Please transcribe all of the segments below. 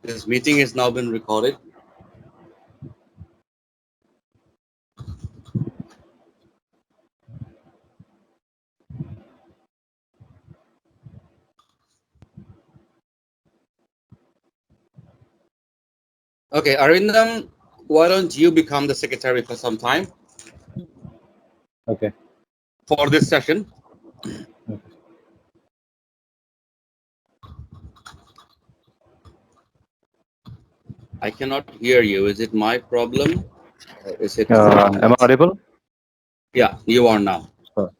This meeting is now been recorded. Okay, Arindam, why don't you become the secretary for some time Okay. for this session? Okay. I cannot hear you. Is it my problem? Or is it Am I someone? audible? Yeah, you are now. Oh,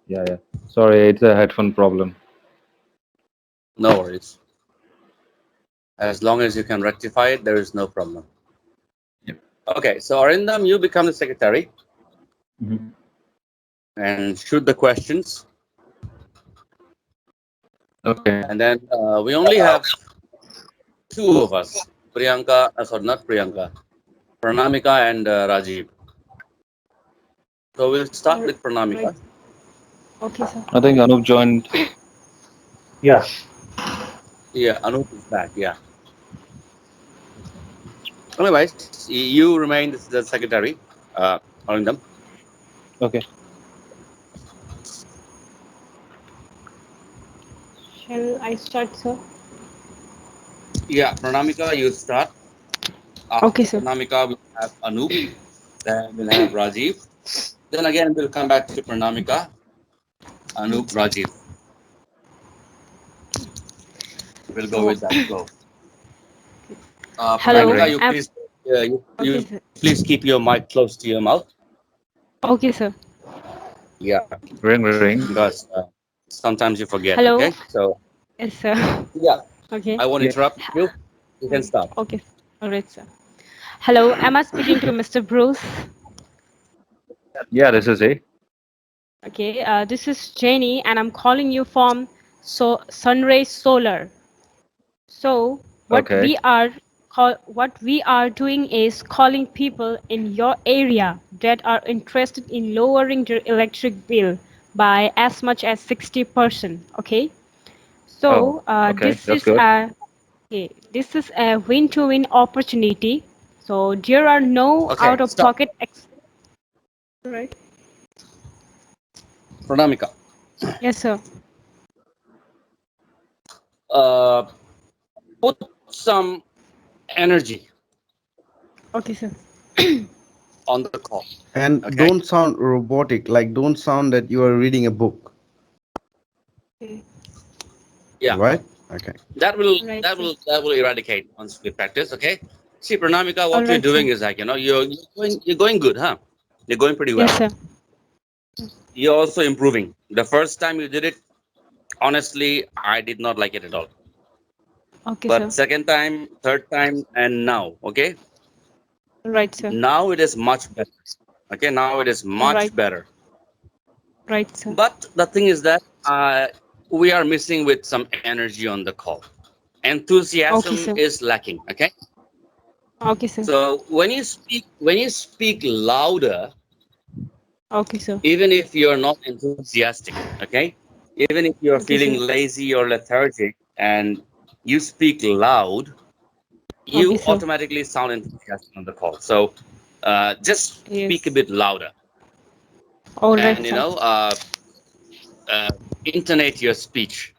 yeah. Sorry, it's a headphone problem. No worries. As long as you can rectify it, there is no problem. Yep. Okay, so Arindam, you become the secretary Mhm. and shoot the questions. Okay. And then we only have two of us, Priyanka, sorry, not Priyanka, Pranamika and Rajiv. So we'll start with Right. Pranamika. Okay, sir. I think Anup joined. Yeah. Yeah, Anup is back. Yeah. Otherwise, you remain the secretary, Arindam. Okay. Shall I start, sir? Yeah, Pranamika, you start. Okay, After sir. Pranamika, we'll have Anup. Then we'll have Rajiv. Then again, we'll come back to Pranamika, Anup, Rajiv. We'll go with that flow. Ring Hello. Pranamika, ring. you please, you Okay, sir. please keep your mic close to your mouth. Okay, sir. Yeah, Ring ring. because sometimes you forget. Hello. Okay, so Yes, sir. yeah, Okay. I won't Yeah. interrupt you. You can start. Okay. All right, sir. Hello. Am I speaking to Mr. Bruce? Yeah, this is A. Okay. This is Jenny, and I'm calling you from SunRay Solar. So Okay. what we are doing is calling people in your area that are interested in lowering their electric bill by as much as 60%. Okay. Oh, So okay. That's good. this is a win-to-win opportunity. So there are no Okay, stop. out-of-pocket. Right. Pranamika, Yes, sir. uh, put some energy Okay, sir. on the call. And Okay. don't sound robotic, like don't sound that you are reading a book, Okay. Yeah, right? Okay. Right, sir. that will eradicate once we practice. Okay. See, Pranamika, All what you're right, sir. doing is like you're going good, huh? You're going pretty Yes, well. sir. You're also improving. The first time you did it, honestly, I did not like it at all. Okay, But sir. second time, third time, and now, okay, All right, sir. now it is much better. Okay, now it is All right. much better. Right, sir. But the thing is that we are missing with some energy on the call. Okay, Enthusiasm sir. is lacking. Okay. Okay, sir. So when you speak louder, Okay, sir. even if you're not enthusiastic, okay, even if you're Okay, feeling sir. lazy or lethargic, and you speak loud, Okay, you sir. automatically sound enthusiastic on the call. So just speak a Yes. bit louder, All right, and sir. uh, intonate your speech.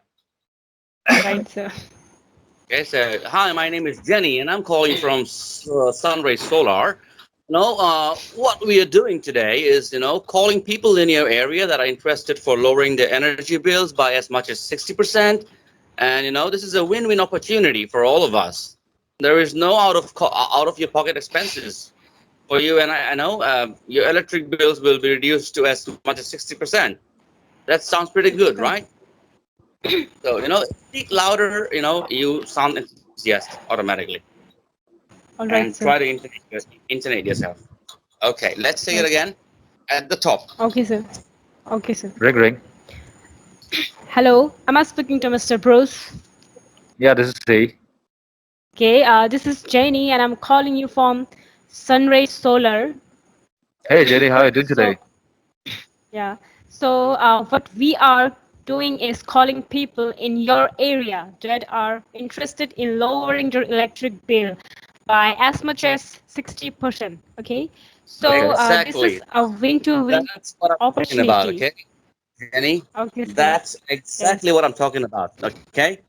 Right, sir. Okay, so hi, my name is Jenny, and I'm calling from SunRay Solar. What we are doing today is, calling people in your area that are interested for lowering their energy bills by as much as 60%. And, this is a win-win opportunity for all of us. There is no out of your pocket expenses for you. And I know your electric bills will be reduced to as much as 60%. That sounds pretty good, Right. right? So, speak louder, you sound enthusiastic automatically. All And right, try sir. to intonate yourself. Okay, let's say it Right. again at the top. Okay, sir. Okay, sir. Ring ring. Hello. Am I speaking to Mr. Bruce? Yeah, this is A. Okay. This is Jenny, and I'm calling you from Sunray Solar. Hey, Jerry, how are you doing So today? yeah. So what we are doing is calling people in your area that are interested in lowering their electric bill by as much as 60%. Okay, so Okay. this is Exactly. a win-to-win That's what I'm talking about. opportunity. Okay, Jenny. Okay, sir. That's exactly Yes. what I'm talking about. Okay,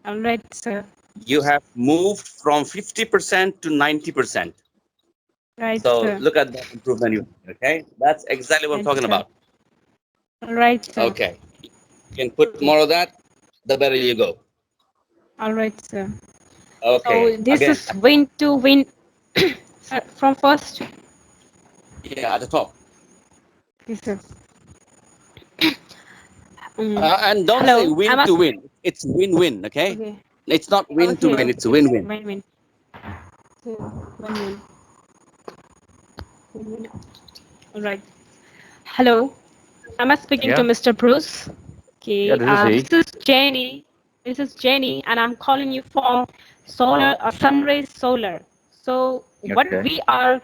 All right, sir. you have moved from 50% to 90%. Right, So sir. look at that improvement. Okay, that's exactly what I'm Right, talking sir. about. All right, sir. Okay, you can put more of that. The better you go. All right, sir. So Okay, this again. is win-to-win. Sir, from first. Yeah, at the top. Yes, sir. Um, And don't say hello. win I'm to asking. win. It's win-win. Okay, Okay. it's not win to Okay. win. It's Okay. win-win. Win-win. Okay. Win-win. Win-win. All right. Hello. Am I speaking to Yeah. Mr. Bruce? Yeah, Okay. this is he. This is Jenny. This is Jenny, and I'm calling you from Solar, SunRay Solar. So what Okay. we are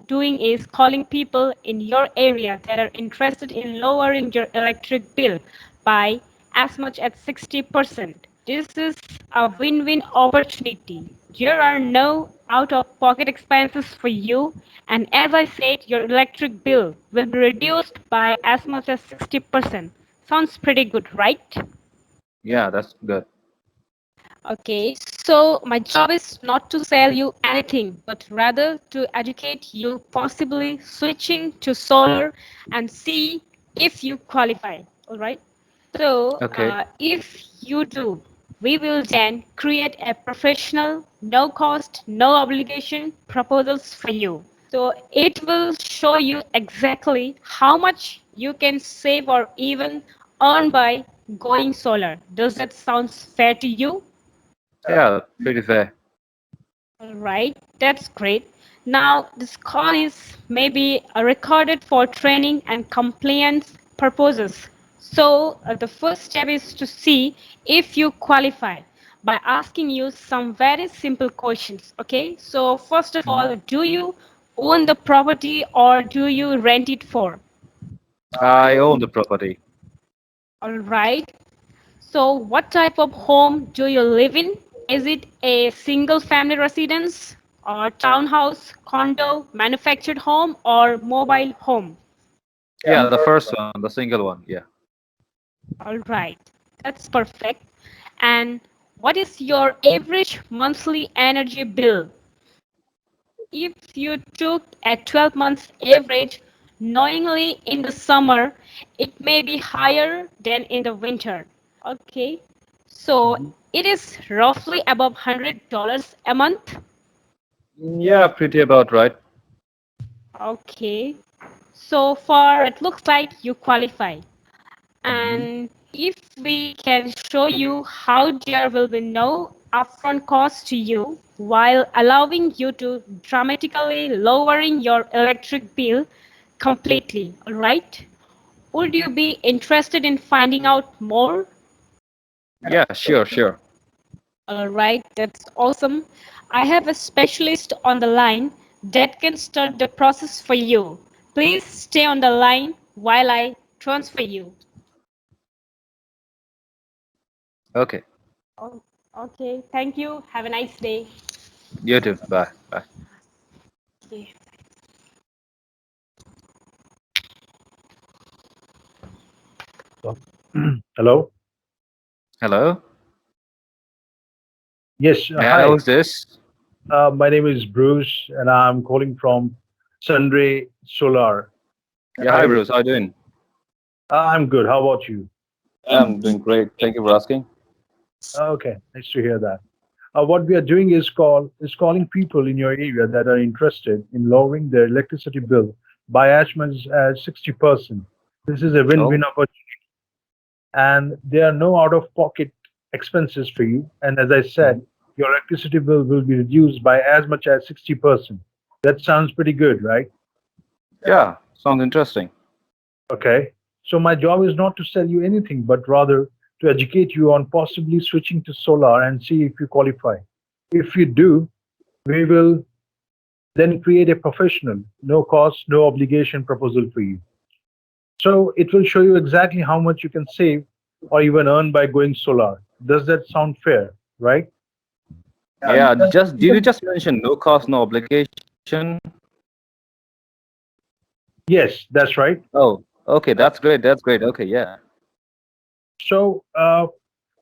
doing is calling people in your area that are interested in lowering your electric bill by as much as 60%. This is a win-win opportunity. There are no out-of-pocket expenses for you, and as I said, your electric bill will be reduced by as much as 60%. Sounds pretty good, right? Yeah, that's good. Okay, so my job is not to sell you anything, but rather to educate you, possibly switching to solar and see if you qualify. All right. So, Okay. if you do, we will then create a professional, no cost, no obligation proposals for you. So, it will show you exactly how much you can save or even earn by going solar. Does that sound fair to you? Yeah, pretty fair. All right, that's great. Now, this call is maybe recorded for training and compliance purposes. So, the first step is to see if you qualify by asking you some very simple questions. Okay, so first of Mhm. all, do you own the property or do you rent it for? I own the property. All right. So, what type of home do you live in? Is it a single family residence or townhouse, condo, manufactured home, or mobile home? Yeah, the first one, the single one. Yeah. All right, that's perfect. And what is your average monthly energy bill? If you took a 12 months average, knowingly in the summer, it may be higher than in the winter. Okay, so Mhm. it is roughly above $100 a month. Yeah, pretty about right. Okay, so far it looks like you qualify. Hmm. And if we can show you how there will be no upfront cost to you while allowing you to dramatically lowering your electric bill completely, all right? Would you be interested in finding out more? Yeah, sure, sure. All right, that's awesome. I have a specialist on the line that can start the process for you. Please stay on the line while I transfer you. Okay. Oh, okay, thank you. Have a nice day. You too. Bye. Bye. Okay. So, hello. Hello. Yes. May I know Hi. who's this? My name is Bruce, and I'm calling from SunRay Solar. Yeah, hi Right. Bruce. How you doing? I'm good. How about you? I'm doing great. Thank you for asking. Okay. Nice to hear that. What we are doing is calling people in your area that are interested in lowering their electricity bill by as much as 60%. This is a Oh, win-win opportunity, and there are no out-of-pocket expenses for you. And as I said, mhm. your electricity bill will be reduced by as much as 60%. That sounds pretty good, right? Yeah, sounds interesting. Okay. So my job is not to sell you anything, but rather to educate you on possibly switching to solar and see if you qualify. If you do, we will then create a professional, no cost, no obligation proposal for you. So it will show you exactly how much you can save or even earn by going solar. Does that sound fair, right? Yeah, just did you just mention no cost, no obligation? Yes, that's right. Oh, okay, that's great. That's great. Okay, yeah. So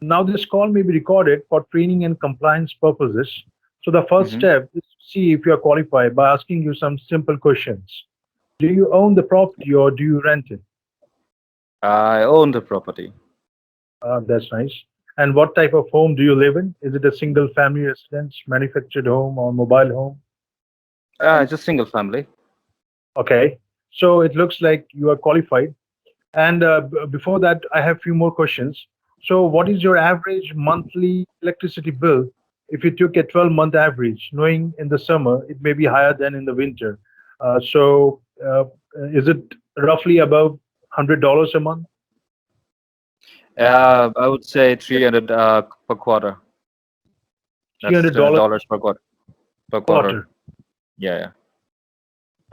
now this call may be recorded for training and compliance purposes. So the first Mm-hmm. step is to see if you are qualified by asking you some simple questions. Do you own the property or do you rent it? I own the property. That's nice. And what type of home do you live in? Is it a single family residence, manufactured home, or mobile home? It's a single family. Okay. So it looks like you are qualified. And before that, I have few more questions. So what is your average monthly electricity bill if you took a 12-month average, knowing in the summer it may be higher than in the winter? Is it roughly about $100 a month? I would say 300 per quarter. That's $300 $300 per quarter. Per quarter. quarter. Yeah, yeah.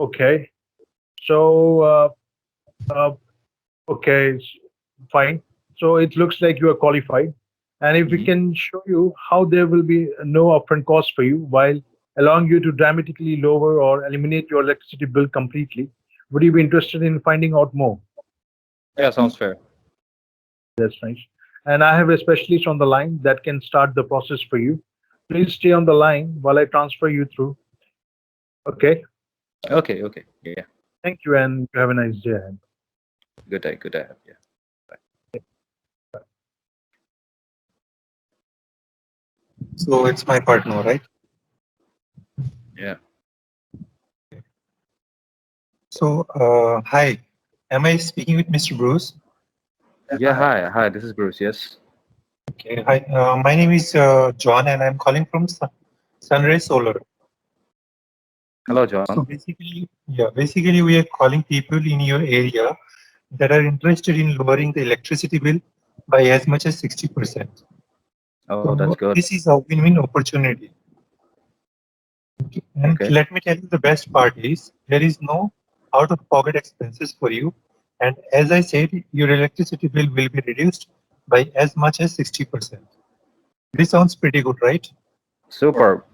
Okay. So, uh, okay, fine. So it looks like you are qualified. And if we Hmm. can show you how there will be no upfront cost for you while allowing you to dramatically lower or eliminate your electricity bill completely, would you be interested in finding out more? Yeah, sounds fair. That's nice. And I have a specialist on the line that can start the process for you. Please stay on the line while I transfer you through. Okay. Okay, okay. Yeah. Thank you and have a nice day ahead. Good day, good day. Yeah. Bye. So it's my partner, right? Yeah. So, hi, am I speaking with Mr. Bruce? Yeah, hi. Hi, this is Bruce. Yes. Okay, hi, my name is John, and I'm calling from SunRay Solar. Hello, John. So basically, we are calling people in your area that are interested in lowering the electricity bill by as much as 60%. Oh, that's So good. this is a win-win opportunity. And Okay. let me tell you, the best part is there is no out-of-pocket expenses for you. And as I said, your electricity bill will be reduced by as much as 60%. This sounds pretty good, right? Super.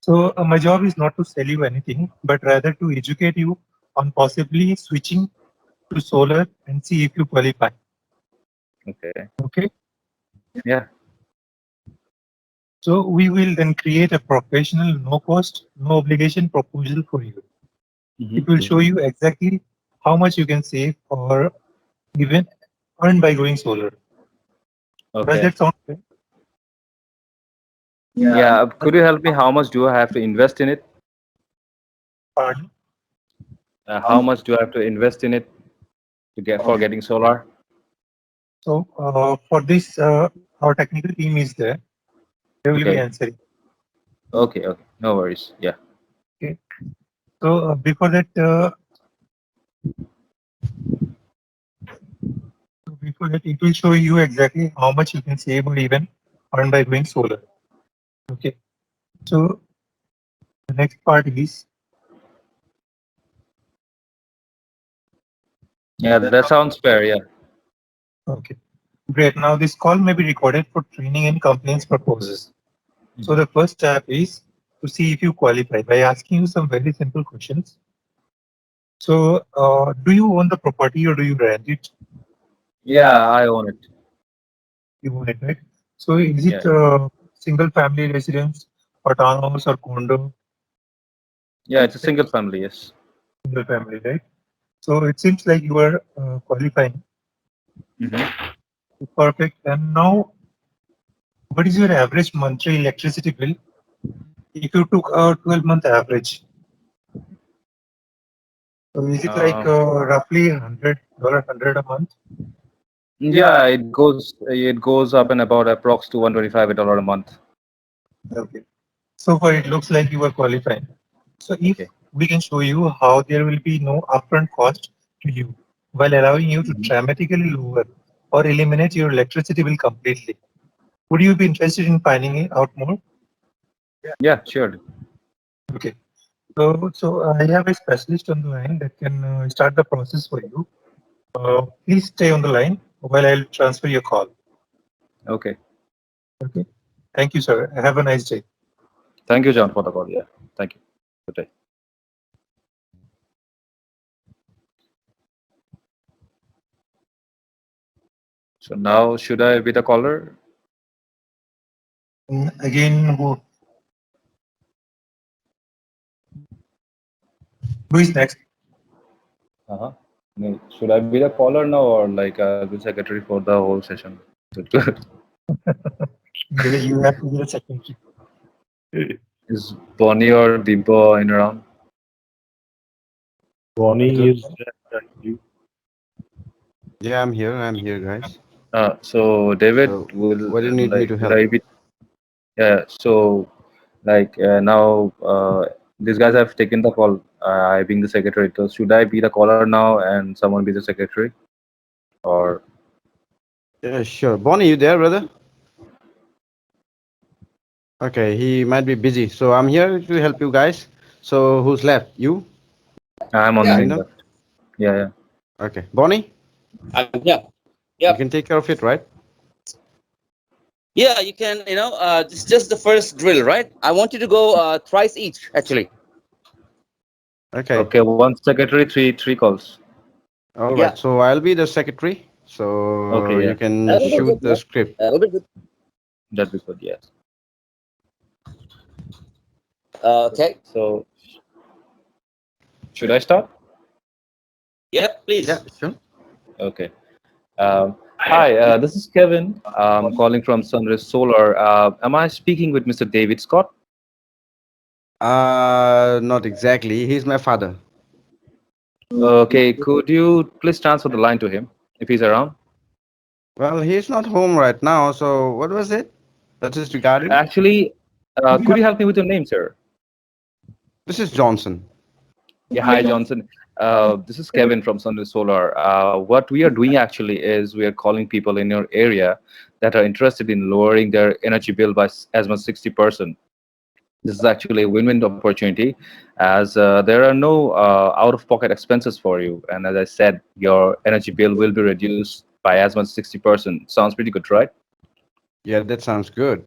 So my job is not to sell you anything, but rather to educate you on possibly switching to solar and see if you qualify. Okay. Okay. Yeah. So we will then create a professional, no cost, no obligation proposal for you. It will Mm-hmm. show you exactly how much you can save or even earn by going solar. Does Okay. that sound fair? Yeah. Could you help me? How much do I have to invest in it? Pardon? How much do I have to invest in it to get for getting solar? So for this, our technical team is there. They will be Okay. answering. Okay. Okay. No worries. Yeah. Okay. So before that, it will show you exactly how much you can save or even earn by going solar. Okay. So the next part is Yeah. That sounds fair. Yeah. okay. Great. Now this call may be recorded for training and compliance purposes. So Mhm. the first step is to see if you qualify by asking you some very simple questions. So do you own the property or do you rent it? Yeah. I own it. You own it, right? So is Yeah. it single family residence or townhouse or condo? Yeah. It's a single family. Yes. Single family, right? So it seems like you are qualifying. Mm-hmm. Perfect. And now, what is your average monthly electricity bill if you took a 12-month average? So is it like Um, roughly $100 a month? yeah. It goes up in about approx to $125 a month. Okay. So far, it looks like you are qualifying. So if Okay. we can show you how there will be no upfront cost to you while allowing you to Mhm. dramatically lower or eliminate your electricity bill completely. Would you be interested in finding it out more? Yeah. Sure. Okay. So I have a specialist on the line that can start the process for you. Please stay on the line while I'll transfer your call. Okay. Okay. Thank you, sir. Have a nice day. Thank you, John, for the call. Yeah. Thank you. Good day. So now, should I be the caller? Again, who is next? Uh-huh. Should I be the caller now, or like the secretary for the whole session? You have to be the secretary. Is Bonnie or Dimple in around? Bonnie is actually. Yeah, I'm here. I'm here, guys. So David So, will what do you need me like. to Should help? I be? Yeah. So like now, these guys have taken the call. I being the secretary. So should I be the caller now and someone be the secretary, or? Yeah, sure. Bonnie, you there, brother? Okay, he might be busy. So I'm here to help you guys. So who's left? You, I'm on Yeah, the Linda? left. Yeah, yeah. Okay. Bonnie, I'm here. you Yep. can take care of it, right? Yeah, you can. Just the first drill, right? I want you to go thrice each, actually. Okay. Okay, one secretary, three calls. All Yeah, right. So I'll be the secretary. So Okay, yeah. you can that'll be That'll good. shoot the Yeah, script. that'll be good. that'd be good. Yes. Okay. So should I start? Yep, Yeah, please. sure. Okay. Hi, this is Kevin. I'm calling from SunRay Solar. Am I speaking with Mr. David Scott? Not exactly. He's my father. Okay, could you please transfer the line to him if he's around? Well, he's not home right now. So what was it that is regarding? Actually, could you help me with your name, sir? This is Johnson. Yeah, hi, Johnson. This is Kevin from SunRay Solar. What we are doing actually is we are calling people in your area that are interested in lowering their energy bill by as much as 60%. This is actually a win-win opportunity, as there are no out-of-pocket expenses for you. And as I said, your energy bill will be reduced by as much as 60%. Sounds pretty good, right? Yeah, that sounds good.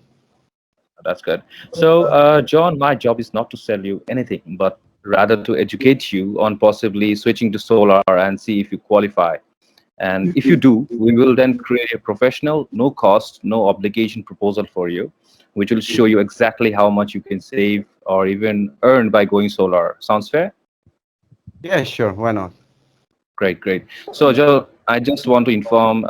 That's good. So, John, my job is not to sell you anything, but rather to educate you on possibly switching to solar and see if you qualify. And if you do, we will then create a professional, no cost, no obligation proposal for you, which will show you exactly how much you can save or even earn by going solar. Sounds fair? Yeah, sure. Why not? Great, great. So, Joe, I just want to inform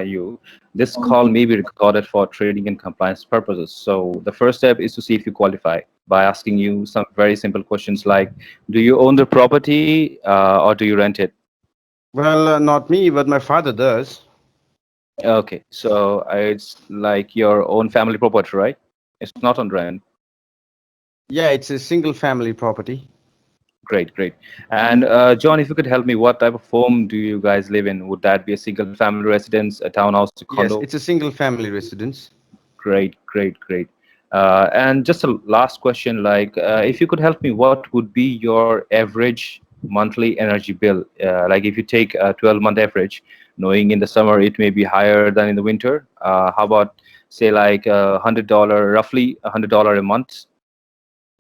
you, this call may be recorded for trading and compliance purposes. So, the first step is to see if you qualify by asking you some very simple questions like, do you own the property or do you rent it? Well, not me, but my father does. Okay, so it's like your own family property, right? It's not on rent. Yeah, it's a single family property. Great, great. And John, if you could help me, what type of home do you guys live in? Would that be a single family residence, a townhouse, a Yes, condo? it's a single family residence. Great, great, great. And just a last question, like if you could help me, what would be your average monthly energy bill? Like if you take a 12-month average, knowing in the summer it may be higher than in the winter. How about say like $100, roughly $100 a month?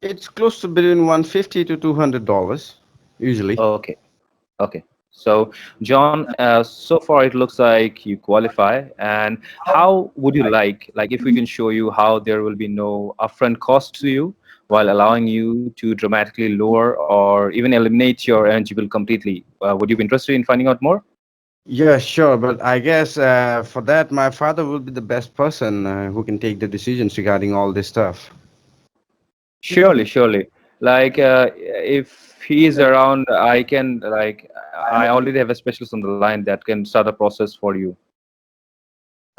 It's close to between 150 to $200 usually. Okay. Okay. So, John, so far it looks like you qualify. And how would you like if we can show you how there will be no upfront cost to you while allowing you to dramatically lower or even eliminate your energy bill completely? Would you be interested in finding out more? Yeah, sure, but I guess for that, my father will be the best person who can take the decisions regarding all this stuff. Surely, surely. Like, if he is around, I can I already have a specialist on the line that can start the process for you.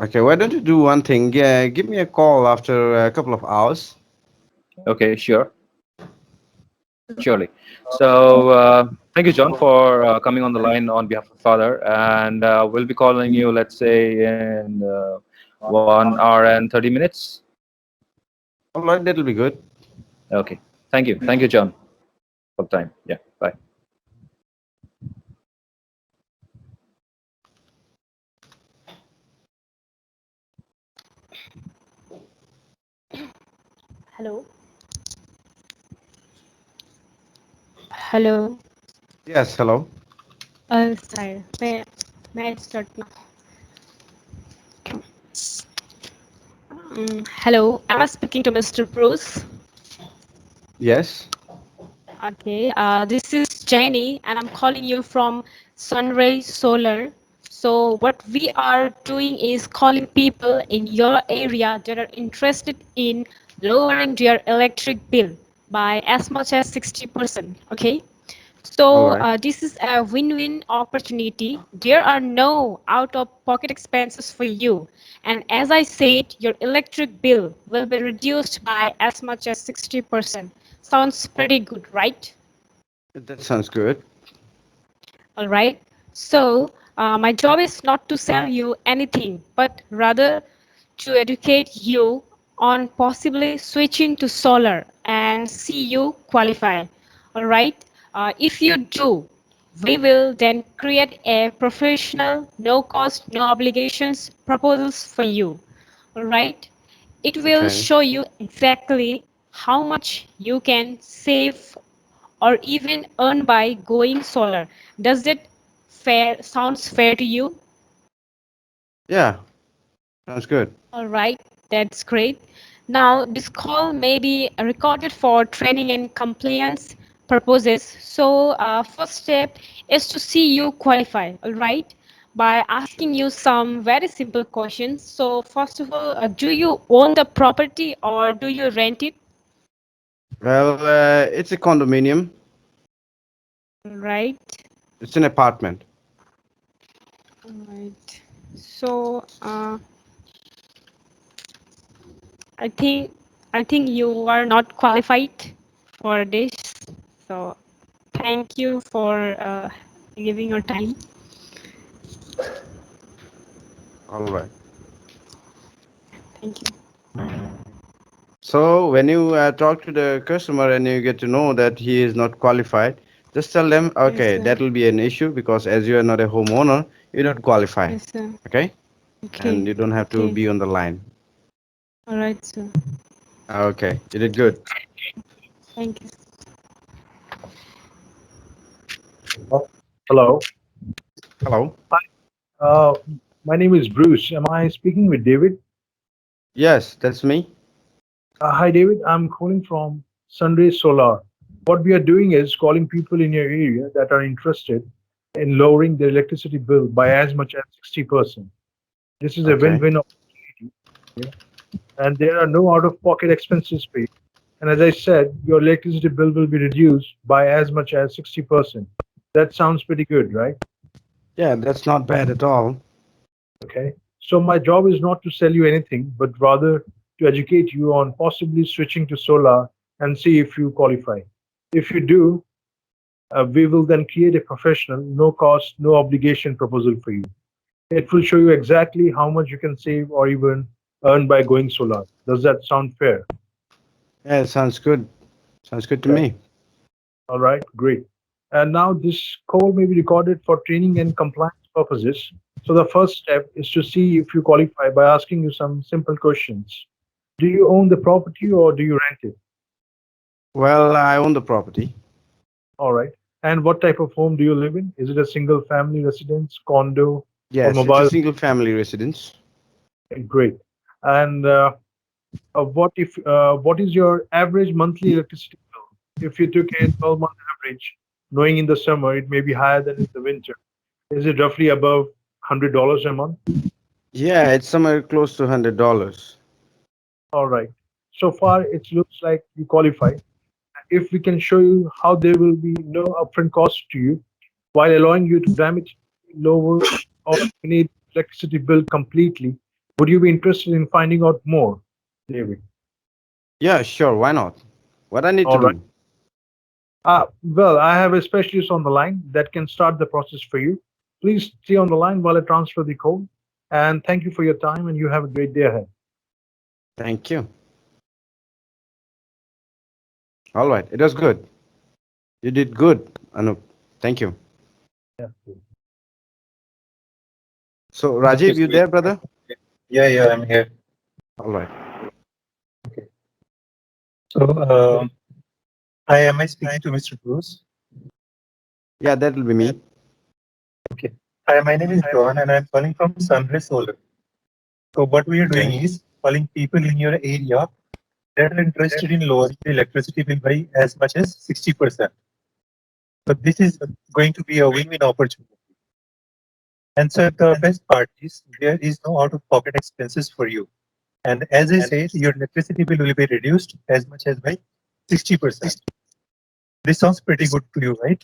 Okay, why don't you do one thing? Yeah, give me a call after a couple of hours. Okay, sure. Surely. So, thank you, John, for coming on the line on behalf of Father. And we'll be calling you, let's say, in 1 hour and 30 minutes. All right, that'll be good. Okay. Thank you. Thank you, John. for the time. Yeah, bye. Hello. Hello. Yes, hello. Sorry. May I start now? Hello. Am I speaking to Mr. Bruce? Yes. Okay. This is Jenny, and I'm calling you from SunRay Solar. So what we are doing is calling people in your area that are interested in lowering their electric bill by as much as 60%. Okay. All So right. this is a win-win opportunity. There are no out-of-pocket expenses for you. And as I said, your electric bill will be reduced by as much as 60%. Sounds pretty good, right? That sounds good. All right. So my job is not to sell you anything, but rather to educate you on possibly switching to solar and see you qualify. All right. If you do, we will then create a professional, no cost, no obligations proposals for you. All right. It will Okay. show you exactly how much you can save or even earn by going solar. Does that sounds fair to you? Yeah, sounds good. All right, that's great. Now, this call may be recorded for training and compliance purposes. So, first step is to see you qualify, all right, by asking you some very simple questions. So, first of all, do you own the property or do you rent it? Well, it's a condominium. Right, It's an apartment. all right. So, I think I think you are not qualified for this. So thank you for giving your time. All right. Thank you. So when you talk to the customer and you get to know that he is not qualified, just tell them, Yes, okay, sir. that will be an issue because as you are not a homeowner, you don't qualify. Yes, sir. Okay, Okay. and you don't have to Okay. be on the line. All right, sir. Okay, you did good. Thank you. Hello. Hello. Hi. My name is Bruce. Am I speaking with David? Yes, that's me. Hi, David. I'm calling from SunRay Solar. What we are doing is calling people in your area that are interested in lowering their electricity bill by as much as 60%. This is a Okay. win-win opportunity, yeah? And there are no out-of-pocket expenses for you. And as I said, your electricity bill will be reduced by as much as 60%. That sounds pretty good, right? Yeah, that's not bad at all. Okay. So my job is not to sell you anything, but rather to educate you on possibly switching to solar and see if you qualify. If you do, we will then create a professional, no cost, no obligation proposal for you. It will show you exactly how much you can save or even earn by going solar. Does that sound fair? Yeah, it sounds good. Sounds good to Okay. me. All right, great. And now this call may be recorded for training and compliance purposes. So the first step is to see if you qualify by asking you some simple questions. Do you own the property or do you rent it? Well, I own the property. All right. And what type of home do you live in? Is it a single family residence, condo, or Yes, it's a mobile? single family residence. Great. And what is your average monthly electricity bill? If you took a 12-month average, knowing in the summer it may be higher than in the winter, is it roughly above $100 a month? Yeah, it's somewhere close to $100. All right. So far, it looks like you qualify. If we can show you how there will be no upfront cost to you while allowing you to dramatically lower or eliminate electricity bill completely, would you be interested in finding out more, David? Yeah, sure. Why not? What I need to All right. do? Well, I have a specialist on the line that can start the process for you. Please stay on the line while I transfer the call. And thank you for your time, and you have a great day ahead. Thank you. All right. It was good. You did good, Anup. Thank you. Yeah. So, Okay, Rajiv, you sweet. there, brother? Yeah, I'm here. All right. Okay. So, hi, am I speaking to Mr. Bruce? Yeah, that will be me. Okay. Hi, my name is John, and I'm calling from SunRay Solar. So, what we are doing Okay. is calling people in your area that are interested in lowering the electricity bill by as much as 60%. So, this is going to be a win-win opportunity. And so, the best part is there is no out-of-pocket expenses for you. And as I said, your electricity bill will be reduced as much as by 60%. This sounds pretty good to you, right?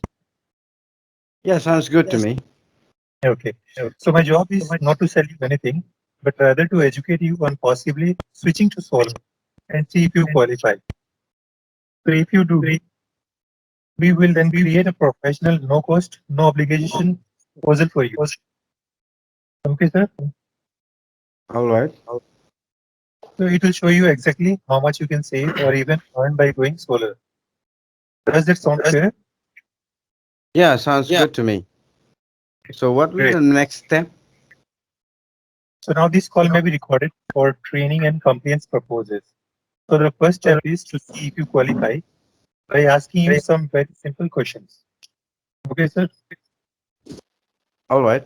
Yeah, sounds good to me. Okay. So my job is not to sell you anything, but rather to educate you on possibly switching to solar and see if you qualify. So if you do, we will then create a professional, no cost, no obligation proposal for you. Okay, sir. All right. So it will show you exactly how much you can save or even earn by going solar. Does that sound fair? Yeah, sounds good to me. So, what will be Great. the next step? So now this call may be recorded for training and compliance purposes. So the first step is to see if you qualify by asking you some very simple questions. Okay, sir. All right.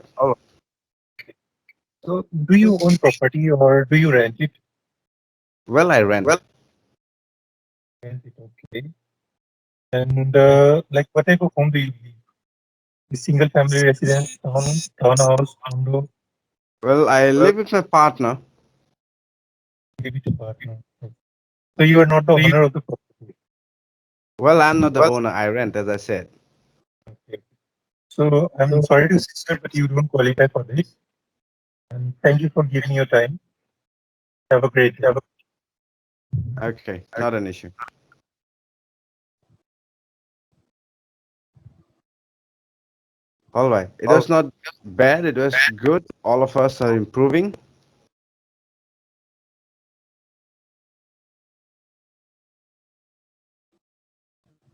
So do you own property or do you rent it? Well, I rent. Rent it, okay. And like what type of home do you live? The single family residence, townhouse, condo, Well, I live with my partner. live with a partner. So you are not the owner of the property. Well, I'm not the owner. I rent, as I said. Okay. So I'm sorry to say, sir, but you don't qualify for this. And thank you for giving your time. Have a great day. Okay, not an issue. All right. It was not bad. It was good. All of us are improving.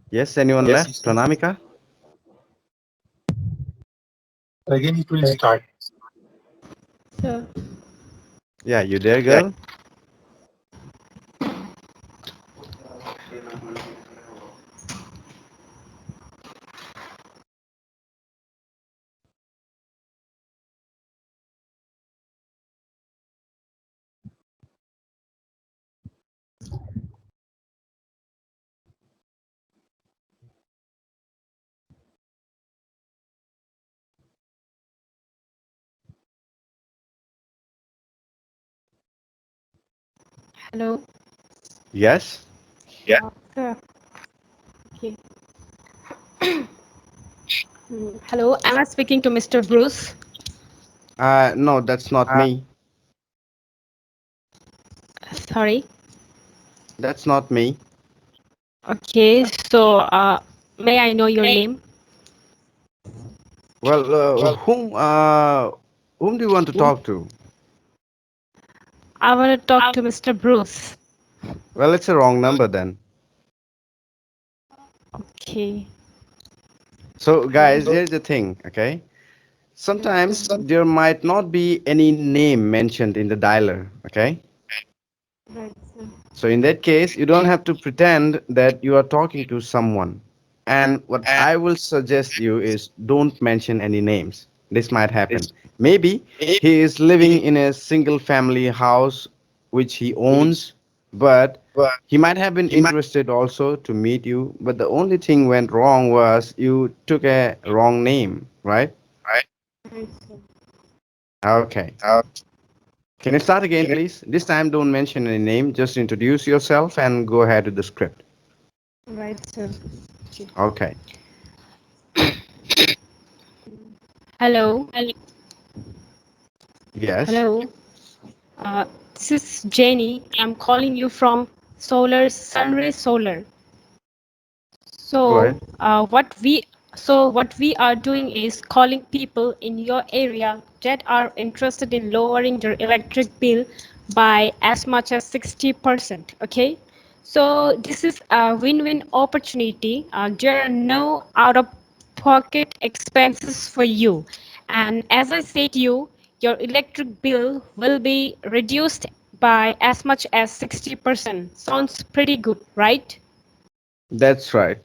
Yes, anyone left? Pranamika? Again, it will start. So, Yeah, you there, girl? hello. Yes. Sir. Okay. Hello. Am I speaking to Mr. Bruce? No, that's not me. Sorry. That's not me. Okay. So, may I know your name? Well, whom do you want to talk to? I want to talk to Mr. Bruce. Well, it's a wrong number then. Okay. So, guys, here's the thing, okay? Sometimes there might not be any name mentioned in the dialer, okay? Right, sir. So, in that case, you don't have to pretend that you are talking to someone. And what I will suggest you is don't mention any names. This might happen. Maybe he is living in a single family house which he owns, but he might have been interested also to meet you. But the only thing went wrong was you took a wrong name, right? Right, sir. Okay. Can you start again, please? This time, don't mention any name. Just introduce yourself and go ahead with the script. Right, sir. Okay. Okay. Hello. Yes. Hello. This is Jenny. I'm calling you from SunRay Solar. All right. What we are doing is calling people in your area that are interested in lowering their electric bill by as much as 60%. Okay. So this is a win-win opportunity. There are no out-of-pocket expenses for you, and as I said, your electric bill will be reduced by as much as 60%. Sounds pretty good, right? That's right.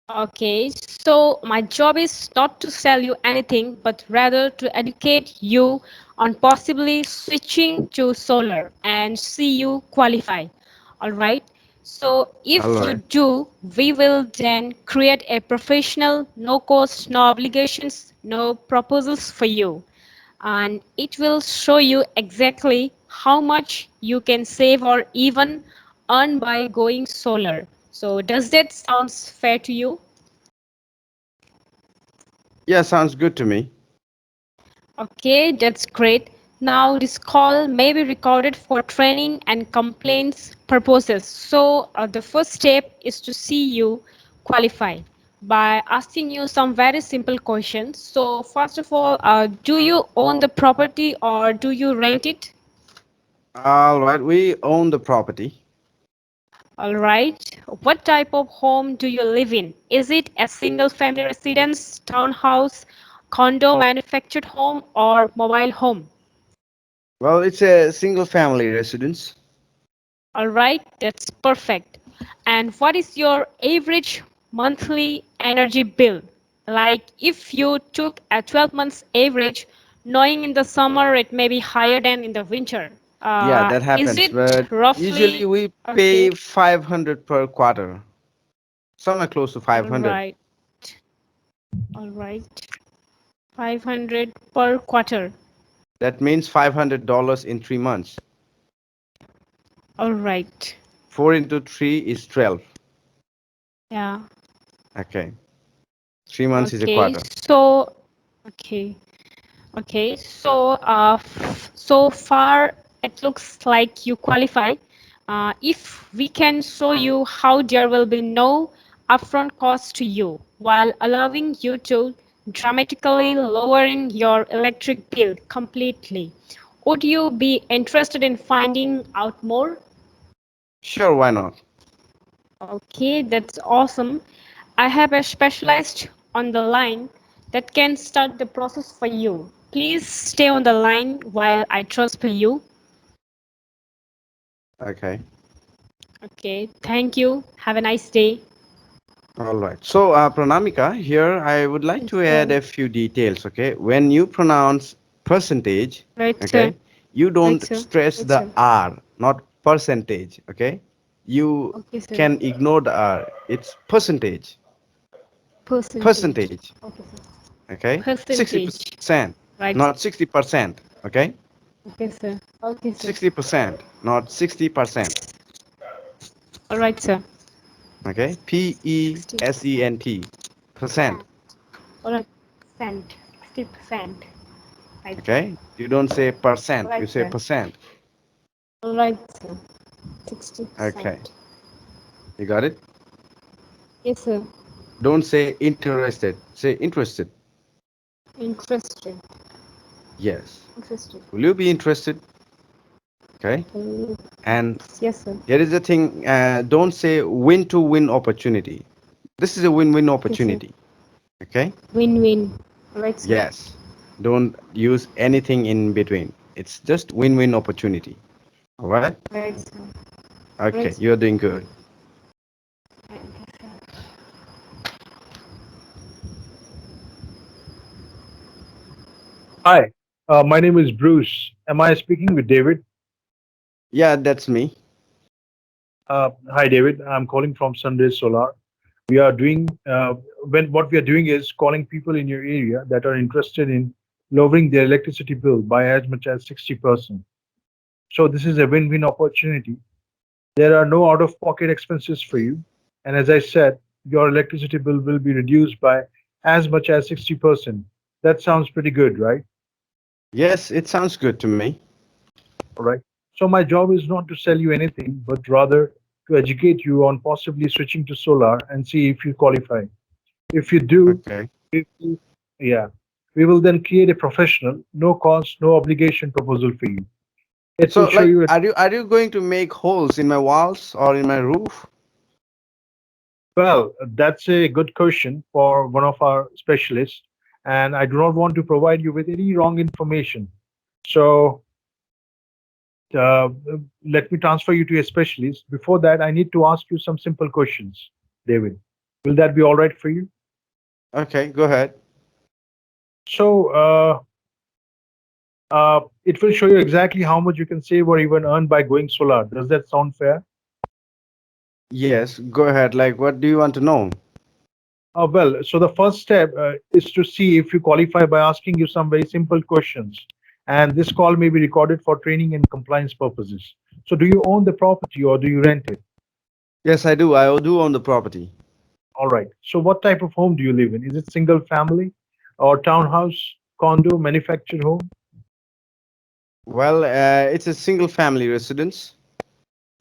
Okay, so my job is not to sell you anything, but rather to educate you on possibly switching to solar and see you qualify. All right. So All if you right. do, we will then create a professional, no cost, no obligations, no proposals for you. And it will show you exactly how much you can save or even earn by going solar. So does that sounds fair to you? Yeah, sounds good to me. Okay, that's great. Now, this call may be recorded for training and complaints purposes. So, the first step is to see you qualify by asking you some very simple questions. So, first of all, do you own the property or do you rent it? All right, we own the property. All right. What type of home do you live in? Is it a single family residence, townhouse, condo, manufactured home, or mobile home? Well, it's a single family residence. All right, that's perfect. And what is your average monthly energy bill? Like if you took a 12 months average, knowing in the summer it may be higher than in the winter. Yeah, that Is happens, it but usually roughly we okay? pay 500 per quarter, somewhere close to All 500. right, all right. 500 per quarter. That means $500 in 3 months. All right. 4 into 3 is 12. Yeah. Okay. 3 months is a Okay. quarter. Okay. Okay, so far it looks like you qualify. If we can show you how there will be no upfront cost to you while allowing you to dramatically lowering your electric bill completely. Would you be interested in finding out more? Sure, why not? Okay, that's awesome. I have a specialist on the line that can start the process for you. Please stay on the line while I transfer you. Okay. Okay, thank you. Have a nice day. All right. So, Pranamika, here I would like Yes, to add sir. a few details. Okay. When you pronounce percentage, Right, sir. okay, you Right, don't sir. stress Right, the sir. R, not percentage. Okay. You Okay, sir. can ignore the R. It's percentage. Percentage. Percentage. Okay, sir. Okay. Percentage. 60%, Right. not 60%. Okay. Okay, sir. Okay, sir. 60%, not 60%. All right, sir. Okay. 60. PESENT. Percent. All right. Percent. 60%. Right, sir. Okay. You don't say All percent, you right, say sir. percent. All right, sir. Okay. 60%. You got it? Yes, sir. Don't say interested, say interested. Interested. Yes. Interested. Will you be interested? Okay. Mm, And yes, sir. here is the thing, don't say win to win opportunity. This is a win win Okay, sir. opportunity. Okay. Win-win. All right, sir. Yes. Don't use anything in between. It's just win win opportunity. All right. Right, sir. Right, Okay. sir. You're doing good. Okay, sir. Hi, my name is Bruce. Am I speaking with David? Yeah, that's me. Hi, David. I'm calling from SunRay Solar. We are doing when what we are doing is calling people in your area that are interested in lowering their electricity bill by as much as 60%. So this is a win-win opportunity. There are no out-of-pocket expenses for you, and as I said, your electricity bill will be reduced by as much as 60%. That sounds pretty good, right? Yes, it sounds good to me. All right. So my job is not to sell you anything, but rather to educate you on possibly switching to solar and see if you qualify. If you do, Okay. we will- yeah, we will then create a professional, no cost, no obligation proposal for you. It will So, show like, you. are you going to make holes in my walls or in my roof? Well, that's a good question for one of our specialists, and I do not want to provide you with any wrong information. So, uh, let me transfer you to a specialist. Before that, I need to ask you some simple questions, David. Will that be all right for you? Okay, go ahead. So, it will show you exactly how much you can save or even earn by going solar. Does that sound fair? Yes, go ahead. Like, what do you want to know? Well, so the first step is to see if you qualify by asking you some very simple questions. And this call may be recorded for training and compliance purposes. So, do you own the property or do you rent it? Yes, I do. I do own the property. All right. So, what type of home do you live in? Is it single family or townhouse, condo, manufactured home? Well, it's a single family residence.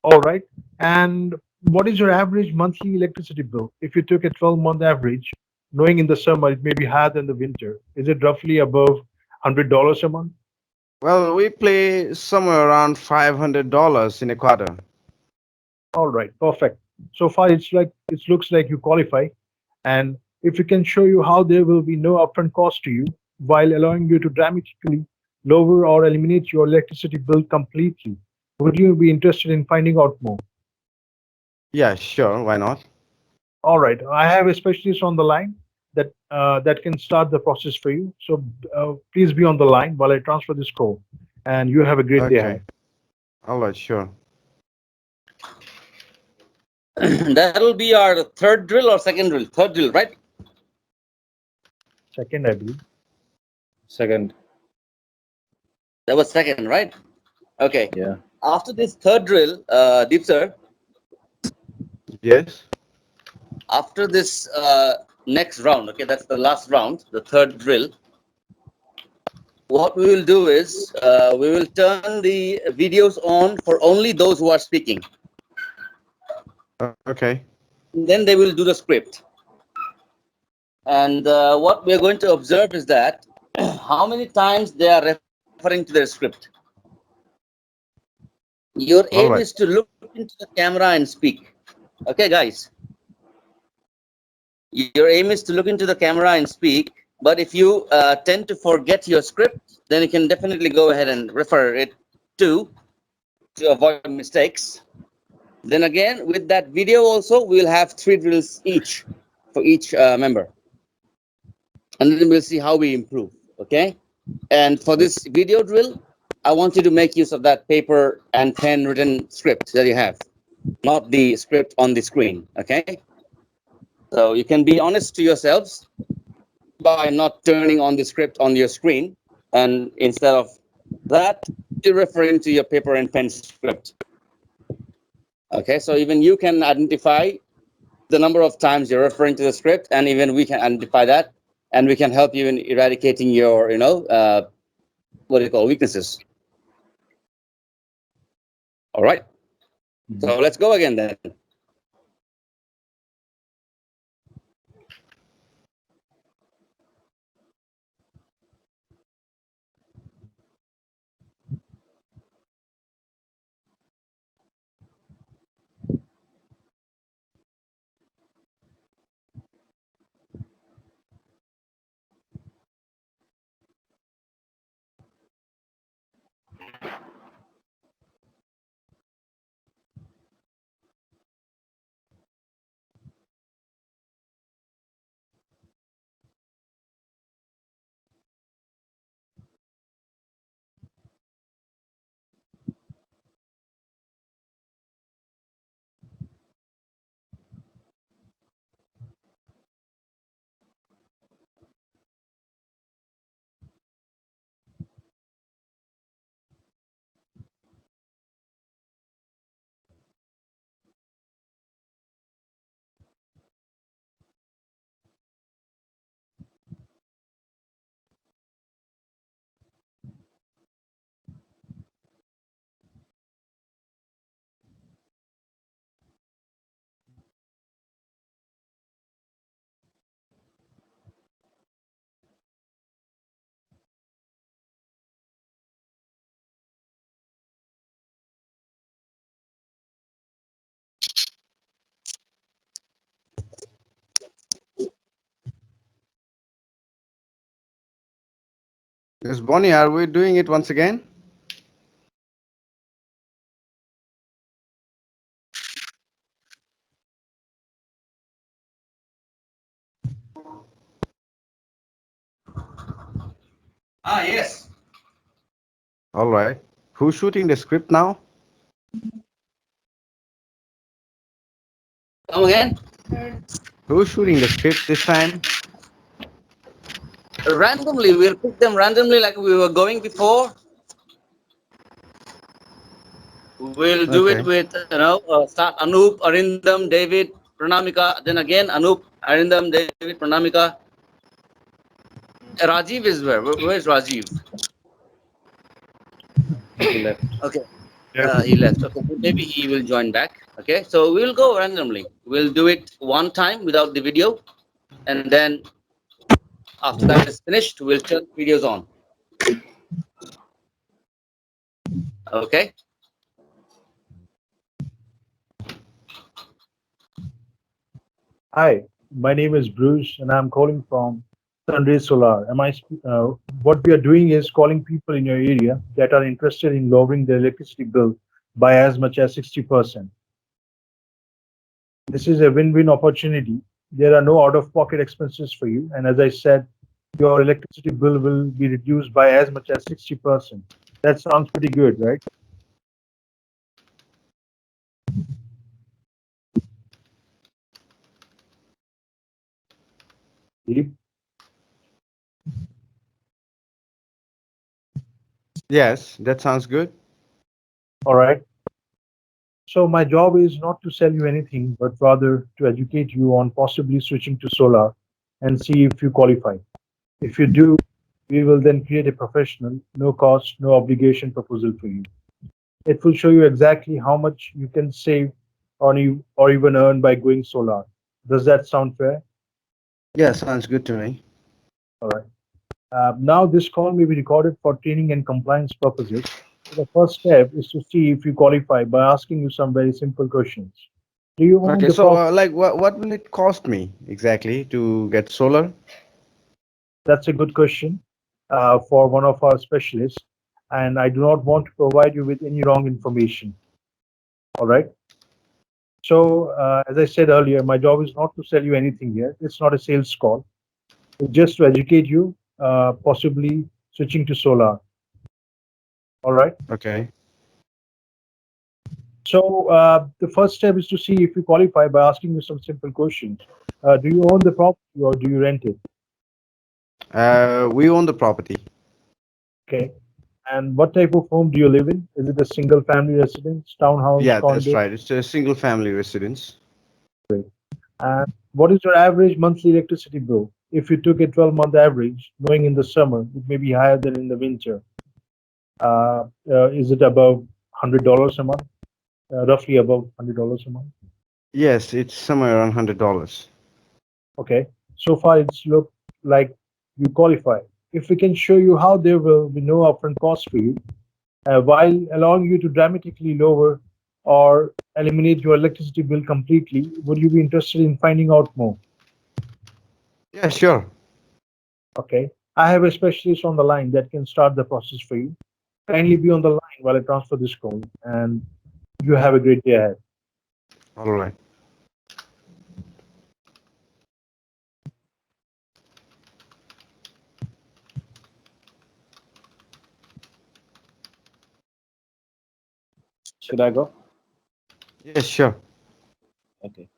All right. And what is your average monthly electricity bill? If you took a 12-month average, knowing in the summer it may be higher than the winter, is it roughly above $100 a month? Well, we play somewhere around $500 in a quarter. All right, perfect. So far, it looks like you qualify, and if we can show you how there will be no upfront cost to you, while allowing you to dramatically lower or eliminate your electricity bill completely, would you be interested in finding out more? Yeah, sure. Why not? All right, I have a specialist on the line that can start the process for you. So please be on the line while I transfer this call, and you have a great day Okay. ahead. All right, sure. That'll be our third drill or second drill? Third drill, right? Second, I believe. Second. That was second, right? Okay. Yeah. After this third drill, Deep sir, Yes. after this next round, okay, that's the last round, the third drill. What we will do is we will turn the videos on for only those who are speaking. Okay. Then they will do the script. And what we are going to observe is that how many times they are referring to their script. Your aim All is right. to look into the camera and speak. Okay, guys. Your aim is to look into the camera and speak. But if you tend to forget your script, then you can definitely go ahead and refer it to to avoid mistakes. Then again, with that video also, we'll have 3 drills each for each member, and then we'll see how we improve. Okay. And for this video drill, I want you to make use of that paper and pen written script that you have, not the script on the screen. Okay. So you can be honest to yourselves by not turning on the script on your screen, and instead of that, you're referring to your paper and pen script. Okay. So even you can identify the number of times you're referring to the script, and even we can identify that, and we can help you in eradicating your, what do you call, weaknesses. All right. So Mhm. let's go again then. Yes, Bonnie, are we doing it once again? Ah, yes. All right. Who's shooting the script now? Come again. Who's shooting the script this time? Randomly, we'll pick them randomly like we were going before. We'll do it Okay. with, start Anup, Arindam, David, Pranamika. Then again, Anup, Arindam, David, Pranamika. Rajiv is where? Where's Rajiv? He left. Okay, Yes. he left. Okay, maybe he will join back. Okay, so we'll go randomly. We'll do it one time without the video, and then after that is finished, we'll turn videos on. Okay. Hi, my name is Bruce, and I'm calling from SunRay Solar. What we are doing is calling people in your area that are interested in lowering their electricity bill by as much as 60%. This is a win-win opportunity. There are no out-of-pocket expenses for you, and as I said, your electricity bill will be reduced by as much as 60%. That sounds pretty good, right? Deep. Yes, that sounds good. All right. So my job is not to sell you anything, but rather to educate you on possibly switching to solar and see if you qualify. If you do, we will then create a professional, no cost, no obligation proposal for you. It will show you exactly how much you can save on you or even earn by going solar. Does that sound fair? Yeah, sounds good to me. All right. Now this call may be recorded for training and compliance purposes. So the first step is to see if you qualify by asking you some very simple questions. Do you own Okay, the so property? like what will it cost me exactly to get solar? That's a good question for one of our specialists, and I do not want to provide you with any wrong information. All right. So, as I said earlier, my job is not to sell you anything here. It's not a sales call. It's just to educate you, possibly switching to solar. All right. Okay. So, the first step is to see if you qualify by asking you some simple questions. Do you own the property or do you rent it? We own the property. Okay. And what type of home do you live in? Is it a single family residence, townhouse, Yeah, that's condo? right. It's a single family residence. And what is your average monthly electricity bill? If you took a 12-month average, knowing in the summer it may be higher than in the winter, is it above $100 a month? Roughly above $100 a month. Yes, it's somewhere around $100. Okay. So far, it's looked like you qualify. If we can show you how there will be no upfront cost for you, while allowing you to dramatically lower or eliminate your electricity bill completely, would you be interested in finding out more? Yeah, sure. Okay. I have a specialist on the line that can start the process for you. Kindly be on the line while I transfer this call, and you have a great day ahead. All right. Should I go? Yes, sure. Okay.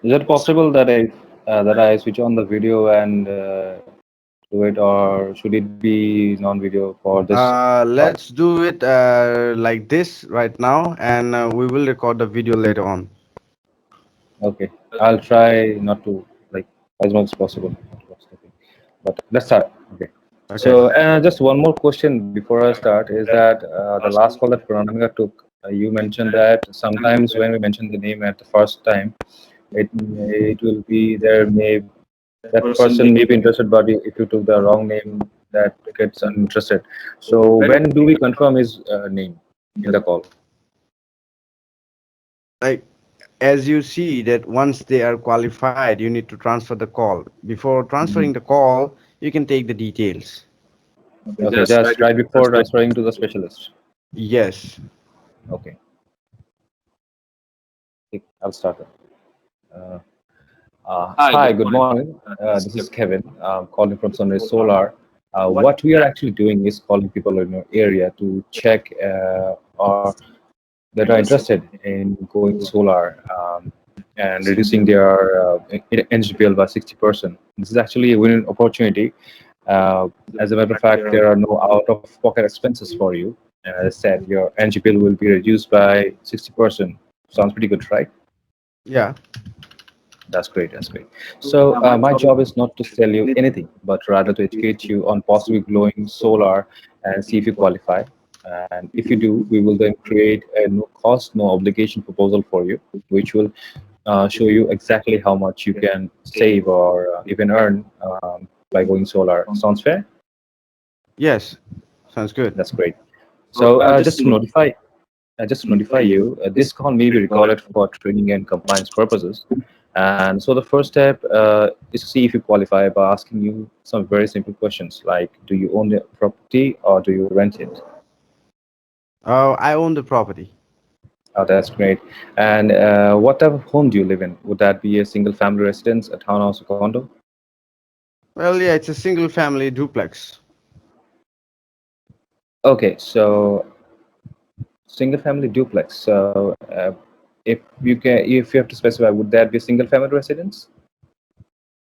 Is it possible that I switch on the video and do it, or should it be non-video for this part? Let's do it like this right now, and we will record the video later on. Okay, I'll try not to like as much as possible. But let's start. Okay. Okay. So just one more question before I start is that the last call that Pranamika took, you mentioned that sometimes when we mention the name at the first time, it will be there may that person may be interested, but if you took the wrong name, that gets uninterested. So when do we confirm his name in the call? Like as you see that once they are qualified, you need to transfer the call. Before transferring the call, you can take the details. Okay, just right before transferring to the specialist. Yes. Okay, I'll start it. Uh, Hi, good morning. This is Kevin. I'm calling from SunRay Solar. What we are actually doing is calling people in your area to check or that are interested in going solar and reducing their energy bill by 60%. This is actually a winning opportunity. As a matter of fact, there are no out-of-pocket expenses for you. And as I said, your energy bill will be reduced by 60%. Sounds pretty good, right? Yeah. That's great. That's great. So my job is not to sell you anything, but rather to educate you on possibly glowing solar and see if you qualify. And if you do, we will then create a no cost, no obligation proposal for you, which will show you exactly how much you can save or even earn by going solar. Sounds fair? Yes. Sounds good. That's great. So just to notify you, this call may be recorded for training and compliance purposes. And so the first step is to see if you qualify by asking you some very simple questions like, do you own the property or do you rent it? Oh, I own the property. Oh, that's great. And what type of home do you live in? Would that be a single family residence, a townhouse, or condo? Well, yeah, it's a single family duplex. Okay, so single family duplex. So if you have to specify, would that be a single family residence?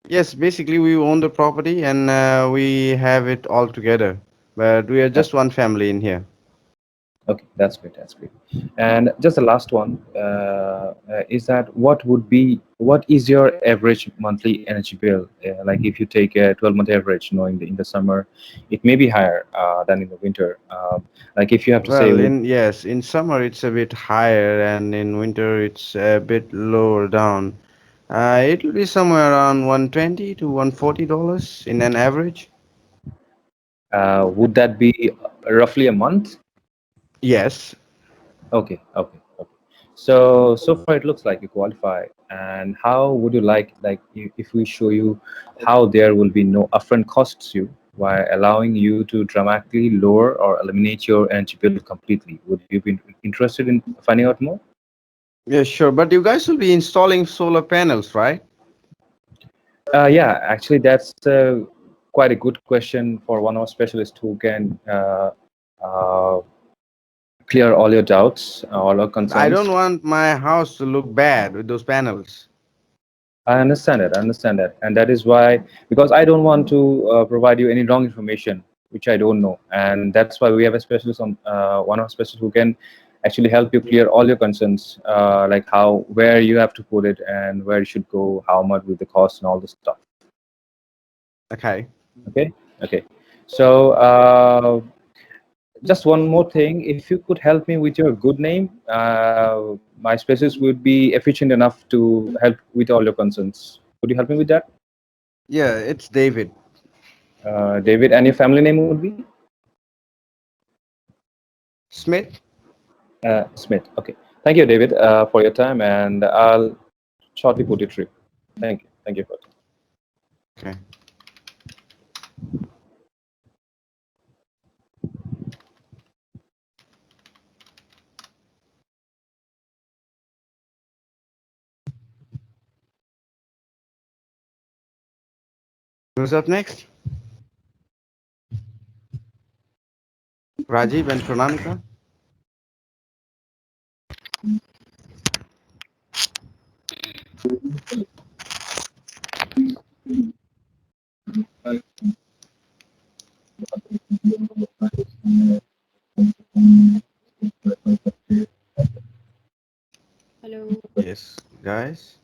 Yes, basically we own the property and we have it all together. But we are just one family in here. Okay, that's great. That's great. And just the last one is that what is your average monthly energy bill? Like if you take a 12-month average, knowing in the summer, it may be higher than in the winter. Like if you have to say, Well, in summer it's a bit higher and in winter it's a bit lower down. It will be somewhere around 120 to $140 in an average. would that be roughly a month? Yes. Okay, okay, okay. So far it looks like you qualify. And how would you like if we show you how there will be no upfront costs you while allowing you to dramatically lower or eliminate your energy bill completely? Would you be interested in finding out more? Yeah, sure. But you guys will be installing solar panels, right? Yeah, actually, that's quite a good question for one of our specialists who can uh, clear all your doubts, all your I don't concerns. want my house to look bad with those panels. I understand it. I understand that, and that is why, because I don't want to provide you any wrong information which I don't know, and that's why we have a specialist on one of our specialists who can actually help you clear all your concerns, like how where you have to put it and where you should go, how much will the cost, and all this stuff. Okay. Okay, okay. So just one more thing, if you could help me with your good name, my specialist would be efficient enough to help with all your concerns. Could you help me with that? Yeah, it's David. David, and your family name would be Smith. Smith. Okay. Thank you, David, for your time, and I'll shortly put it through. Thank you. Thank you for it. Okay. Who's up next? Rajiv and Pranamika. Hello. Yes, guys.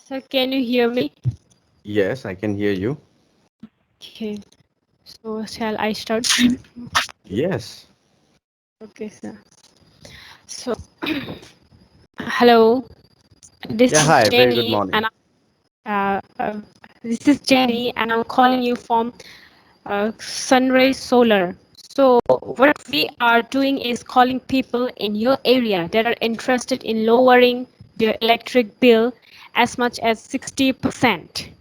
Sir, can you hear me? Yes, I can hear you. Okay. So shall I start? Yes. Okay, sir. So, hello. This Yeah, is hi. Very good Jenny, morning. and this is Jenny, and I'm calling you from SunRay Solar. So, what we are doing is calling people in your area that are interested in lowering their electric bill as much as 60%.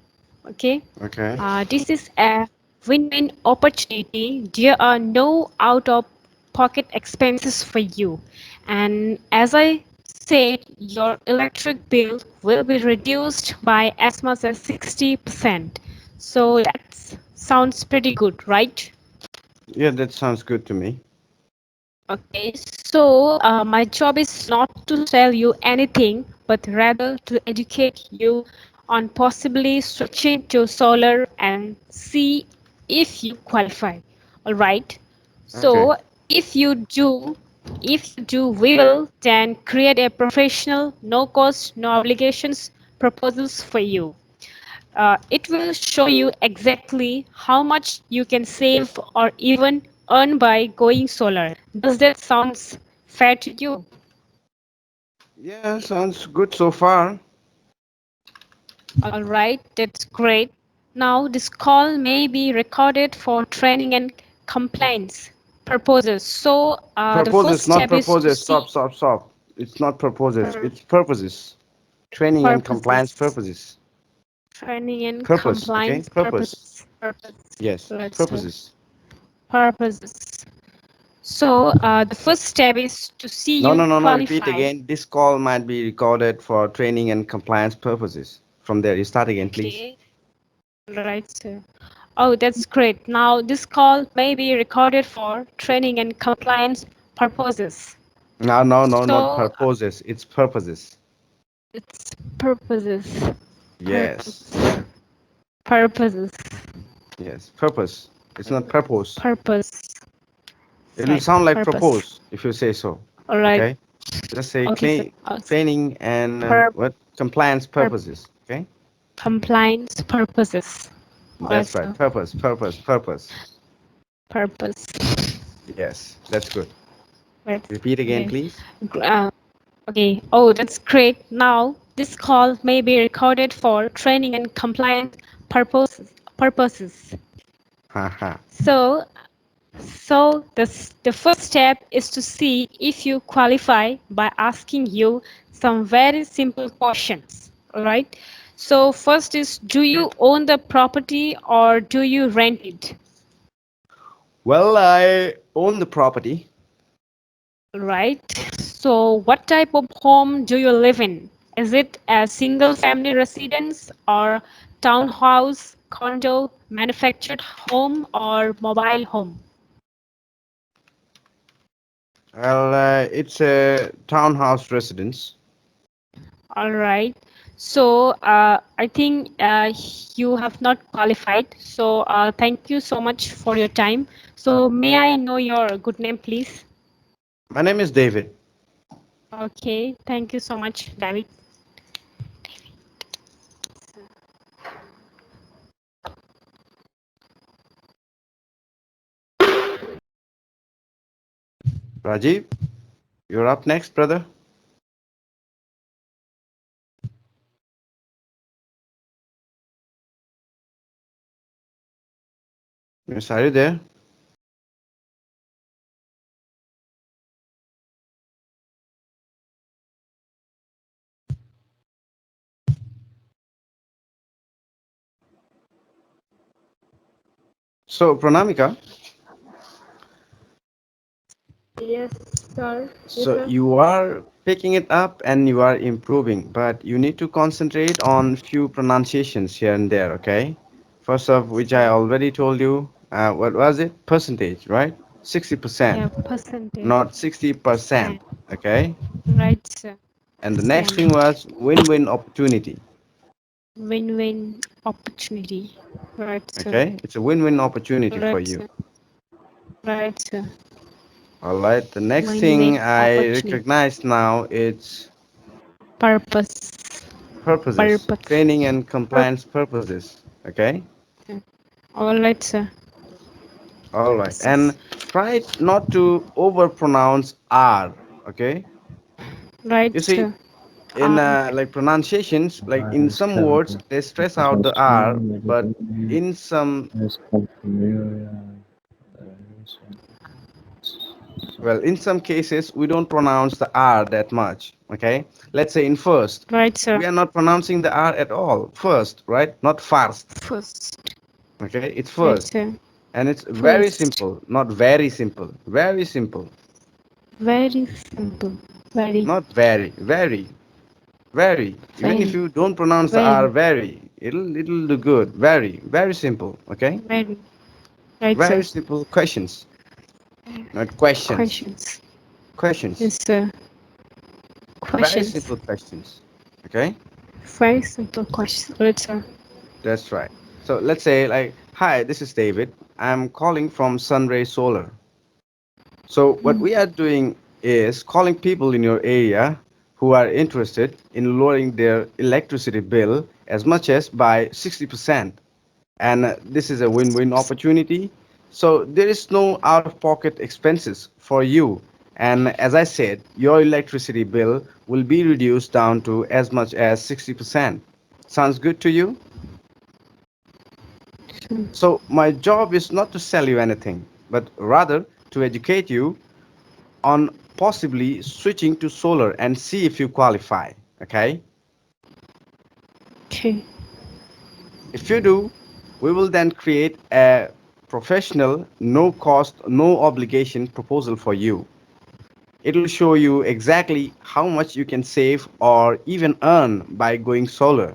Okay. Okay. This is a win-win opportunity. There are no out-of-pocket expenses for you. And as I said, your electric bill will be reduced by as much as 60%. So that sounds pretty good, right? Yeah, that sounds good to me. Okay, so my job is not to sell you anything, but rather to educate you on possibly switching to solar and see if you qualify. All right. Okay. So if you do, we will then create a professional, no cost, no obligations proposals for you. It will show you exactly how much you can save or even earn by going solar. Does that sound fair to you? Yeah, sounds good so far. All right, that's great. Now, this call may be recorded for training and compliance purposes. So, the first Purposes, not step is to proposes. Stop, see stop, stop. It's not proposes. pur- It's purposes. Training and compliance purposes. purposes. Training and Purpose, okay? compliance Purpose. purposes. Purpose. Yes, Let's say purposes. purposes. So, the first step is to see No, you no, no, no. Repeat qualify. again. This call might be recorded for training and compliance purposes. From there, you start again, please. Okay, right, sir. Oh, that's great. Now, this call may be recorded for training and compliance purposes. No, no, no, not So, purposes. It's purposes. it's purposes. Yes, Purpose. Purposes. yes. Purpose. It's not purpose. Purpose. It will Right. sound like Purpose. propose if you say so. All right. Okay? Just say Okay, sir. training and Pur- what? Compliance pur- purposes. Okay? compliance purposes. All right, That's right. sir. Purpose, purpose, purpose. Purpose. Yes, that's good. Right. Repeat again, Okay. please. Gr- Uh, Okay. Oh, that's great. Now, this call may be recorded for training and compliance purposes. Purposes. Haha. So, the first step is to see if you qualify by asking you some very simple questions. All right. So, first is, do you own the property or do you rent it? Well, I own the property. Right. So, what type of home do you live in? Is it a single family residence or townhouse, condo, manufactured home, or mobile home? Well, it's a townhouse residence. All right. So, I think you have not qualified. So, thank you so much for your time. So, may I know your good name, please? My name is David. Okay. Thank you so much, David. Rajiv, you're up next, brother. Yes, are you there? So, Pranamika, Yes, sir. Yes, so sir. you are picking it up and you are improving, but you need to concentrate on few pronunciations here and there, okay? First of which I Sir. already told you, what was it? Percentage, right? 60%, Yeah, percentage. not 60%, Percent. okay? Right, sir. And the next Percent. thing was win-win opportunity, Win-win opportunity. Right, sir. okay? It's a win-win opportunity for Right, you. sir. Right, sir. All right, the next thing Win-win I opportunity. recognize now it's Purpose. purposes, Purpose. training and Purpose. compliance purposes, okay? All right, sir. All right, Purposes. and try not to overpronounce R, okay? Right, You see, sir. in like pronunciations, like in some words, they stress out the R, but in some Well, in some cases, we don't pronounce the R that much. Okay. Let's say in first, Right, sir. we are not pronouncing the R at all. First, right? Not first. First. Okay. It's Right, first. sir. And it's very First. simple, not very simple. Very simple. Very simple. Very, Not very, very, very. Even if very, you don't pronounce the R very, very, it'll do good. Very, very simple. Okay. very. Right, Very sir. simple questions, not questions. Questions. Questions. Yes, sir. Very Questions. simple questions. Okay. Very simple questions. Right, sir. That's right. So let's say like, hi, this is David. I'm calling from SunRay Solar. So what we are doing is calling people in your area who are interested in lowering their electricity bill as much as by 60%. And this is a win-win opportunity. So there is no out-of-pocket expenses for you. And as I said, your electricity bill will be reduced down to as much as 60%. Sounds good to you? So my job is not to sell you anything, but rather to educate you on possibly switching to solar and see if you qualify. Okay? Okay. If you do, we will then create a professional, no cost, no obligation proposal for you. It will show you exactly how much you can save or even earn by going solar.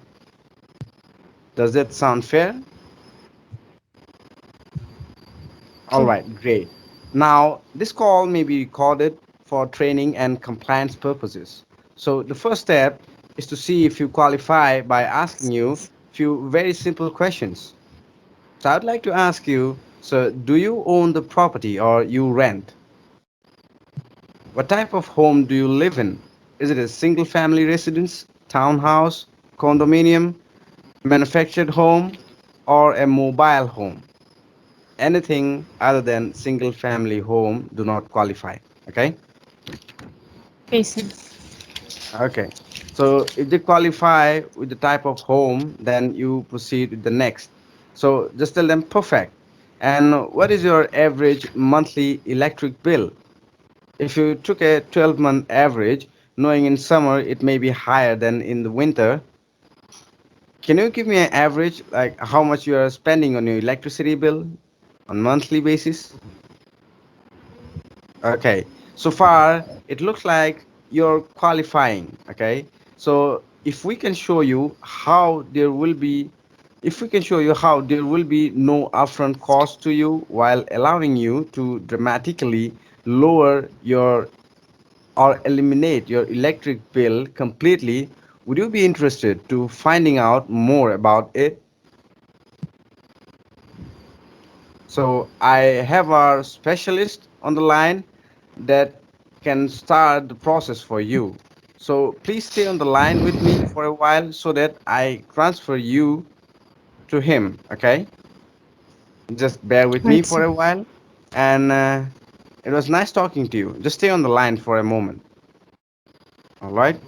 Does that sound fair? All Okay. right, great. Now, this call may be recorded for training and compliance purposes. So, the first step is to see if you qualify by asking you a few very simple questions. So, I'd like to ask you, so do you own the property or you rent? What type of home do you live in? Is it a single family residence, townhouse, condominium, manufactured home, or a mobile home? Anything other than single family home do not qualify. Okay. Okay, sir. Okay, so if they qualify with the type of home, then you proceed with the next. So just tell them perfect. And what is your average monthly electric bill? If you took a 12-month average, knowing in summer it may be higher than in the winter, can you give me an average, like how much you are spending on your electricity bill on monthly basis? Okay, so far it looks like you're qualifying. Okay, so if we can show you how there will be, if we can show you how there will be no upfront cost to you while allowing you to dramatically lower your or eliminate your electric bill completely, would you be interested to finding out more about it? So I have our specialist on the line that can start the process for you. So please stay on the line with me for a while so that I transfer you to him. Okay? Just bear with me Right, for sir. a while. And it was nice talking to you. Just stay on the line for a moment. All right?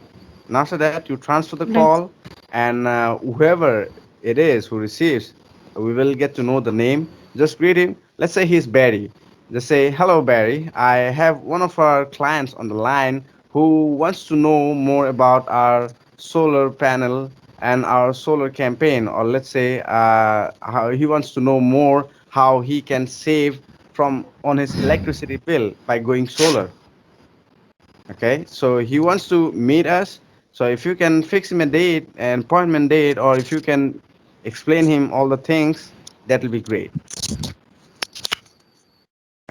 And after that, you transfer the Right. call, and whoever it is who receives, we will get to know the name. Just greet him. Let's say he's Barry. Just say, hello, Barry. I have one of our clients on the line who wants to know more about our solar panel and our solar campaign, or let's say how he wants to know more how he can save from on his electricity bill by going solar. Okay, so he wants to meet us. So if you can fix him a date, an appointment date, or if you can explain him all the things, that will be great.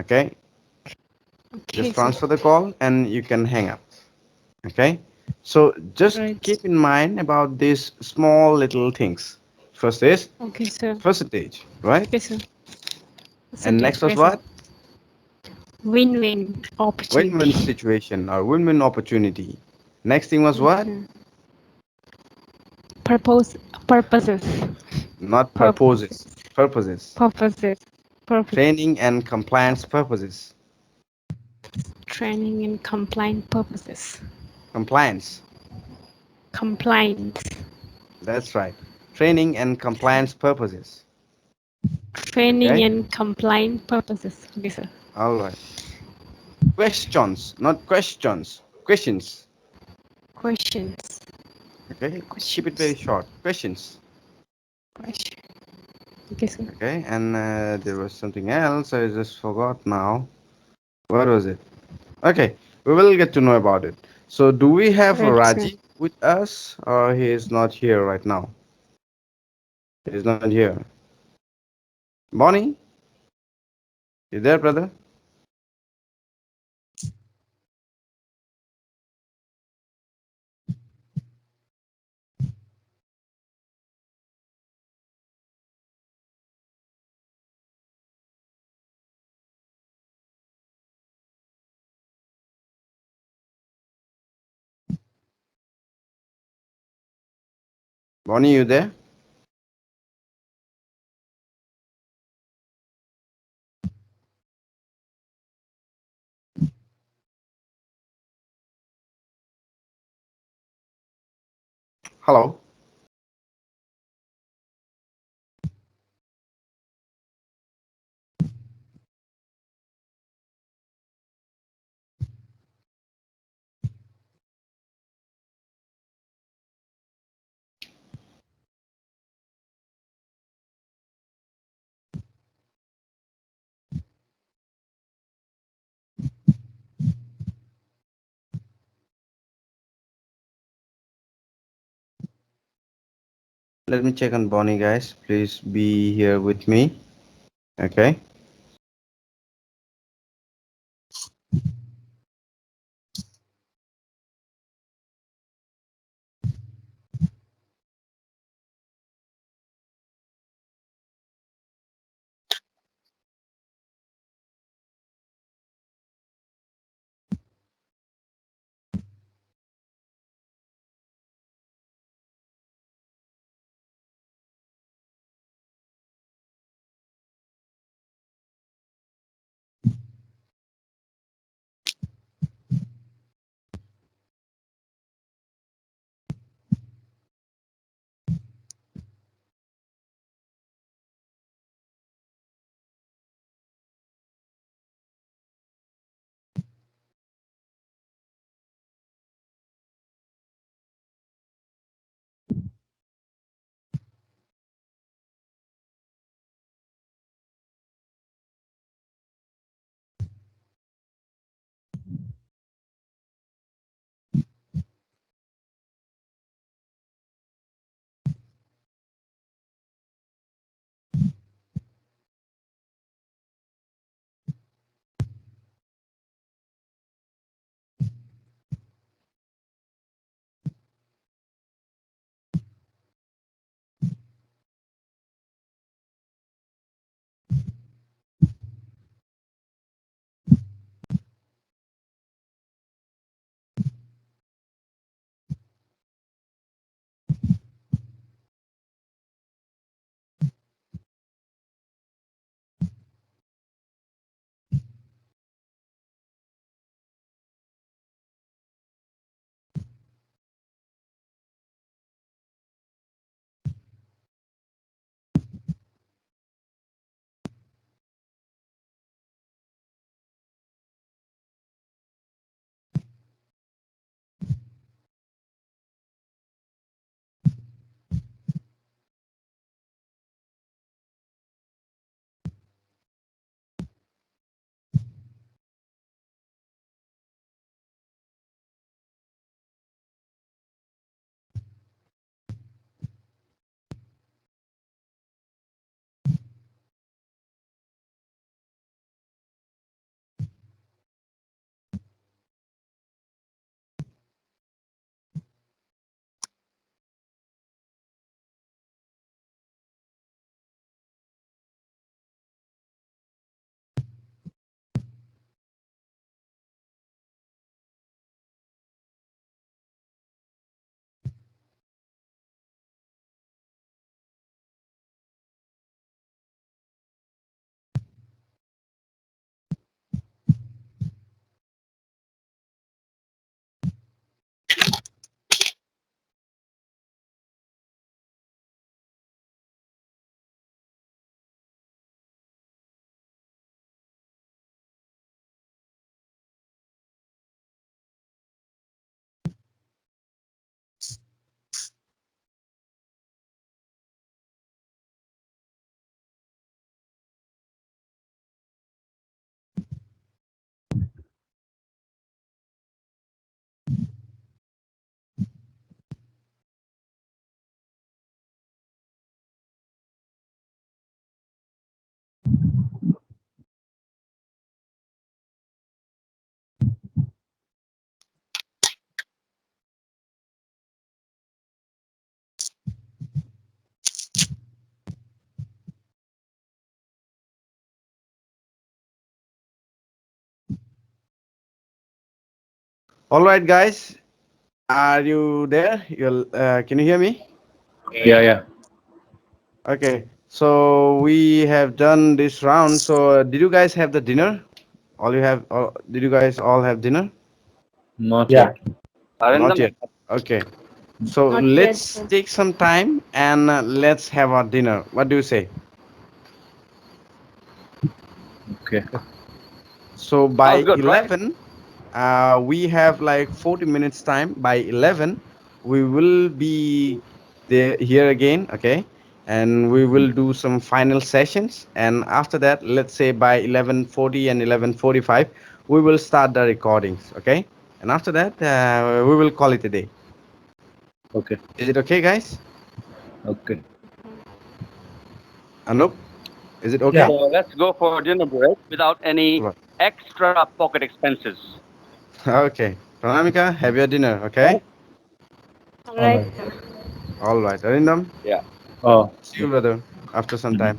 Okay, Okay, just sir. transfer the call and you can hang up. Okay, so just Right. keep in mind about these small little things. First is Okay, sir. percentage, right? Okay, sir. And Percentage. next was Okay, sir. what? Win-win Win-win opportunity. situation or win-win opportunity. Next thing was what? Okay. Purpose. Purposes. Not purposes, Purposes. purposes. Purposes. Purposes. Training and compliance purposes. Training and compliance purposes. Compliance. Compliance. That's right. Training and compliance purposes. Training Okay. and compliance purposes. Okay, sir. All right. questions, not questions. Questions. Questions. Okay. Keep it very Questions. short. Questions. Question. Okay, sir. Okay. And there was something else. I just forgot now. What was it? Okay. We will get to know about it. So, do we have Right, sir. Rajiv with us, or he is not here right now? He is not here. Bonnie, you there, brother? Bonnie, you there? Hello. Let me check on Bonnie, guys. Please be here with me. Okay. All right, guys, are you there? Can you hear me? Yeah, yeah. Okay. So we have done this round. So did you guys have the dinner? All you have? Did you guys all have dinner? Not Yeah. yet. Not Arindam, yet. Okay. So Not yet, let's sir. take some time and let's have our dinner. What do you say? Okay. So sounds by good, right? 11, we have like 40 minutes time. By 11, we will be there here again, okay? And we will do some final sessions. And after that, let's say by 11:40 and 11:45, we will start the recordings, okay? And after that, we will call it a day. Okay. Is it okay, guys? Okay. Anup, is it Yeah. okay? So let's go for a dinner break without any Right. extra pocket expenses. Okay. Pranamika, have your dinner, Right? okay? All All right, right. sir. All right. Arindam, Yeah. Oh, see you, brother, after some time.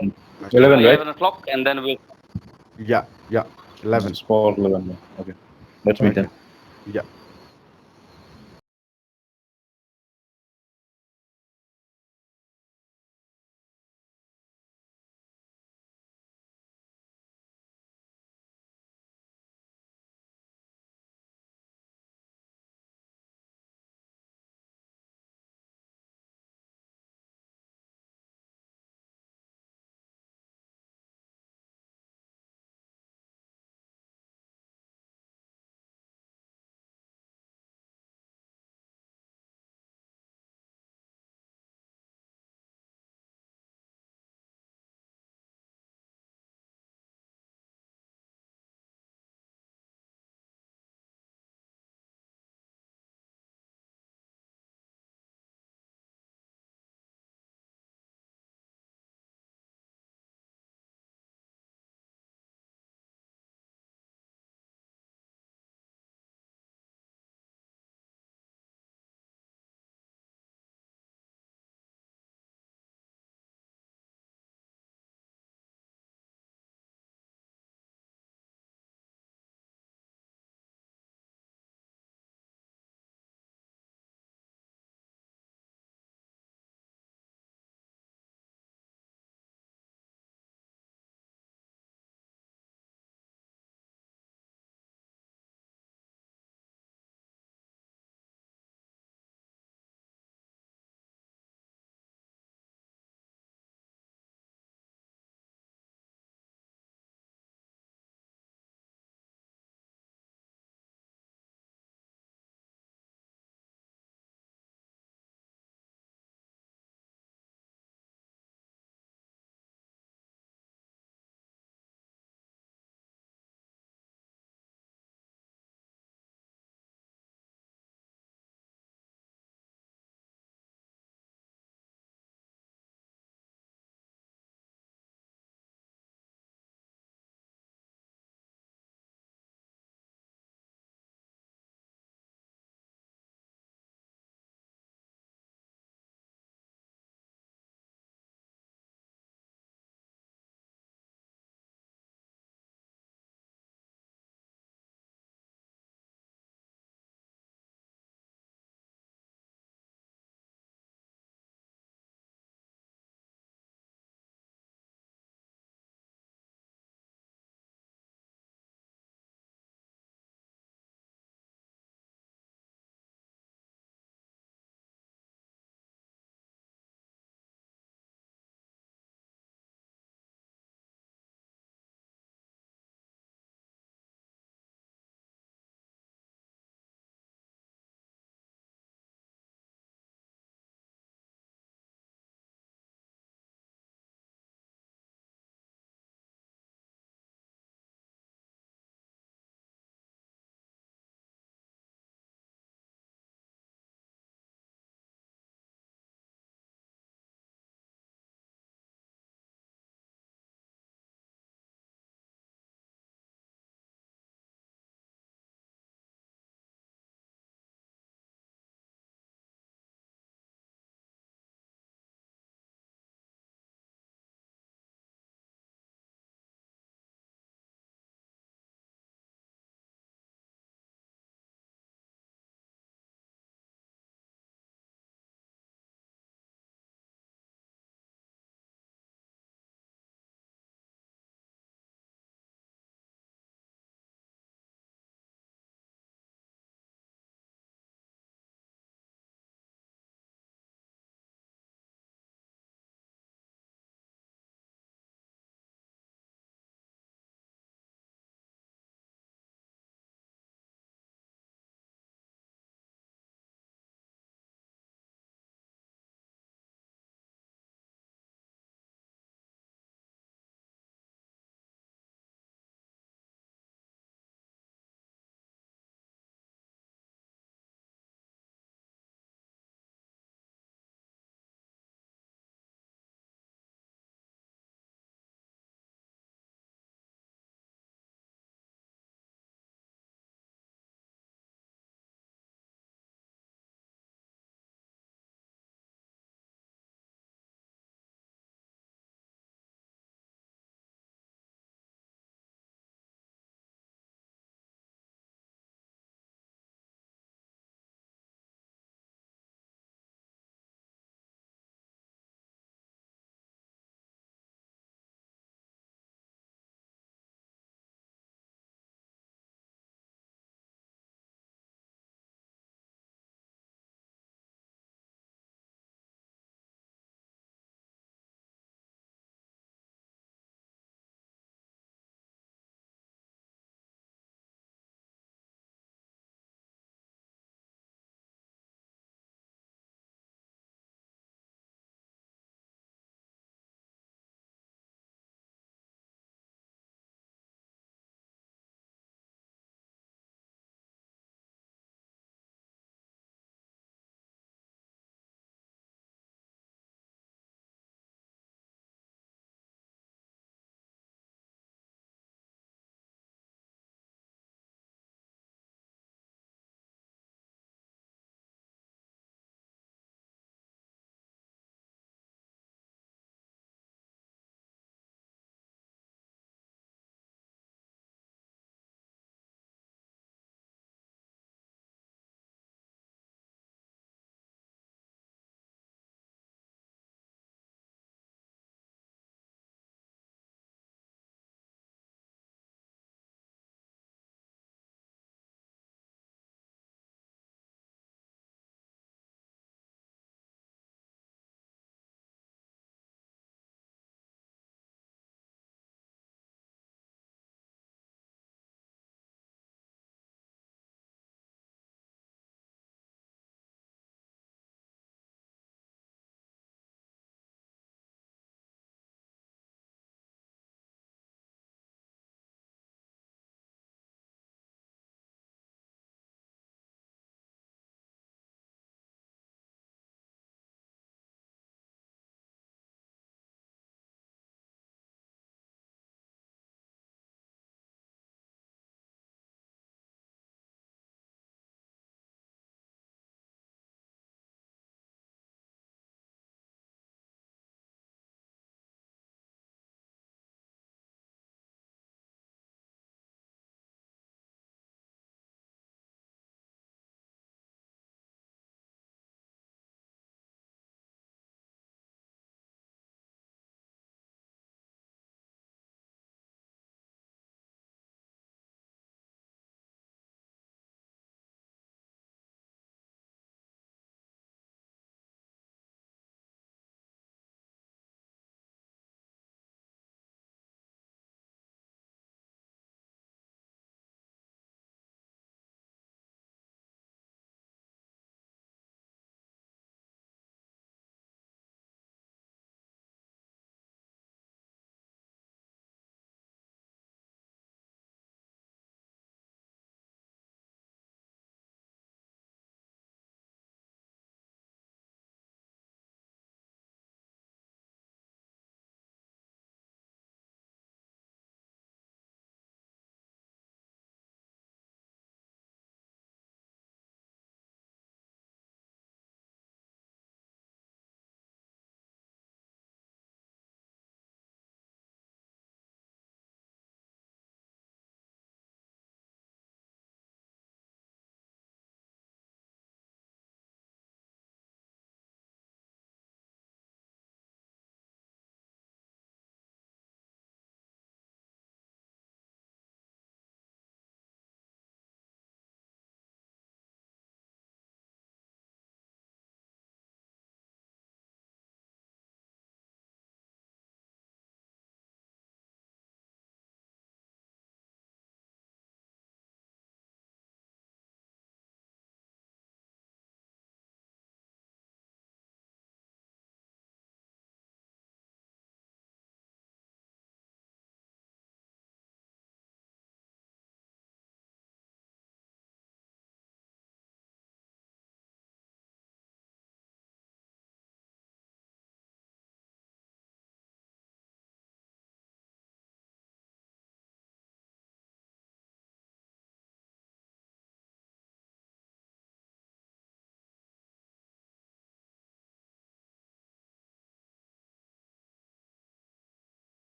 mhm. Okay. 11, right? 11 o'clock, and then we'll. Yeah, yeah. 11. Small 11. Okay. Let's meet Okay. then. Yeah.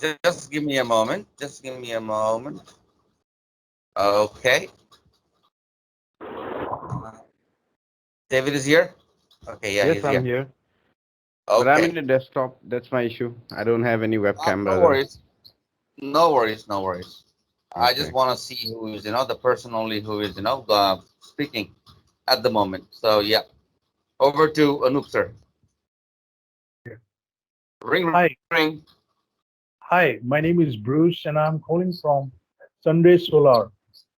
Just give me a moment. Just give me a moment. Okay. Uh, David is here. Okay, yeah, Yes, he's I'm here. here. But I'm in Okay. the desktop. That's my issue. I don't have any webcam, No brother. worries. No worries. No worries. I just Okay. want to see who is, the person only who is, speaking at the moment. So yeah, over to Anup, sir. Ring, ring, Hi, ring. hi. My name is Bruce, and I'm calling from SunRay Solar.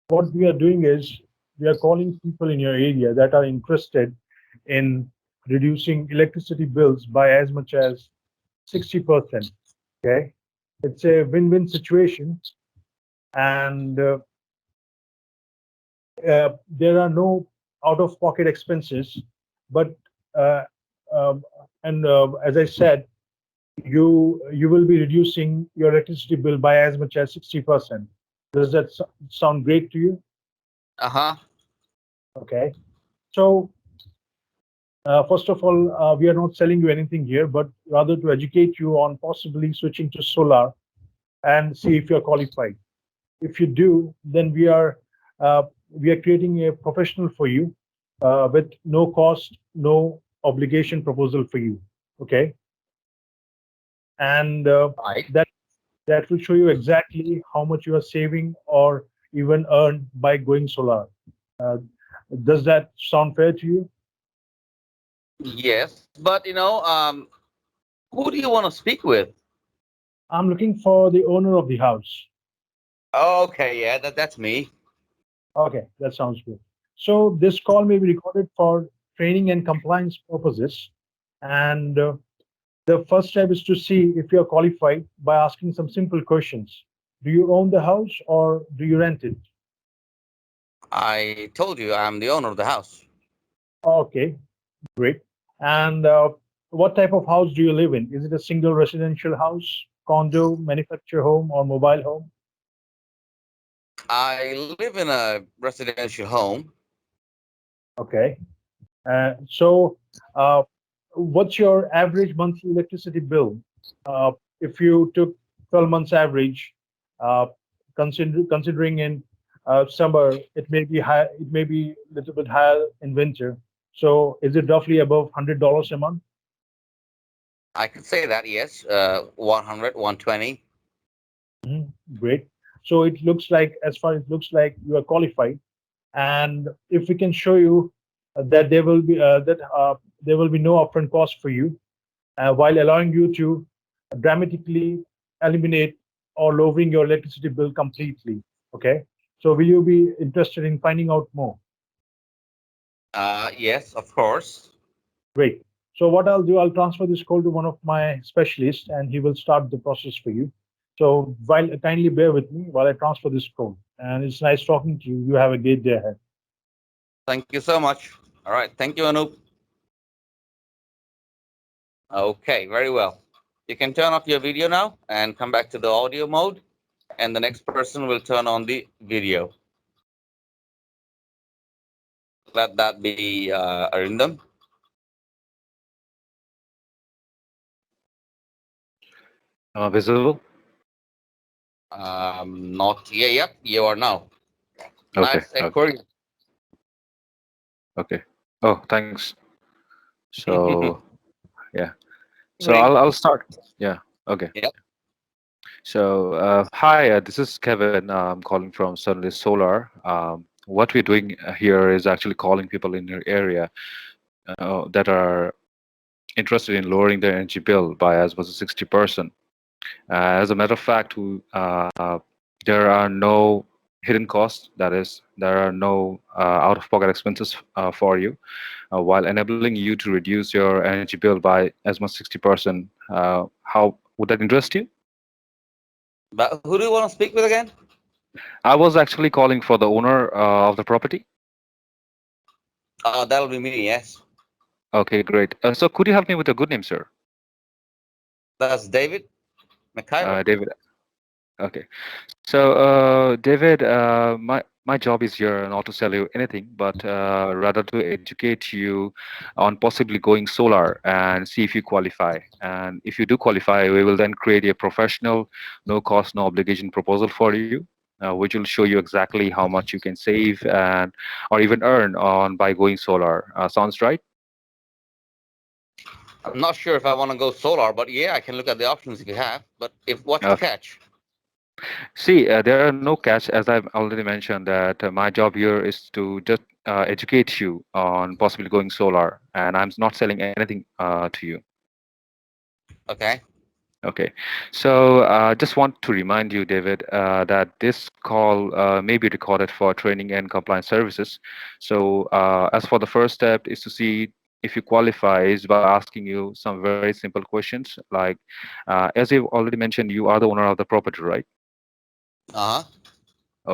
What we are doing is we are calling people in your area that are interested in reducing electricity bills by as much as 60%. Okay, it's a win-win situation, and there are no out-of-pocket expenses. But uh, um, and as I said, you will be reducing your electricity bill by as much as 60%. Does that sound great to you? Uh-huh. Okay. So first of all, we are not selling you anything here, but rather to educate you on possibly switching to solar and see if you're qualified. If you do, then we are creating a professional for you with no cost, no obligation proposal for you. Okay, and Right. that that will show you exactly how much you are saving or even earn by going solar. Uh, does that sound fair to you? Yes, but who do you want to speak with? I'm looking for the owner of the house. Okay, yeah, that's me. Okay, that sounds good. So this call may be recorded for training and compliance purposes. And the first step is to see if you are qualified by asking some simple questions. Do you own the house or do you rent it? I told you I'm the owner of the house. Okay, great. And what type of house do you live in? Is it a single residential house, condo, manufactured home, or mobile home? I live in a residential home. Okay. So, what's your average monthly electricity bill? If you took 12 months average, uh, considering in summer, it may be high, it may be a little bit higher in winter. So, is it roughly above $100 a month? I could say that, yes. 100, 120. Mhm. Great. So, it looks like, as far as it looks like, you are qualified. And if we can show you that there will be no upfront cost for you, while allowing you to dramatically eliminate or lowering your electricity bill completely. Okay. So will you be interested in finding out more? Yes, of course. Great. So what I'll do, I'll transfer this call to one of my specialists and he will start the process for you. So while kindly bear with me while I transfer this call. And it's nice talking to you. You have a great day ahead. Thank you so much. All right. Thank you, Anup. Okay, very well. You can turn off your video now and come back to the audio mode, and the next person will turn on the video. Let that be Arindam. Visible? Not, yeah, yep, you are now. Okay. Nice Okay. inquiry. Okay. Oh, thanks. So yeah. So Ring. I'll start. Yeah. Okay. Yep. So hi, this is Kevin. I'm calling from SunRay Solar. What we're doing here is actually calling people in your area that are interested in lowering their energy bill by as much as 60%. As a matter of fact, there are no hidden costs. That is, there are no out-of-pocket expenses for you, while enabling you to reduce your energy bill by as much 60%. How would that interest you? But who do you want to speak with again? I was actually calling for the owner of the property. That'll be me, yes. Okay, great. So could you help me with a good name, sir? That's David McKayler. David. Okay. So, David, my job is here not to sell you anything, but rather to educate you on possibly going solar and see if you qualify. And if you do qualify, we will then create a professional, no cost, no obligation proposal for you, which will show you exactly how much you can save and or even earn on by going solar. Sounds right? I'm not sure if I want to go solar, but yeah, I can look at the options if you have. But if what's the Okay. catch? See, there are no catch, as I've already mentioned that my job here is to just educate you on possibly going solar, and I'm not selling anything to you. Okay. Okay, so just want to remind you, David, that this call may be recorded for training and compliance services. So, as for the first step is to see if you qualify is by asking you some very simple questions, like, as you've already mentioned, you are the owner of the property, right? Uh huh.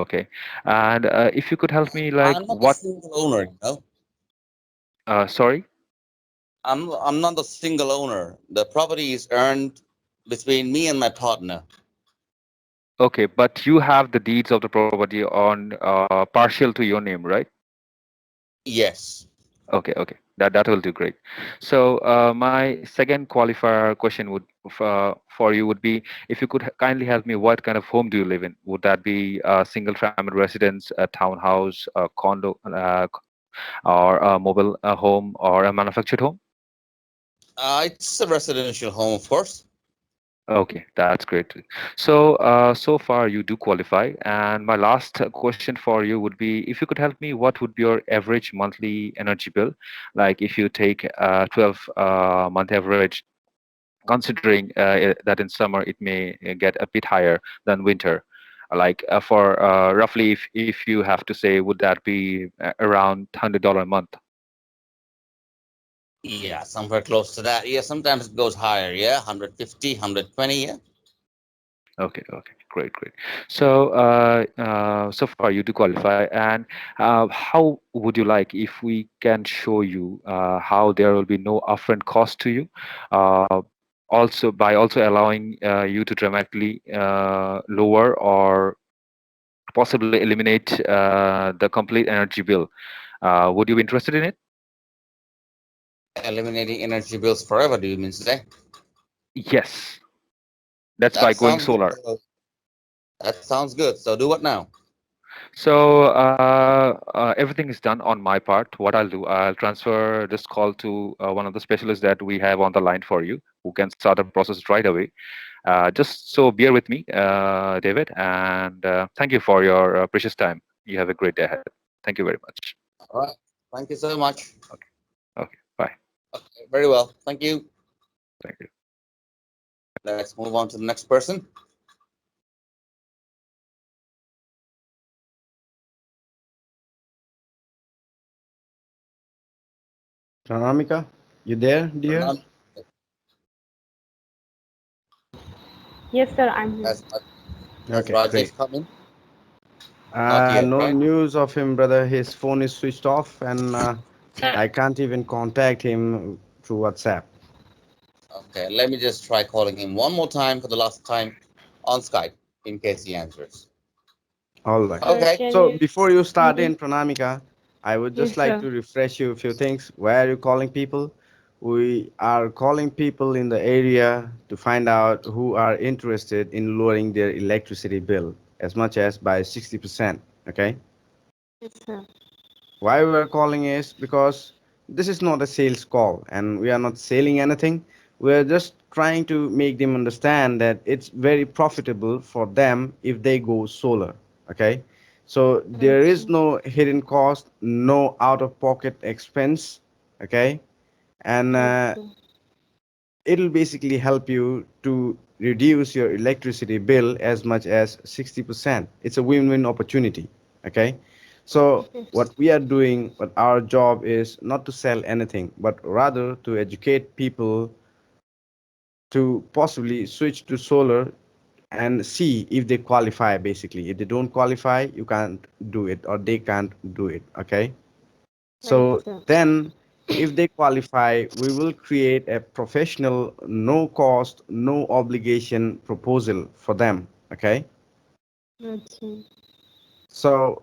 Okay, and if you could help me, like, I'm not the what? single owner, you know. Sorry. I'm not the single owner. The property is earned between me and my partner. Okay, but you have the deeds of the property on partial to your name, right? Yes. Okay, okay. That will do great. So my second qualifier question would for you would be if you could kindly help me, what kind of home do you live in? Would that be a single family residence, a townhouse, a condo, or a mobile home, or a manufactured home? It's a residential home, of course. Okay, that's great. So, so far you do qualify. And my last question for you would be, if you could help me, what would be your average monthly energy bill? Like if you take 12 month average, considering that in summer it may get a bit higher than winter. Like for roughly, if you have to say, would that be around $100 a month? Yeah, somewhere close to that. Yeah, sometimes it goes higher. Yeah, 150, 120. Yeah. Okay, okay, great, great. So, so far you do qualify, and how would you like if we can show you how there will be no upfront cost to you, uh, also by also allowing you to dramatically lower or possibly eliminate the complete energy bill. Would you be interested in it? Eliminating energy bills forever. Do you mean to say? Yes, that's That by going sounds good. solar. That sounds good. So do what now? So everything is done on my part. What I'll do, I'll transfer this call to one of the specialists that we have on the line for you, who can start the process right away. Just so bear with me, David, and thank you for your precious time. You have a great day ahead. Thank you very much. All right. Thank you so much. Okay, okay, bye. Okay, very well. Thank you. Thank you. Let's move on to the next person. Pranamika, you there, dear? Pranam, Yes, sir, I'm here. has Okay, great. Rajesh come in? Not yet, No right? news of him, brother. His phone is switched off, and I can't even contact him through WhatsApp. Okay, let me just try calling him one more time for the last time on Skype in case he answers. All right. Sir, Okay. can So you? before you start Mm-hmm. in, Pranamika, I would just Yes, like sir. to refresh you a few things. Why are you calling people? We are calling people in the area to find out who are interested in lowering their electricity bill as much as by 60%. Okay. Yes, sir. Why we are calling is because this is not a sales call and we are not selling anything. We are just trying to make them understand that it's very profitable for them if they go solar. Okay. So there is Okay. no hidden cost, no out of pocket expense. Okay. And Okay. it'll basically help you to reduce your electricity bill as much as 60%. It's a win-win opportunity. Okay. So Yes. what we are doing, what our job is not to sell anything, but rather to educate people to possibly switch to solar and see if they qualify. Basically, if they don't qualify, you can't do it or they can't do it. Okay. Right, So sir. then, if they qualify, we will create a professional, no cost, no obligation proposal for them. Okay. Okay. So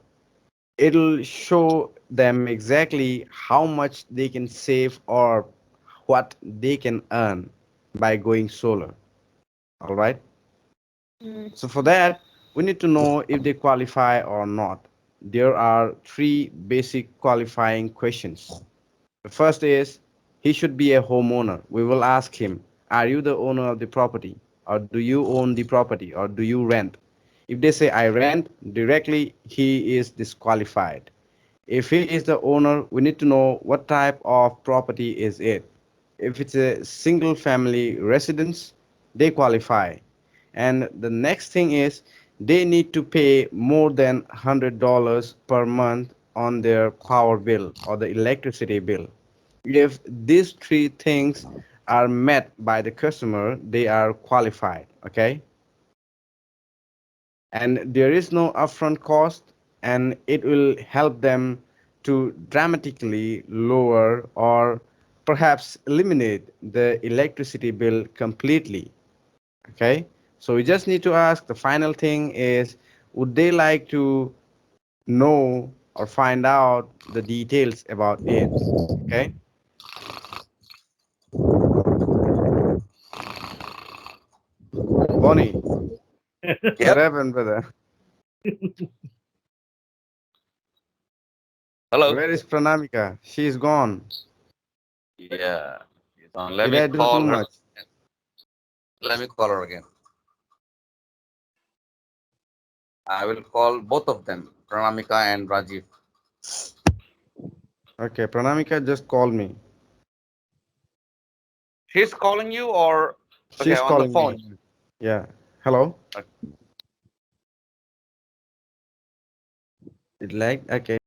it'll show them exactly how much they can save or what they can earn by going solar. All right. Mm. So for that, we need to know if they qualify or not. There are three basic qualifying questions. The first is he should be a homeowner. We will ask him, are you the owner of the property? Or do you own the property? Or do you rent? If they say I rent, directly he is disqualified. If he is the owner, we need to know what type of property is it. If it's a single family residence, they qualify. And the next thing is they need to pay more than $100 per month on their power bill or the electricity bill. If these three things are met by the customer, they are qualified. Okay, and there is no upfront cost, and it will help them to dramatically lower or perhaps eliminate the electricity bill completely. Okay, so we just need to ask, the final thing is, would they like to know or find out the details about it? Okay, Bonnie, what Yep. happened, brother? Hello. Where is Pranamika? She's gone. Yeah. She's on. Let Did me I do call too her. much? Let me call her again. I will call both of them, Pranamika and Rajiv. Okay, Pranamika just called me. She's calling you or okay She's on the calling phone. me. Yeah. Hello? It lagged? Okay.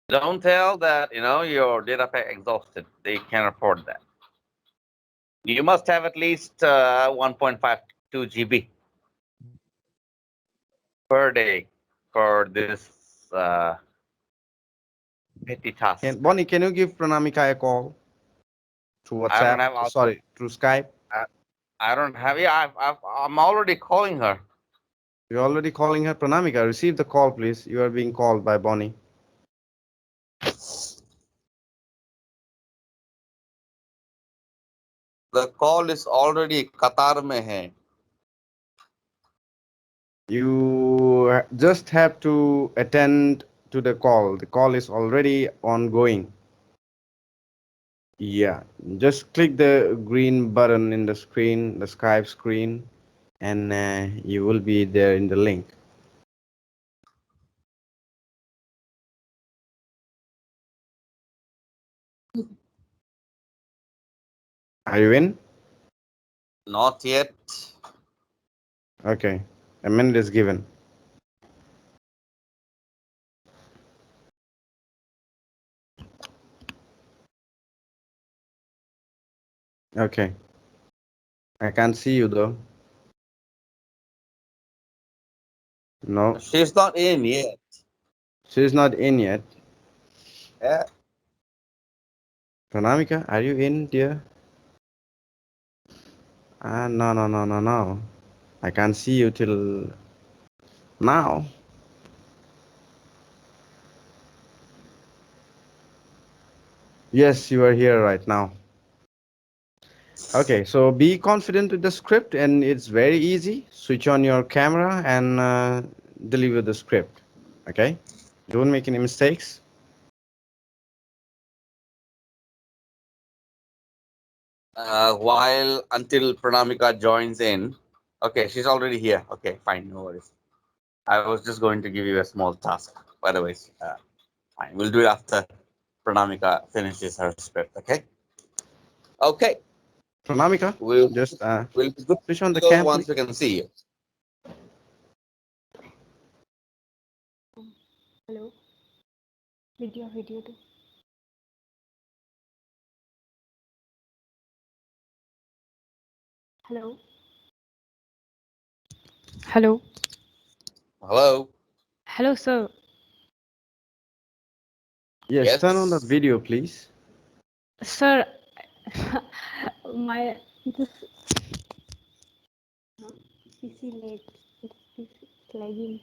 Don't tell that your data pack exhausted. They can't afford that. You must have at least 1.52 GB per day for this petty task. Bonnie, can you give Pranamika a call through I don't WhatsApp? have. Sorry, through Skype? I, I don't have. Yeah, I'm already calling her. You're already calling her. Pranamika, receive the call, please. You are being called by Bonnie. The call is already Qatar mein hai. You just have to attend to the call. The call is already ongoing. Yeah, just click the green button in the screen, the Skype screen, and you will be there in the link. Are you in? Not yet. Okay, a minute is given. Okay, I can't see you though. No, She's not in yet. she's not in yet. Yeah. Pranamika, are you in, dear? No, no, no, no, no. I can't see you till now. Yes, you are here right now. Okay, so be confident with the script, and it's very easy. Switch on your camera and deliver the script. Okay, don't make any mistakes. While until Pranamika joins in. Okay, she's already here. Okay, fine, no worries. I was just going to give you a small task. By the way, fine. We'll do it after Pranamika finishes her script. Okay. Okay. Pranamika, We'll just we'll be good switch on to the go cam, once please. we can see you. Hello. Video to. Hello. Hello. Hello. Hello, sir. Yes, turn on the Yes. video, please. Sir, my this PC late. It's lagging.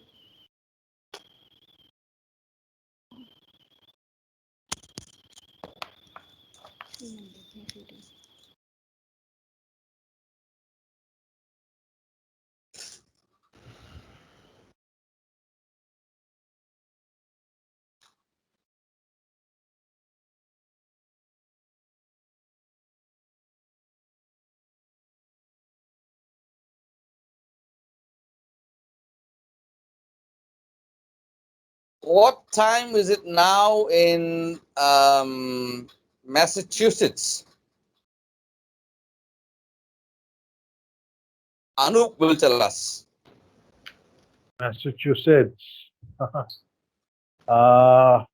What time is it now in Massachusetts? Anup will tell us. Massachusetts. uh,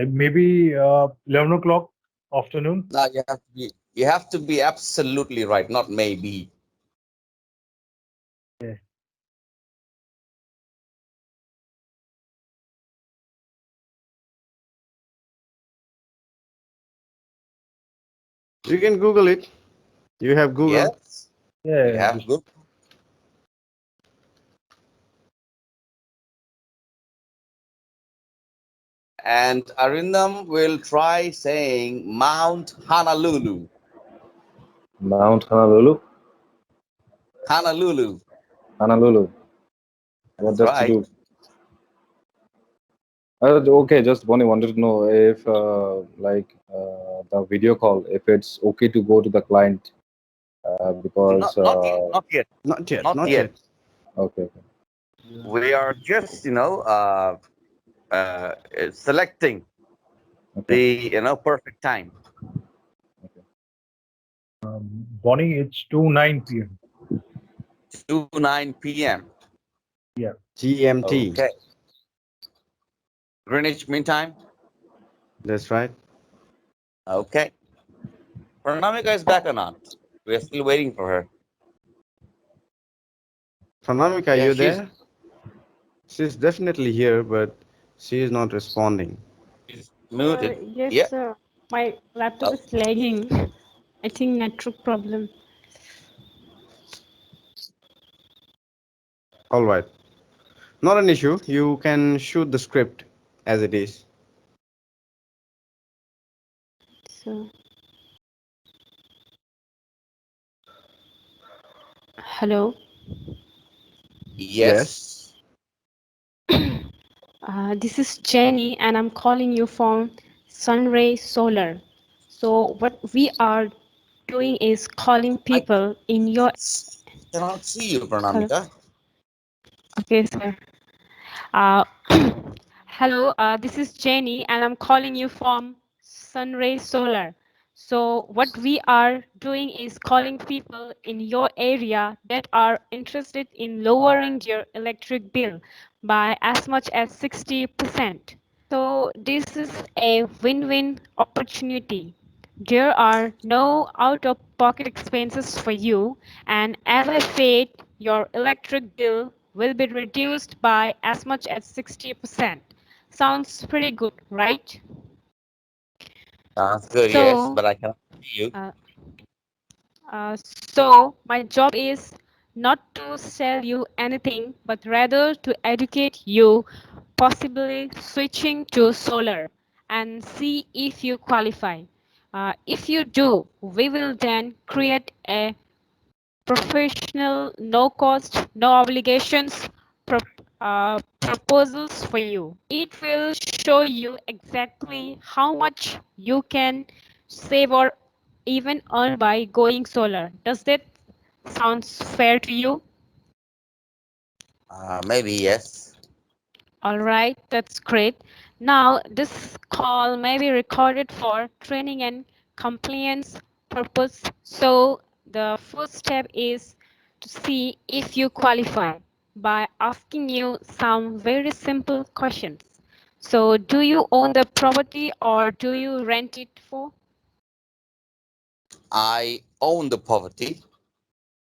maybe 11 o'clock afternoon. Now you have to be absolutely right, not maybe. Yeah. You can Google it. You have Google. Yes, we Yeah. have good. And Arindam will try saying Mount Honolulu. Mount Honolulu. Honolulu. Honolulu. What That's does to right. do? Okay, just Bonnie wanted to know if, the video call, if it's okay to go to the client, because, Not yet. Not yet. Not yet. Not Not yet. yet. okay, We are just selecting okay, the perfect time. okay. Bonnie, it's 2:09 p.m. 2:09 p.m. Yeah. GMT. Okay. Greenwich Mean Time. That's right. Okay. Pranamika is back or not? We are still waiting for her. Pranamika, Yeah, you she's there? She's definitely here, but she is not responding. she's muted. Yes, Yeah. sir. My laptop Oh, is lagging. I think network problem. All right. Not an issue. You can shoot the script as it is. So, hello. Yes. yes. This is Jenny, and I'm calling you from SunRay Solar. So, what we are doing is calling I people in your cannot see you, hello. Pranamika. Okay, sir. Uh, hello, this is Jenny, and I'm calling you from SunRay Solar. So, what we are doing is calling people in your area that are interested in lowering their electric bill by as much as 60%. So, this is a win win opportunity. There are no out of pocket expenses for you, and as I said, your electric bill will be reduced by as much as 60%. Sounds pretty good, right? Sounds good, yes, So, but I cannot see you. uh, so my job is not to sell you anything, but rather to educate you, possibly switching to solar and see if you qualify. If you do, we will then create a professional, no cost, no obligations proposals for you. It will show you exactly how much you can save or even earn by going solar. Does that sounds fair to you? Maybe yes. All right, that's great. Now, this call may be recorded for training and compliance purpose. So, the first step is to see if you qualify by asking you some very simple questions. So, do you own the property or do you rent it for? I own the poverty.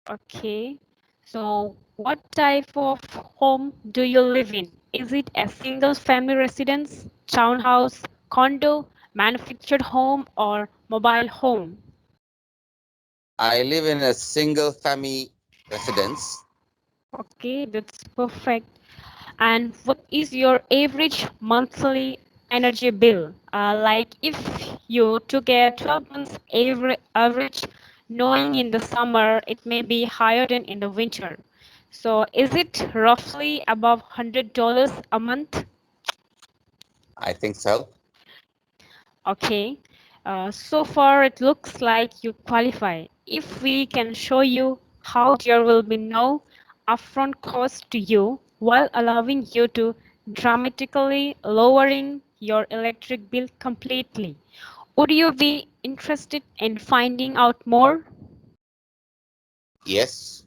Okay. So, what type of home do you live in? Is it a single family residence, townhouse, condo, manufactured home, or mobile home? I live in a single family residence. Okay, that's perfect. And what is your average monthly energy bill? Like if you took a 12 months average, knowing in the summer it may be higher than in the winter. So is it roughly above $100 a month? I think so. Okay. So far it looks like you qualify. If we can show you how there will be no upfront cost to you while allowing you to dramatically lowering your electric bill completely. Would you be interested in finding out more? Yes.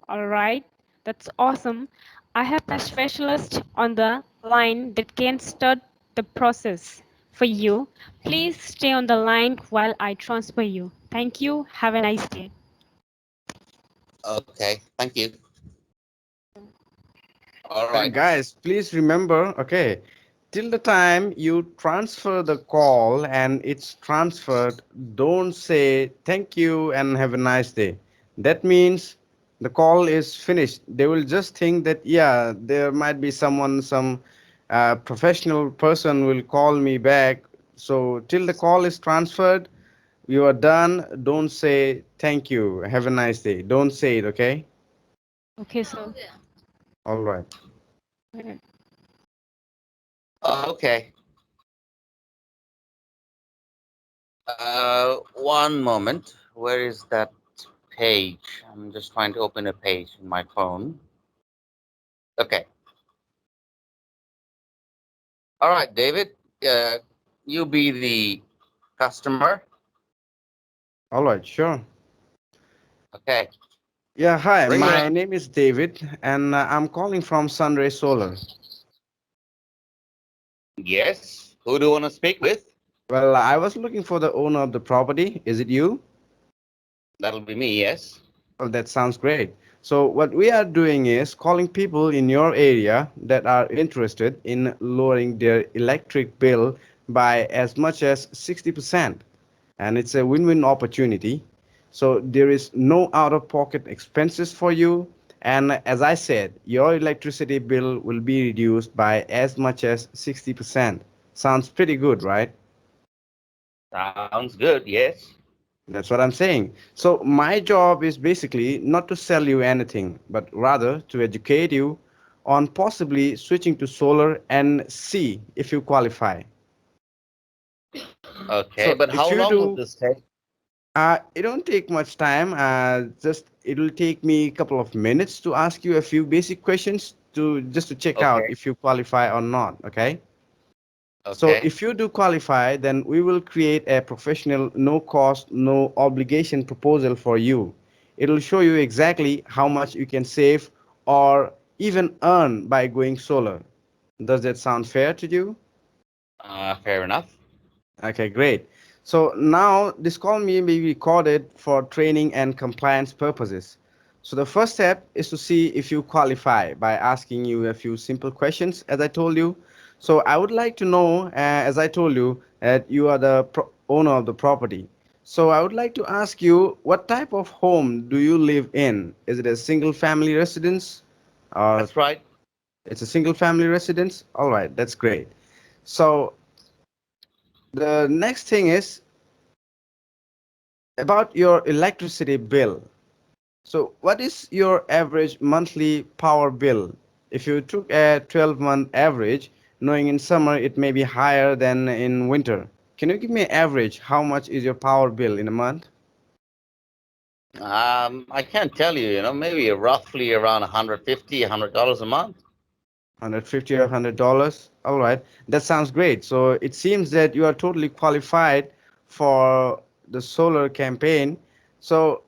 All right, that's awesome. I have a specialist on the line that can start the process for you. Please stay on the line while I transfer you. Thank you. Have a nice day. Okay. Thank you. All right. Guys, please remember, okay, till the time you transfer the call and it's transferred, don't say thank you and have a nice day. That means the call is finished. They will just think that, yeah, there might be someone, some professional person will call me back. So, till the call is transferred, you are done. Don't say thank you, have a nice day. Don't say it, okay? Okay, so All right. Okay. One moment. Where is that page? I'm just trying to open a page in my phone. Okay. All right, David. Uh, you be the customer. All right, sure. Okay. Yeah, hi. Ring My ring. name is David, and I'm calling from SunRay Solar. Yes. Who do you want to speak with? Well, I was looking for the owner of the property. Is it you? That'll be me. Yes. Well, that sounds great. So, what we are doing is calling people in your area that are interested in lowering their electric bill by as much as 60%. And it's a win win opportunity. So, there is no out of pocket expenses for you. And as I said, your electricity bill will be reduced by as much as 60%. Sounds pretty good, right? Sounds good. Yes. That's what I'm saying. So, my job is basically not to sell you anything, but rather to educate you on possibly switching to solar and see if you qualify. Okay. So, But how if you long would do, this take? it don't take much time. Just it'll take me a couple of minutes to ask you a few basic questions to just to check out Okay. if you qualify or not. Okay. So Okay. if you do qualify, then we will create a professional, no cost, no obligation proposal for you. It'll show you exactly how much you can save or even earn by going solar. Does that sound fair to you? Fair enough. Okay, great. So now this call may be recorded for training and compliance purposes. So the first step is to see if you qualify by asking you a few simple questions, as I told you. So I would like to know, as I told you, that you are the owner of the property. So I would like to ask you, what type of home do you live in? Is it a single family residence, or That's right. it's a single family residence? All right, that's great. So the next thing is about your electricity bill. So, what is your average monthly power bill? If you took a 12-month average, knowing in summer it may be higher than in winter, can you give me an average? How much is your power bill in a month? I can't tell you. Maybe roughly around 150, $100 a month. 150 or $100? All right, that sounds great. So, it seems that you are totally qualified for the solar campaign. So,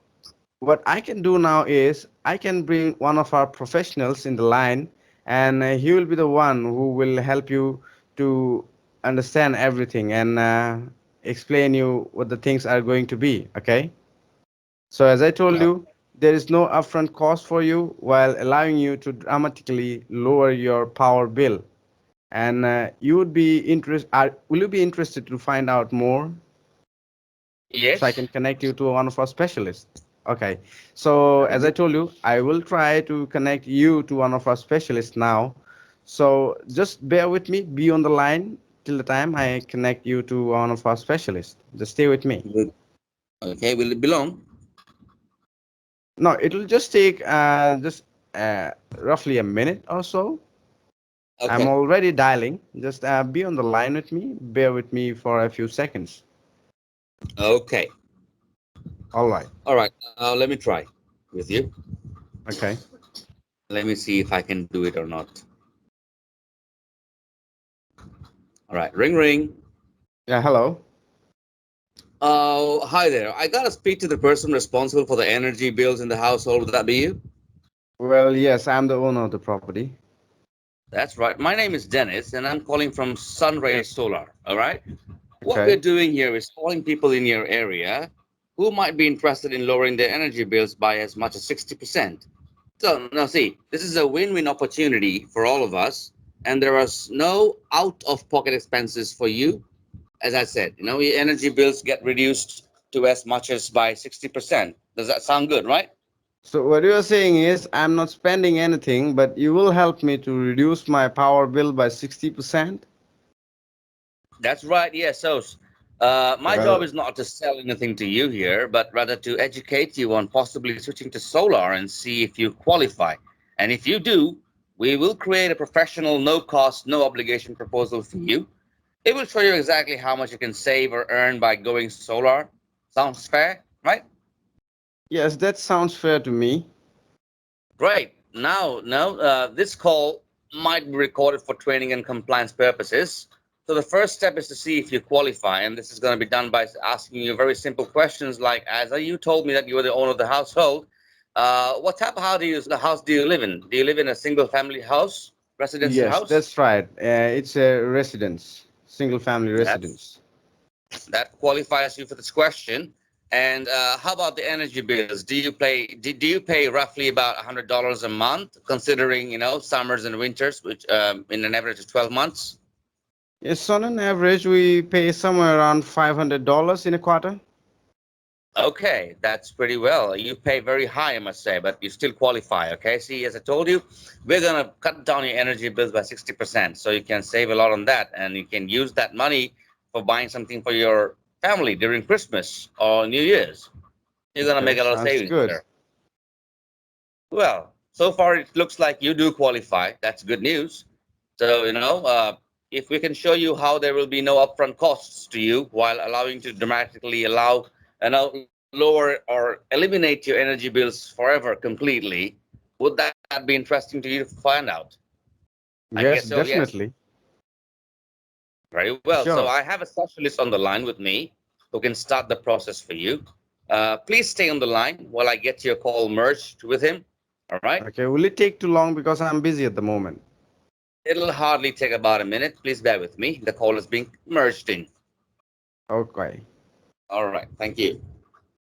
what I can do now is I can bring one of our professionals in the line, and he will be the one who will help you to understand everything and explain you what the things are going to be. Okay. So as I told Uh, you, there is no upfront cost for you while allowing you to dramatically lower your power bill. And you would be interest. Will you be interested to find out more? So I yes. can connect you to one of our specialists. Okay. So That'll as I be. told you, I will try to connect you to one of our specialists now. So just bear with me. Be on the line till the time I connect you to one of our specialists. Just stay with me. Okay, will it belong? No, it will just take just roughly a minute or so. I'm Okay. already dialing. Just be on the line with me. Bear with me for a few seconds. Okay. All right. All right. Let me try with you. Okay. Let me see if I can do it or not. All right. Ring, ring. Yeah. Hello. Hi there. I gotta speak to the person responsible for the energy bills in the household. Would that be you? Well, yes, I'm the owner of the property. That's right. My name is Dennis, and I'm calling from SunRay Solar. All right. What we're Okay. doing here is calling people in your area who might be interested in lowering their energy bills by as much as 60%. So now see, this is a win-win opportunity for all of us, and there is no out-of-pocket expenses for you. As I said, your energy bills get reduced to as much as by 60%. Does that sound good, right? So what you are saying is I'm not spending anything, but you will help me to reduce my power bill by 60%? That's right. Yes. So, my job Well, is not to sell anything to you here, but rather to educate you on possibly switching to solar and see if you qualify. And if you do, we will create a professional, no cost, no obligation proposal for you. It will show you exactly how much you can save or earn by going solar. Sounds fair, right? yes, that sounds fair to me. Great. Now, this call might be recorded for training and compliance purposes. So the first step is to see if you qualify, and this is going to be done by asking you very simple questions like, as you told me that you were the owner of the household, what type of house do you live in? Do you live in a single family house, residential Yes, house? that's right. It's a residence, single family That's residence. that qualifies you for this question. And how about the energy bills? Do you pay roughly about $100 a month, considering summers and winters, which in an average of 12 months? Yes, on an average, we pay somewhere around $500 in a quarter. Okay, that's pretty well. You pay very high, I must say, but you still qualify. Okay, see, as I told you, we're gonna cut down your energy bills by 60%, so you can save a lot on that, and you can use that money for buying something for your family during Christmas or New Year's. You're gonna Okay, make a lot of sounds savings good. there. Well, so far it looks like you do qualify. That's good news. So, if we can show you how there will be no upfront costs to you while allowing to dramatically lower or eliminate your energy bills forever completely, would that be interesting to you to find out? I guess so, Yes, yes. definitely. Very well. So I Sure. have a specialist on the line with me who can start the process for you. Please stay on the line while I get your call merged with him. All right. Okay, will it take too long because I'm busy at the moment? It'll hardly take about a minute. Please bear with me. The call is being merged in. Okay. All right. Thank you.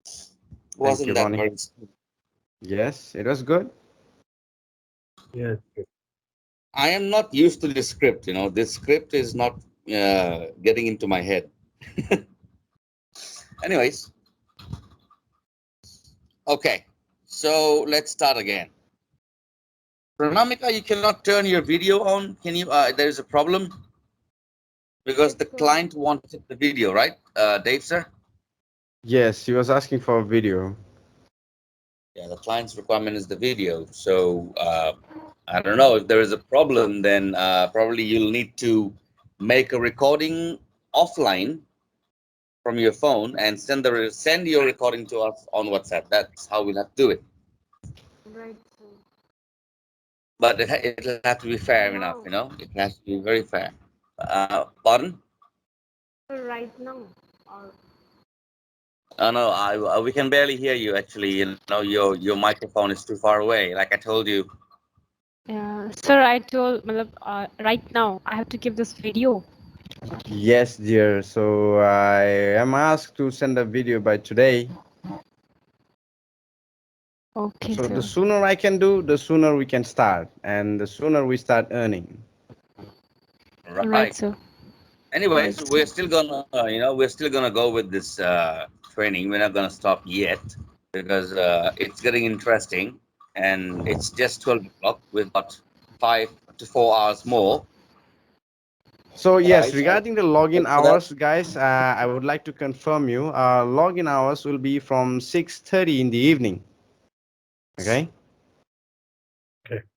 Thank Wasn't you, that Ronnie. very? Yes, it was good. Yes. I am not used to this script. This script is not getting into my head. Anyways, okay. So let's start again. Pranamika, you cannot turn your video on. Can you? There is a problem because the client wanted the video, right? Dave, sir? Yes, he was asking for a video. Yeah, the client's requirement is the video. So I don't know if there is a problem. Then probably you'll need to make a recording offline from your phone and send your recording to us on WhatsApp. That's how we'll have to do it. Right. So But it'll have to be fair enough. now, It has to be very fair. Pardon? right now, or No, we can barely hear you. Actually, your microphone is too far away. Like I told you. sir, I told, matlab, right now I have to give this video. Yes, dear. So I am asked to send a video by today. Okay, So the sir. sooner I can do, the sooner we can start, and the sooner we start earning. Right, Right. sir. Right, Anyways, sir. we're still gonna go with this training. We're not gonna stop yet because it's getting interesting, and it's just 12 o'clock. We've got 5 to 4 hours more. So yes, Right. regarding the login So that hours, guys, I would like to confirm you. Login hours will be from 6:30 in the evening. Okay.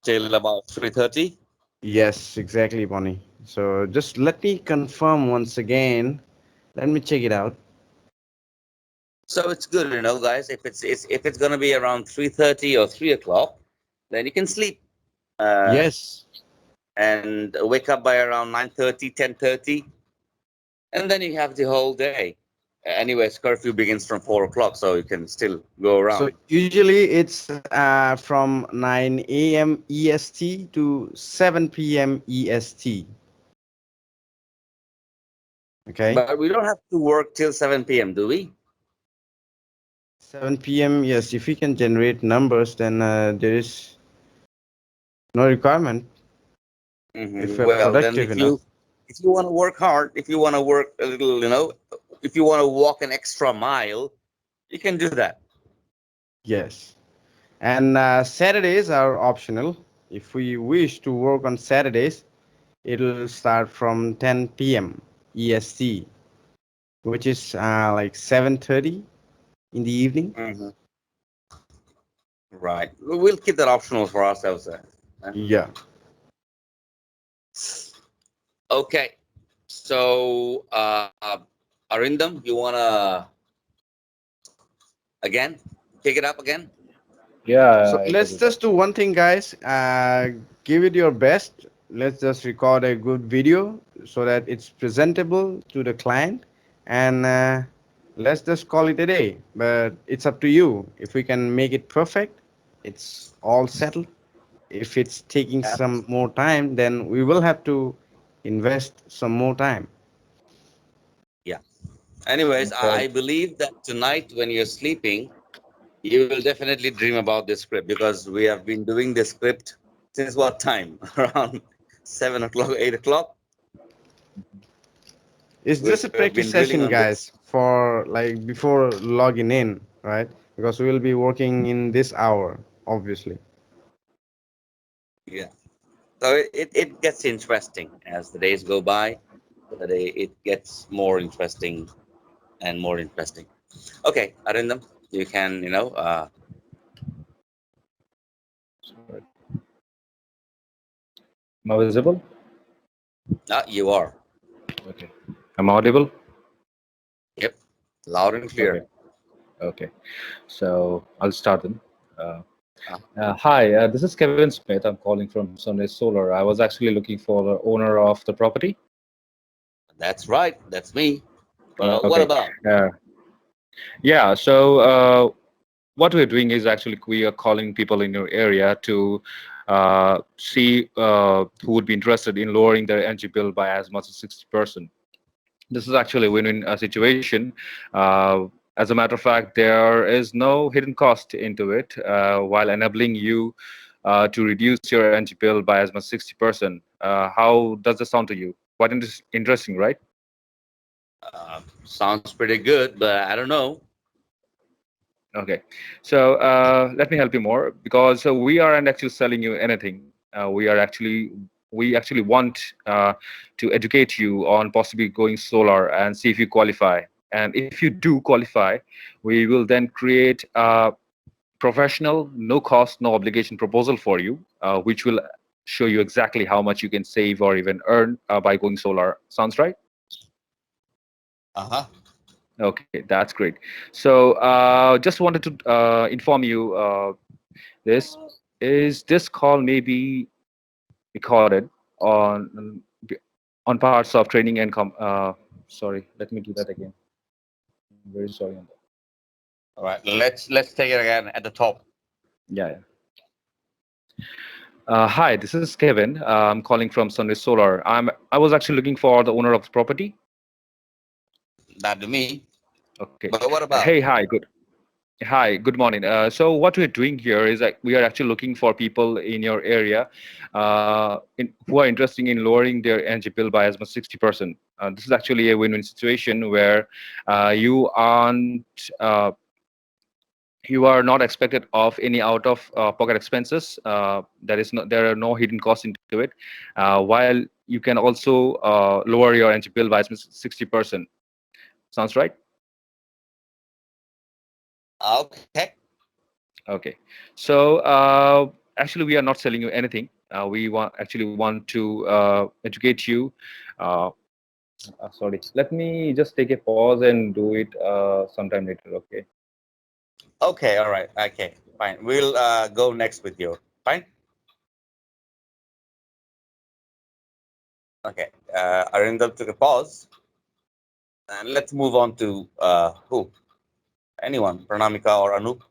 till about 3:30. Yes, exactly, Bonnie. So just let me confirm once again. Let me check it out. So it's good, guys. If it's gonna be around 3:30 or 3 o'clock, then you can sleep uh, Yes. and wake up by around 9:30, 10:30, and then you have the whole day. Anyways, curfew begins from 4 o'clock, so you can still go So around. usually it's from 9 a.m. EST to 7 p.m. EST. Okay. But we don't have to work till 7 p.m., do we? 7 p.m. Yes, if we can generate numbers, then there is no requirement if we're Well, then productive if you enough. if you want to work hard, if you want to work a little, if you want to walk an extra mile, you can do that. Yes. And Saturdays are optional. If we wish to work on Saturdays, it will start from 10 p.m. EST, which is like 7:30 in the evening. hmm Right. We'll keep that optional for ourselves then. Yeah. Okay. So, Arindam, you wanna again pick it up again? So Yeah, I take let's it up. just do one thing, guys. Give it your best. Let's just record a good video so that it's presentable to the client, and let's just call it a day. But it's up to you. If we can make it perfect, it's all settled. If it's taking Yeah. some more time, then we will have to invest some more time. Yeah. Anyways, I Okay. I believe that tonight when you're sleeping, you will definitely dream about this script because we have been doing this script since what time? Around 7 o'clock, 8 o'clock. It's We've just a been drilling practice on session, this. guys, for like before logging in, right? Because we will be working in this hour, obviously. Yeah. So it gets interesting as the days go by. The day it gets more interesting and more interesting. Okay, Arindam, you can, Sorry. Am I visible? you are. Okay. I'm audible? Yep. Loud and Okay. clear. Okay. So I'll start then. Uh, Uh, Hi, this is Kevin Smith. I'm calling from SunRay Solar. I was actually looking for the owner of the property. that's right. That's me. Well, what Okay. about? Uh, yeah. So what we're doing is actually we are calling people in your area to see who would be interested in lowering their energy bill by as much as 60%. This is actually a win-win situation. As a matter of fact, there is no hidden cost into it, while enabling you to reduce your energy bill by as much 60%. How does this sound to you? Quite interesting, right? Sounds pretty good, but I don't know. Okay, so let me help you more because we aren't actually selling you anything. We actually want to educate you on possibly going solar and see if you qualify. And if you do qualify, we will then create a professional, no cost, no obligation proposal for you, which will show you exactly how much you can save or even earn by going solar. Sounds right? Uh-huh. Okay, that's great. So just wanted to inform you this this call may be recorded on on parts of training and sorry, let me do that again. I'm very sorry on that. All right. Let's take it again at the top. Yeah, yeah. Hi, this is Kevin. I'm calling from SunRay Solar. I was actually looking for the owner of the property. That to me. Okay. But what about? Hey, hi, good. Hi, good morning. So what we're doing here is that we are actually looking for people in your area who are interested in lowering their energy bill by as much 60%. This is actually a win-win situation where you aren't you are not expected of any out of pocket expenses. There are no hidden costs into it. While you can also lower your energy bill by 60%. Sounds right? Okay. Okay. So actually, we are not selling you anything. We want to educate you. Uh, Sorry. Let me just take a pause and do it sometime later. Okay. Okay. All right. Okay. Fine. We'll go next with you. Fine. Okay. Arindam took a pause, and let's move on to who? Anyone? Pranamika or Anup?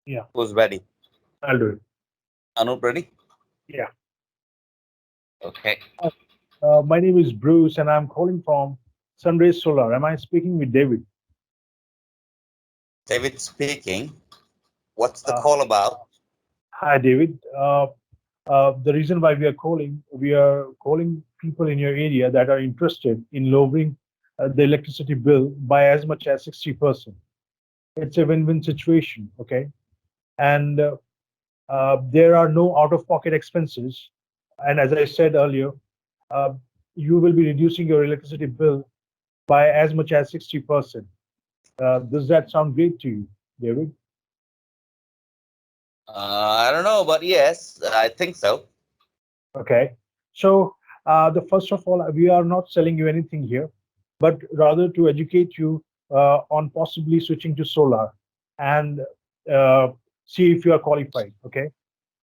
Yeah, Who's ready? I'll do it. Anup ready? Yeah. Okay. My name is Bruce, and I'm calling from SunRay Solar. Am I speaking with David? David speaking. What's the Uh, call about? Hi, David. The reason why we are calling people in your area that are interested in lowering the electricity bill by as much as 60%. It's a win-win situation, okay? And there are no out-of-pocket expenses. And as I said earlier, uh, you will be reducing your electricity bill by as much as 60%. Does that sound great to you, David? I don't know, but yes, I think so. Okay. So, the first of all, we are not selling you anything here, but rather to educate you on possibly switching to solar and uh, see if you are qualified. Okay.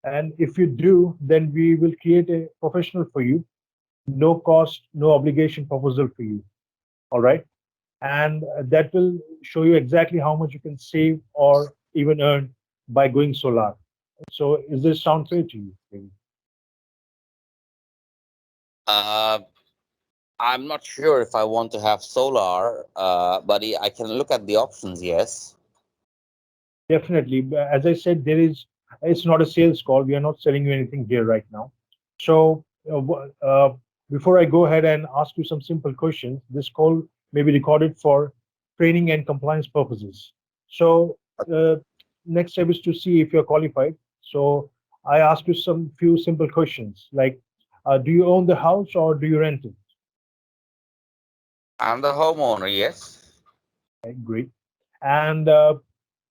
And if you do, then we will create a professional for you, no cost, no obligation proposal for you. All right. And that will show you exactly how much you can save or even earn by going solar. So, is this sound fair to you, David? Uh, I'm not sure if I want to have solar, but I can look at the options. Yes. Definitely. As I said, it's not a sales call. We are not selling you anything here right now. So, before I go ahead and ask you some simple questions, this call may be recorded for training and compliance purposes. So, next step is to see if you're qualified. So, I ask you some few simple questions like, do you own the house or do you rent it? I'm the homeowner. Yes. Okay, great. And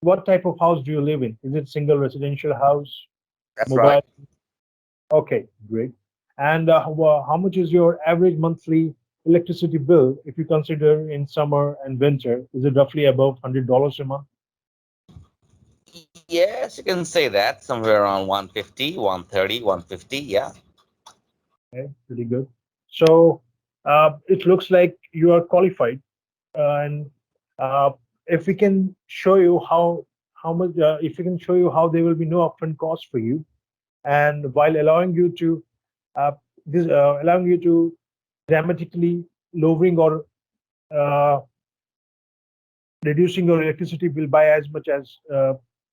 what type of house do you live in? Is it single residential house, That's right. mobile? Okay, great. And how much is your average monthly electricity bill if you consider in summer and winter? Is it roughly above $100 a month? Yes, you can say that somewhere around 150, 130, 150. Yeah. Okay, pretty good. So it looks like you are qualified, and uh, if we can show you how much, if we can show you how there will be no upfront cost for you, and while uh, allowing you to dramatically lowering or uh, reducing your electricity bill by as much as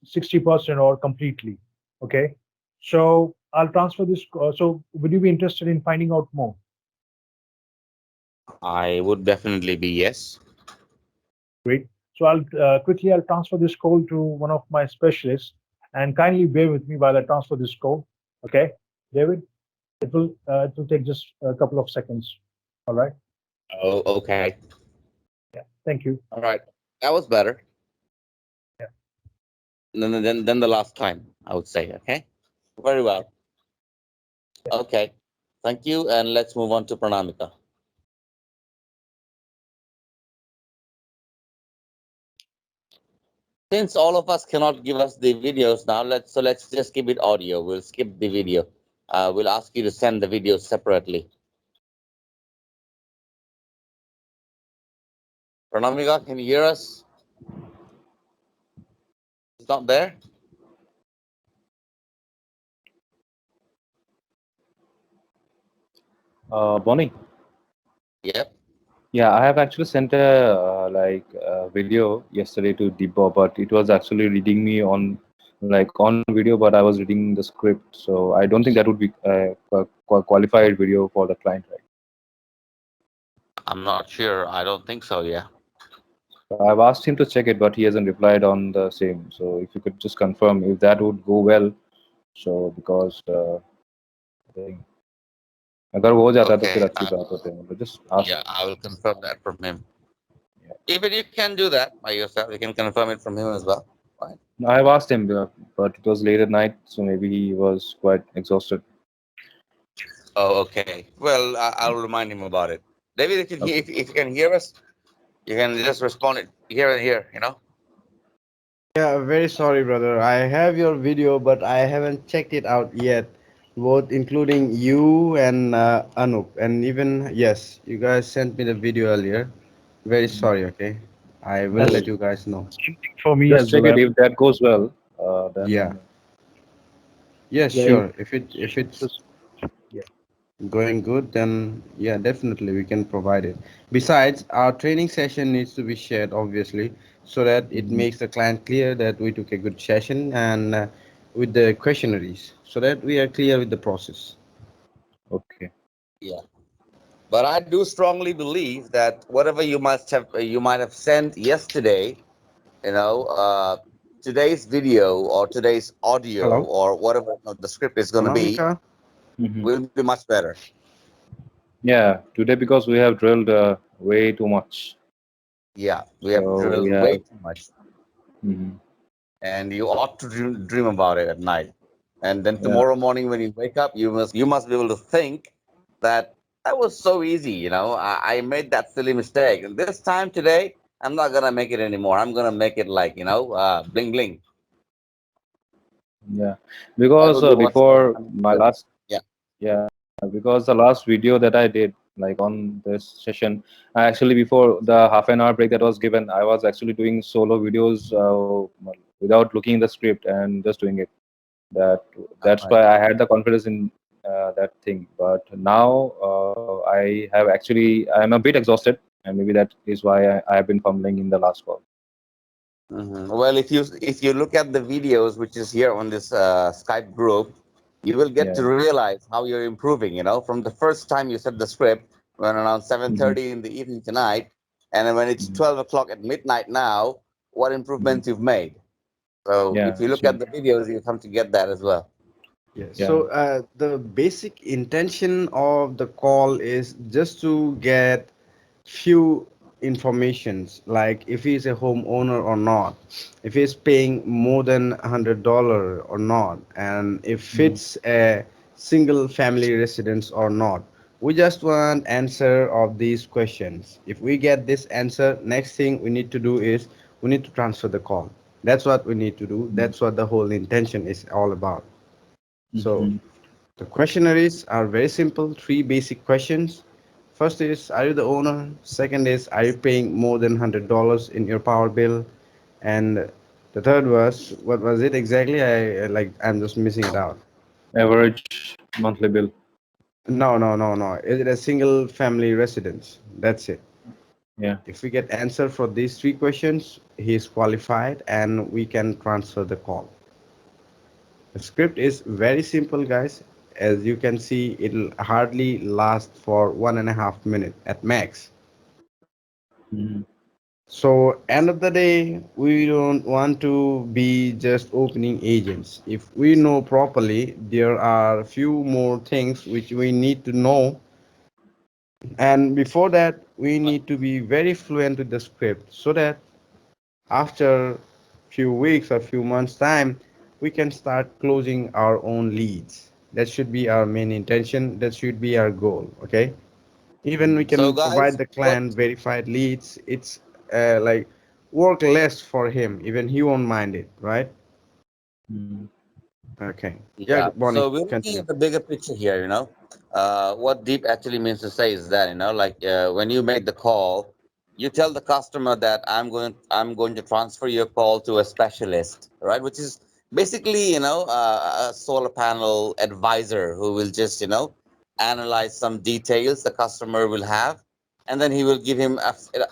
60% or completely. Okay. So I'll transfer this. So would you be interested in finding out more? I would definitely be yes. Great. So I'll transfer this call to one of my specialists, and kindly bear with me while I transfer this call. Okay, David. It will take just a couple of seconds. All right. Oh, okay. Yeah. Thank you. All right. That was better Yeah. than the last time, I would say. Okay. Very well. Okay. Thank you. And let's move on to Pranamika. Since all of us cannot give us the videos now, let's just keep it audio. We'll skip the video. We'll ask you to send the videos separately. Pranamika, can you hear us? It's not there. Bonnie. Yep. Yeah, I have actually sent a video yesterday to Debo, but it was actually reading me on video, but I was reading the script, so I don't think that would be a qualified video for the client, right? I'm not sure. I don't think so. Yeah. So I've asked him to check it, but he hasn't replied on the same. So if you could just confirm if that would go well. So because I think अगर वो हो जाता तो Okay. फिर अच्छी बात होती है मतलब just ask. Yeah, I will confirm that from him. Yeah. Even you can do that by yourself. You can confirm it from him as well. Right? I have asked him, but it was late at night, so maybe he was quite exhausted. Oh, okay. Well, I'll remind him about it. David, Okay. if you can hear us, you can just respond it here and here. Yeah, very sorry, brother. I have your video, but I haven't checked it out yet. Both including you and Anup, and even yes, you guys sent me the video earlier. Very sorry. Okay, I will That's let you guys know. Same thing for me just as check well. it. If that goes well, Yeah. then Yes, yeah, sure. If it's Just- yeah. going good, then yeah, definitely we can provide it. Besides, our training session needs to be shared, obviously, so that it Mhm. makes the client clear that we took a good session and with the questionnaires, so that we are clear with the process. Okay. Yeah. But I do strongly believe that whatever you might have sent yesterday, you know, today's video or today's audio Hello, or whatever the script is going to be Anamika. Mhm. will be much better. Yeah, today because we have drilled way too much, Yeah, we have so we drilled way have. too much, Mhm. and you ought to dream about it at night. And then Yeah, tomorrow morning when you wake up, you must be able to think that that was so easy. I made that silly mistake, and this time today, I'm not gonna make it anymore. I'm gonna make it like bling bling. yeah. That Because would be what's before coming my good. last, Yeah. yeah, because the last video that I did, like on this session, I actually before the half an hour break that was given, I was actually doing solo videos without looking in the script and just doing it. That All that's right. why I had the confidence in that thing. But now I have actually I'm a bit exhausted, and maybe that is why I have been fumbling in the last call. Well, if you look at the videos which is here on this Skype group, you will get Yeah. to realize how you're improving. From the first time you set the script, when around Hmm. 7:30 in the evening tonight, and then when it's Hmm. 12 o'clock at midnight now, what Hmm. improvements you've made. So Yeah, if you look at actually, the videos, you come to get that as well. Yes. yeah. So the basic intention of the call is just to get few informations like if he's a homeowner or not, if he's paying more than $100 or not, and if Hmm. it's a single family residence or not. We just want answer of these questions. If we get this answer, next thing we need to do is we need to transfer the call. That's what we need to do. That's what the whole intention is all about. So Hmm. the questionnaires are very simple, three basic questions. First is, are you the owner? Second is, are you paying more than $100 in your power bill? And the third was, what was it exactly? I'm just missing it out. Average monthly bill. No, no, no, no. Is it a single family residence? That's it. Yeah. If we get answer for these three questions, he is qualified and we can transfer the call. The script is very simple, guys. As you can see, it'll hardly last for 1.5 minutes at max. Hmm. So, end of the day, we don't want to be just opening agents. If we know properly, there are a few more things which we need to know. And before that, we need to be very fluent with the script so that after few weeks or few months time we can start closing our own leads. That should be our main intention, that should be our goal. Okay, even we So can provide guys, the what? client verified leads. It's like work less for him, even he won't mind it, right? Hmm. Okay, yeah, Yeah. good morning, So we're looking continue. at the bigger picture here. What deep actually means to say is that like when you make the call, you tell the customer that I'm going to transfer your call to a specialist, right? Which is basically a solar panel advisor who will just analyze some details the customer will have, and then he will give him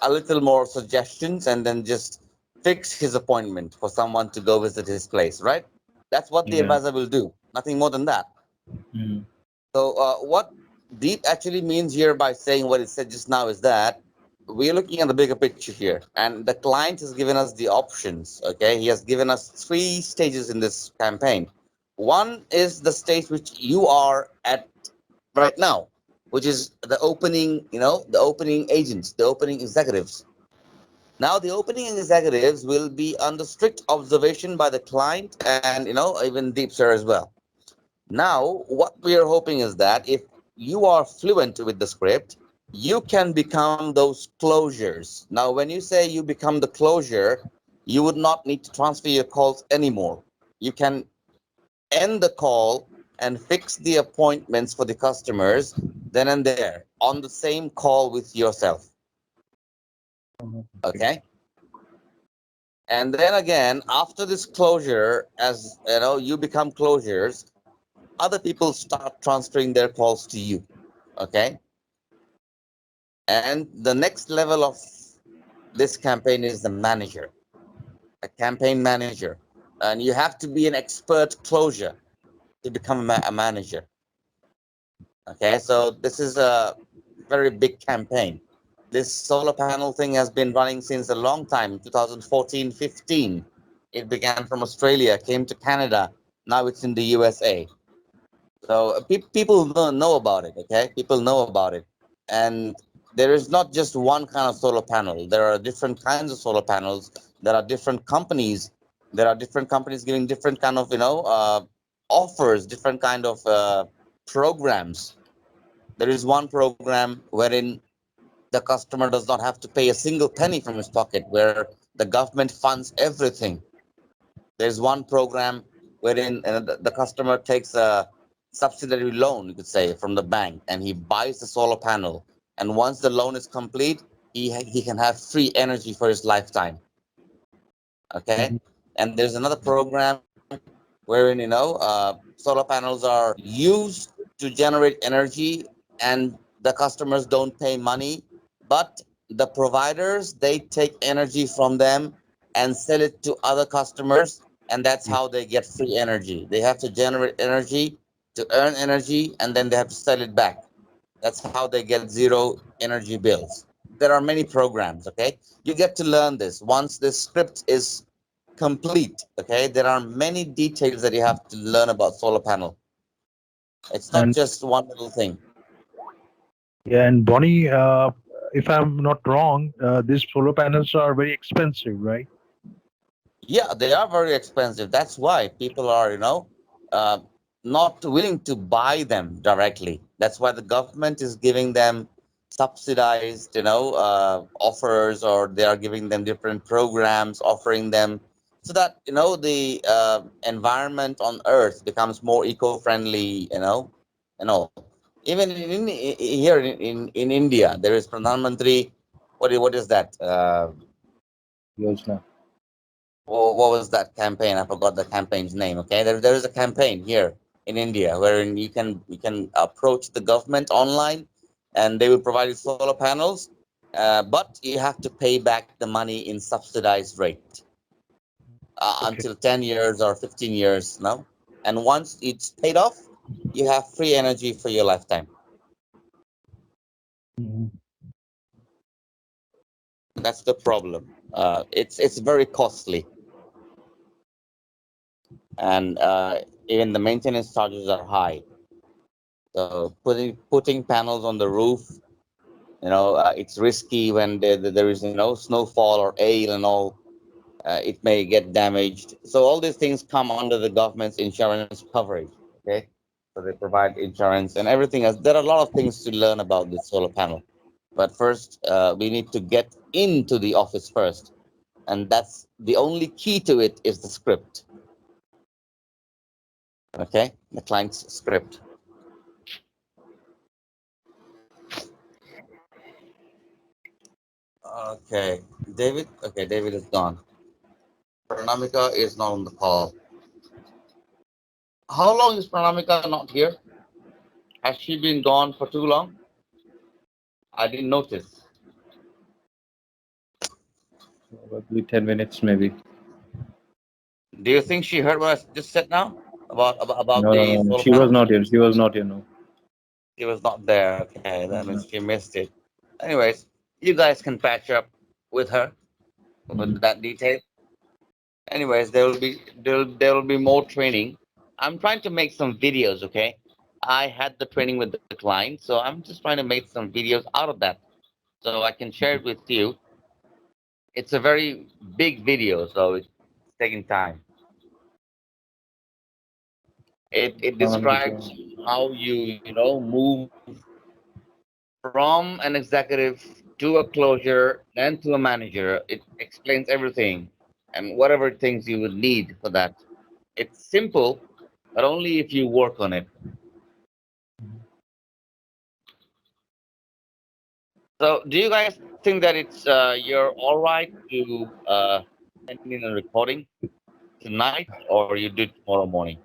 a little more suggestions, and then just fix his appointment for someone to go visit his place, right? That's what the Yeah. advisor will do. Nothing more than that. Hmm. So, what deep actually means here by saying what it said just now is that we're looking at the bigger picture here, and the client has given us the options. Okay, he has given us three stages in this campaign. One is the stage which you are at right now, which is the opening, the opening agents, the opening executives. Now, the opening executives will be under strict observation by the client and, even Deep Sir as well. Now, what we are hoping is that if you are fluent with the script, you can become those closures. Now, when you say you become the closure, you would not need to transfer your calls anymore. You can end the call and fix the appointments for the customers then and there on the same call with yourself. Okay. And then again, after this closure, as you become closures, other people start transferring their calls to you. Okay. And the next level of this campaign is the manager, a campaign manager. And you have to be an expert closure to become a manager. Okay. So this is a very big campaign. This solar panel thing has been running since a long time, 2014-15. It began from Australia, came to Canada. Now it's in the USA. So people know about it, okay? People know about it. And there is not just one kind of solar panel. There are different kinds of solar panels. There are different companies. There are different companies giving different kind of, offers, different kind of programs. There is one program wherein the customer does not have to pay a single penny from his pocket, where the government funds everything. There's one program wherein the customer takes a subsidiary loan, you could say, from the bank, and he buys the solar panel. And once the loan is complete, he can have free energy for his lifetime. Okay. Mhm. And there's another program wherein solar panels are used to generate energy, and the customers don't pay money, but the providers, they take energy from them and sell it to other customers, and that's how they get free energy. They have to generate energy to earn energy, and then they have to sell it back. That's how they get zero energy bills. There are many programs. Okay, you get to learn this once this script is complete. Okay, there are many details that you have to learn about solar panel. It's not And just one little thing. yeah, and Bonnie, if I'm not wrong, these solar panels are very expensive, right? Yeah, they are very expensive. That's why people are, uh, not willing to buy them directly. That's why the government is giving them subsidized, offers, or they are giving them different programs, offering them so that, the environment on Earth becomes more eco-friendly, and all. Even here in India, there is Pradhan Mantri. What is that? Yojana. What was that campaign? I forgot the campaign's name. Okay, there is a campaign here in India wherein you can approach the government online, and they will provide you solar panels, but you have to pay back the money in subsidized rate Okay. until 10 years or 15 years. No, and once it's paid off, you have free energy for your lifetime. Mhm. That's the problem. It's very costly, and even the maintenance charges are high. So putting panels on the roof, it's risky when there is snowfall or hail and all. It may get damaged. So all these things come under the government's insurance coverage. Okay, so they provide insurance and everything else. There are a lot of things to learn about this solar panel, but first we need to get into the office first, and that's the only key to it is the script. Okay, the client's script. Okay, David. Okay, David is gone. Pranamika is not on the call. How long is Pranamika not here? Has she been gone for too long? I didn't notice. Probably 10 minutes, maybe. Do you think she heard what I just said now about No, no, the no, no. solar She was panels? not here. She was not here. No. She was not there. Okay, that means No. she missed it. Anyways, you guys can patch up with her with that detail. Anyways, there will be more training. I'm trying to make some videos. Okay, I had the training with the client, so I'm just trying to make some videos out of that so I can share it with you. It's a very big video, so it's taking time. It describes how you move from an executive to a closure, then to a manager. It explains everything and whatever things you would need for that. It's simple, but only if you work on it. So, do you guys think that you're all right to send in a recording tonight, or you do it tomorrow morning?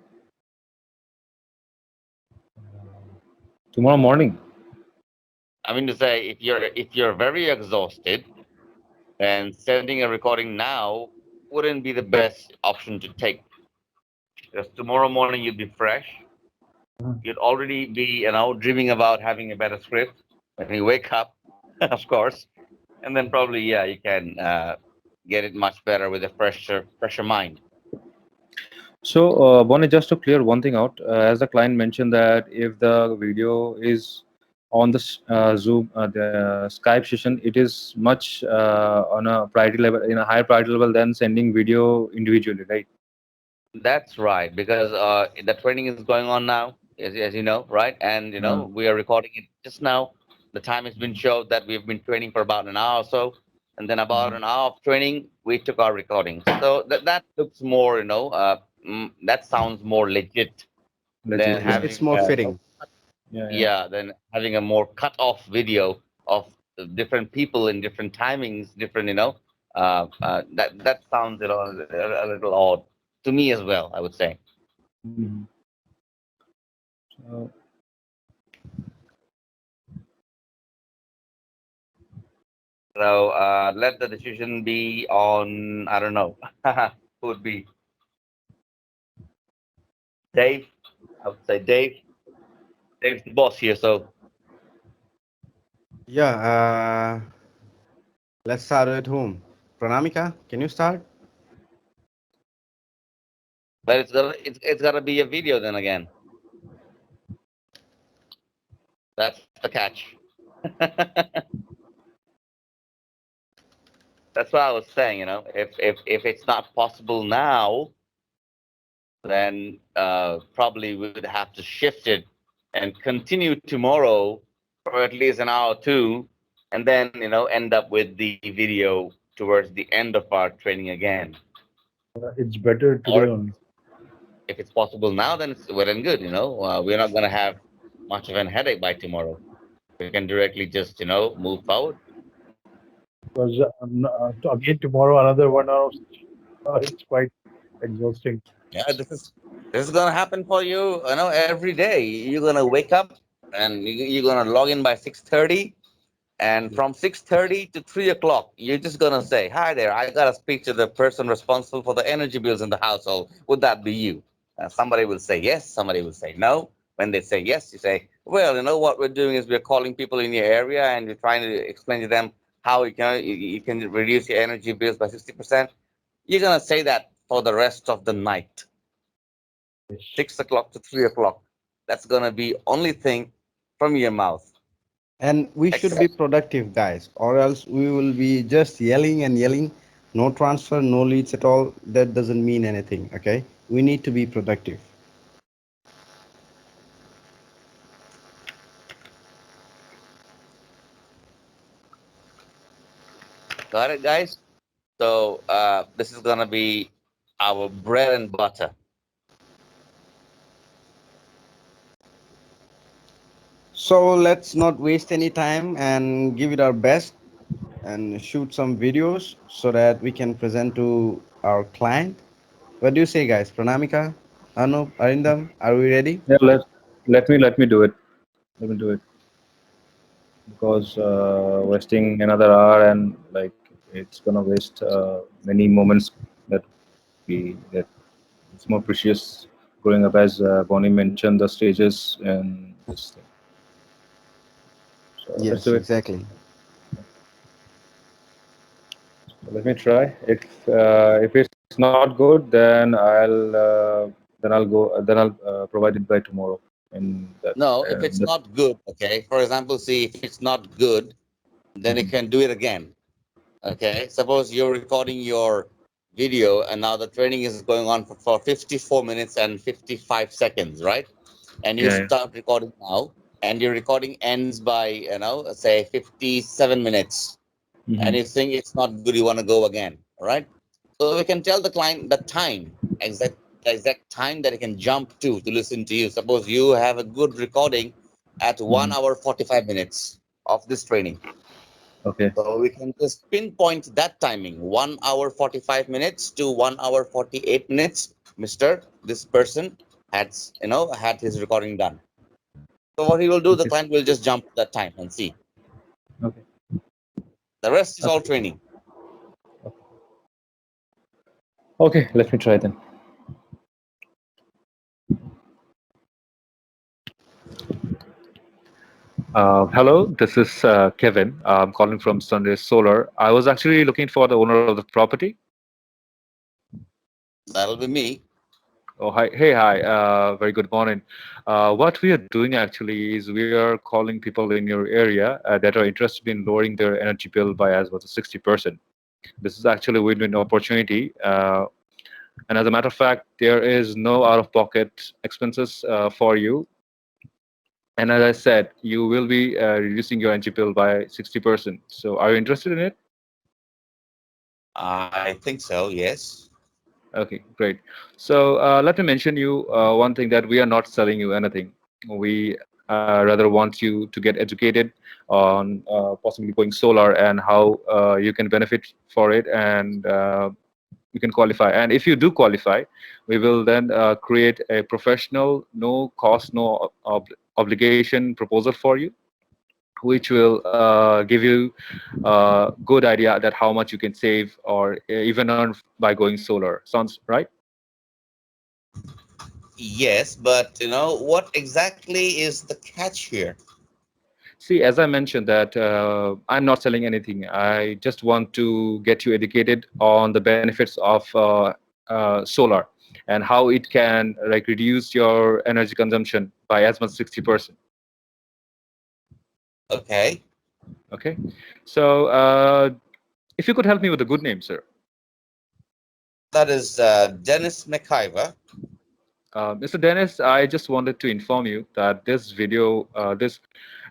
Tomorrow morning. I mean to say, if you're very exhausted, then sending a recording now wouldn't be the best option to take. Because tomorrow morning you'd be fresh. You'd already be dreaming about having a better script when you wake up, of course, and then probably yeah, you can get it much better with a fresher mind. So, Bonnie, just to clear one thing out, as the client mentioned that if the video is on the Zoom, the Skype session, it is much on a priority level, in a higher priority level than sending video individually, right? That's right, because the training is going on now, as you know, right? And Uh, we are recording it just now. The time has been showed that we've been training for about an hour or so, and then about an hour of training, we took our recording. So that looks more, that sounds more legit Legit, than yeah. It's having more fitting. Yeah, yeah. yeah, than having a more cut off video of different people in different timings, different, that sounds a little odd to me as well, I would say. Mhm. So, So let the decision be on, I don't know, who would be Dave. I would say Dave. Dave's the boss here, so Yeah, let's start at home. Pranamika, can you start? but it's gotta be a video then again. That's the catch. That's what I was saying. If it's not possible now, then probably we would have to shift it and continue tomorrow for at least an hour or two, and then end up with the video towards the end of our training again. It's better today Or only if it's possible now, then it's well and good. We're not gonna have much of an headache by tomorrow. We can directly just move forward. because again tomorrow another 1 hour. It's quite exhausting. Yeah, this is gonna happen for you. Every day you're gonna wake up and you're gonna log in by 6:30. And from 6:30 to 3 o'clock, you're just gonna say, "Hi there, I gotta speak to the person responsible for the energy bills in the household. Would that be you?" Somebody will say yes, somebody will say no. When they say yes, you say, "Well, what we're doing is we're calling people in your area and we're trying to explain to them how you can reduce your energy bills by 60%." You're gonna say that for the rest of the night, Yes. 6 o'clock to 3 o'clock. That's gonna be only thing from your mouth. And we should be Except productive, guys, or else we will be just yelling and yelling. No transfer, no leads at all. That doesn't mean anything, okay? We need to be productive. got it, guys. So this is gonna be our bread and butter. So let's not waste any time and give it our best and shoot some videos so that we can present to our client. What do you say, guys? Pranamika, Anup, Arindam, are we ready? yeah, let me do it. Let me do it because wasting another hour and like it's gonna waste many moments that we that it's more precious growing up as Bonnie mentioned the stages and this thing. So let's Yes, do it. exactly. Let me try. If it's not good, then I'll go. Then I'll provide it by tomorrow. In that. No, if it's That not good, okay. For example, see if it's not good, then you mhm. can do it again. Okay. Suppose you're recording your video and now the training is going on for 54 minutes and 55 seconds, right? And you Yeah. start recording now, and your recording ends by, say 57 minutes, and Hmm. you think it's not good, you want to go again, all right? So we can tell the client the time, exact time that he can jump to listen to you. Suppose you have a good recording at Hmm. 1 hour 45 minutes of this training. Okay. So we can just pinpoint that timing, 1 hour 45 minutes to 1 hour 48 minutes. Mr. This person had his recording done. So what he will do, the Okay. client will just jump to that time and see. Okay. The rest is all Okay. training. Okay. Let me try then. Hello, this is Kevin. I'm calling from SunRay Solar. I was actually looking for the owner of the property. That'll be me. Oh, hi. Hey, hi. Very good morning. What we are doing actually is we are calling people in your area that are interested in lowering their energy bill by as much as 60%. This is actually a win-win opportunity. And as a matter of fact, there is no out-of-pocket expenses for you. And as I said, you will be reducing your energy bill by 60%. So are you interested in it? I think so, yes. Okay, great. So let me mention you one thing that we are not selling you anything. We rather want you to get educated on possibly going solar and how you can benefit for it, and you can qualify. And if you do qualify, we will then create a professional, no cost, no obligation proposal for you, which will give you a good idea that how much you can save or even earn by going solar. Sounds right? Yes, but what exactly is the catch here? See, as I mentioned that I'm not selling anything. I just want to get you educated on the benefits of solar and how it can like reduce your energy consumption by as much 60%. Okay. Okay. So if you could help me with a good name, sir. That is Dennis McIver. Mr. Dennis, I just wanted to inform you that this video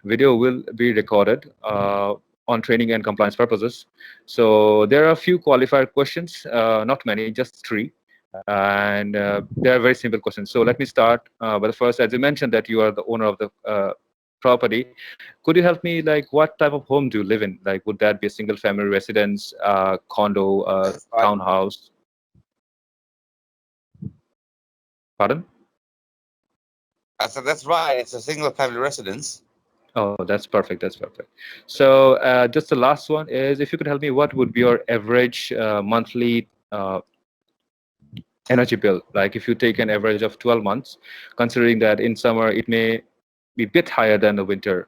will be recorded on training and compliance purposes. So there are a few qualified questions, not many, just three, and they are very simple questions. So let me start by the first. As you mentioned that you are the owner of the property, could you help me? Like, what type of home do you live in? Like, would that be a single-family residence, condo, That's right. townhouse? Pardon? I said that's right. It's a single family residence. Oh, that's perfect. That's perfect. So, just the last one is if you could help me, what would be your average monthly energy bill? Like if you take an average of 12 months, considering that in summer it may be a bit higher than the winter.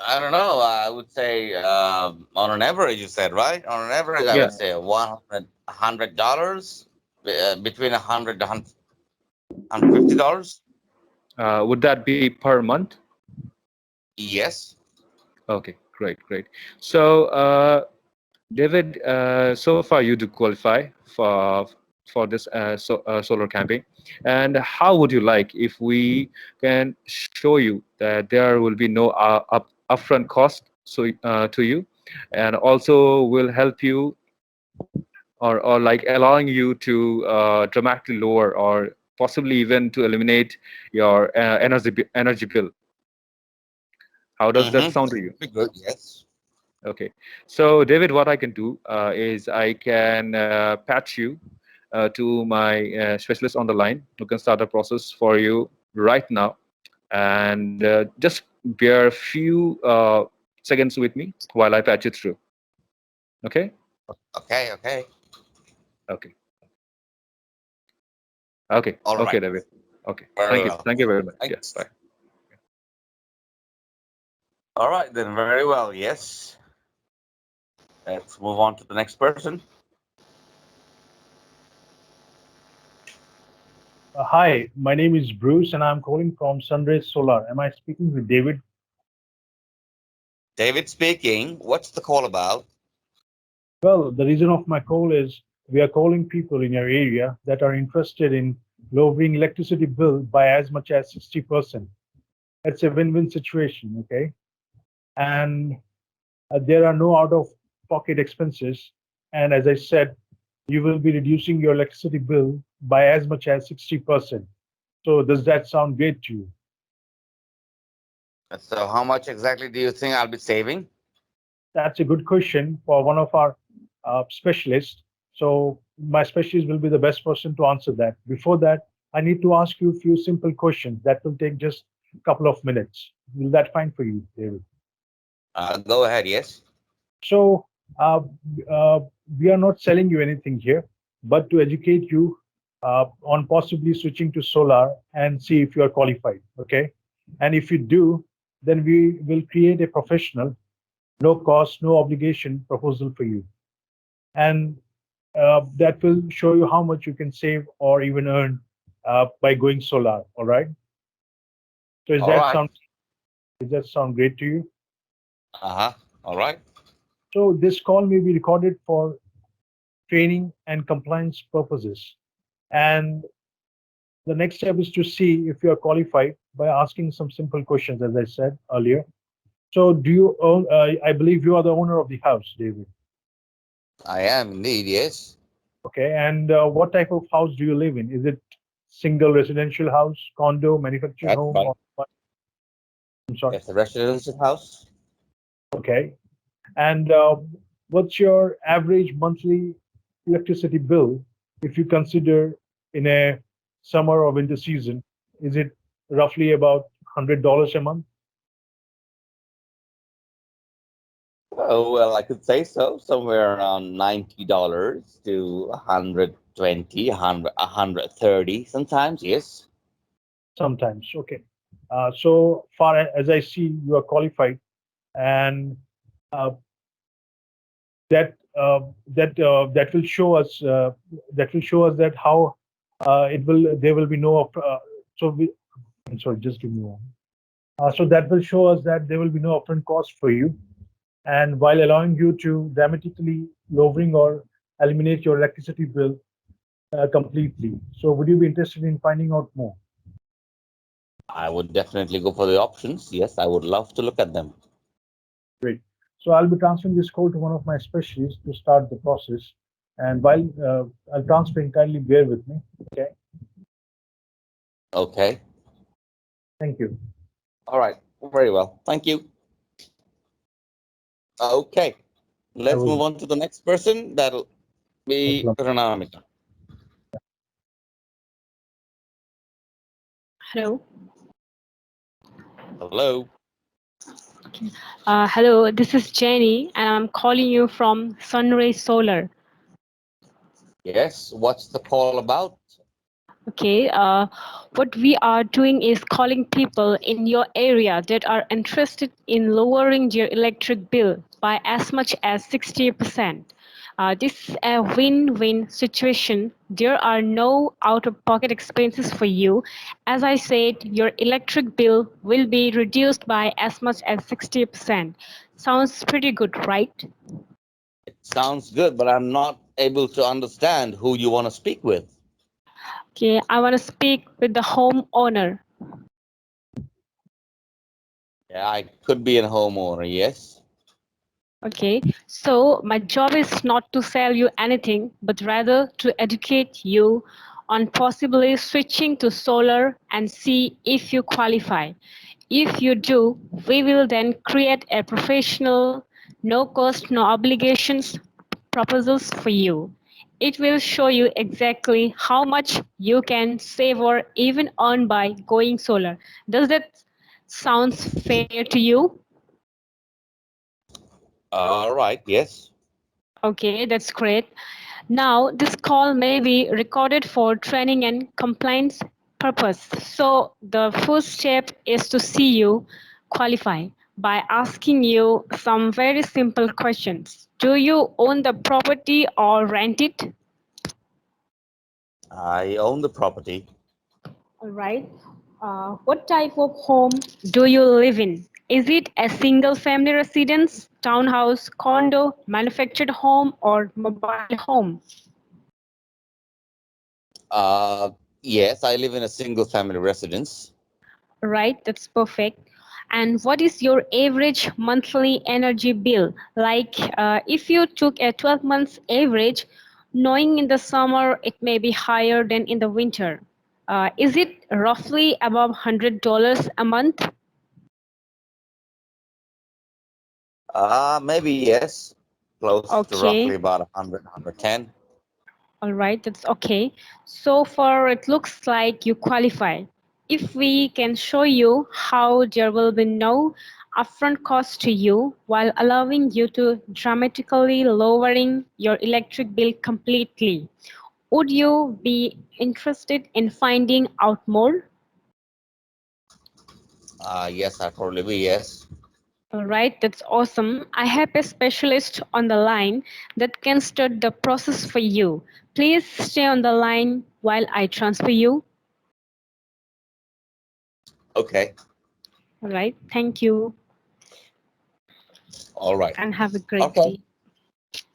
I don't know. I would say on an average, you said right. On an average, I Yeah. would say $100, between 100 to $150. Would that be per month? Yes. Okay, great, great. So, David, so far you do qualify for this solar campaign. And how would you like if we can show you that there will be no upfront cost to you, and also will help you or like allowing you to dramatically lower or possibly even to eliminate your energy bill. How does that Mm-hmm. sound That to you? would be good. Yes. Okay. So, David, what I can do is I can patch you to my specialist on the line who can start the process for you right now. And just bear a few seconds with me while I patch you through. Okay? Okay. Okay. Okay. Okay. All Okay, right. David. Okay. Very Thank you. well. Thank you very much. Yes. Thanks. Bye. All right then. Very well. Yes. Let's move on to the next person. Hi, my name is Bruce, and I'm calling from SunRay Solar. Am I speaking with David? David speaking. What's the call about? Well, the reason of my call is we are calling people in your area that are interested in lowering electricity bill by as much as 60%. It's a win-win situation, okay? And there are no out-of-pocket expenses. And as I said, you will be reducing your electricity bill by as much as 60%. So does that sound great to you? So, how much exactly do you think I'll be saving? That's a good question for one of our specialists. So my specialist will be the best person to answer that. Before that, I need to ask you a few simple questions that will take just a couple of minutes. Will that fine for you, David? Go ahead. Yes. So uh, uh, we are not selling you anything here, but to educate you on possibly switching to solar and see if you are qualified. Okay, and if you do, then we will create a professional, no cost, no obligation proposal for you, and that will show you how much you can save or even earn by going solar. All right. So All right. does that sound great to you? Uh huh. All right. So this call may be recorded for training and compliance purposes. And the next step is to see if you are qualified by asking some simple questions, as I said earlier. So, do you own? I believe you are the owner of the house, David. I am indeed. Yes. Okay, and what type of house do you live in? Is it single residential house, condo, manufactured That's home, right. or what? I'm sorry. It's a residential house. Okay, and what's your average monthly electricity bill if you consider in a summer or winter season? Is it roughly about $100 a month? Oh well, I could say so. Somewhere around $90 to 120, 130 sometimes. Yes. Sometimes. Okay. So far as I see, you are qualified, and uh, that will show us that how it will there will be no so we, I'm sorry, just give me one. So that will show us that there will be no upfront cost for you, and while allowing you to dramatically lowering or eliminate your electricity bill completely. So would you be interested in finding out more? I would definitely go for the options. Yes, I would love to look at them. Great. So I'll be transferring this call to one of my specialists to start the process. And while I'll transfer, kindly bear with me. Okay. Okay. Thank you. All right. Very well. Thank you. Okay. I Let's was move on to the next person. That'll be Ranamika. Hello. Hello. Hello, this is Jenny, and I'm calling you from SunRay Solar. Yes. What's the call about? Okay, what we are doing is calling people in your area that are interested in lowering their electric bill by as much as 60%. This is a win-win situation. There are no out-of-pocket expenses for you. As I said, your electric bill will be reduced by as much as 60%. Sounds pretty good, right? It sounds good, but I'm not able to understand who you want to speak with. Okay, I want to speak with the homeowner. Yeah, I could be a homeowner. Yes. Okay, so my job is not to sell you anything, but rather to educate you on possibly switching to solar and see if you qualify. If you do, we will then create a professional, no cost, no obligations proposals for you. It will show you exactly how much you can save or even earn by going solar. Does that sounds fair to you? All right. Yes. Okay, that's great. Now, this call may be recorded for training and compliance purpose. So, the first step is to see you qualify. by asking you some very simple questions. Do you own the property or rent it? I own the property. All right. What type of home do you live in? Is it a single family residence, townhouse, condo, manufactured home, or mobile home? Uh, yes, I live in a single family residence. Right, that's perfect. And what is your average monthly energy bill? Like if you took a 12 months average, knowing in the summer it may be higher than in the winter. Is it roughly above $100 a month? Maybe yes, close to roughly Okay. about 100, 110. All right, that's okay. So far, it looks like you qualify. If we can show you how there will be no upfront cost to you while allowing you to dramatically lowering your electric bill completely, would you be interested in finding out more? Yes, I probably will, yes. All right, that's awesome. I have a specialist on the line that can start the process for you. Please stay on the line while I transfer you. Okay, All right. Thank you all right. and have a great Okay, day.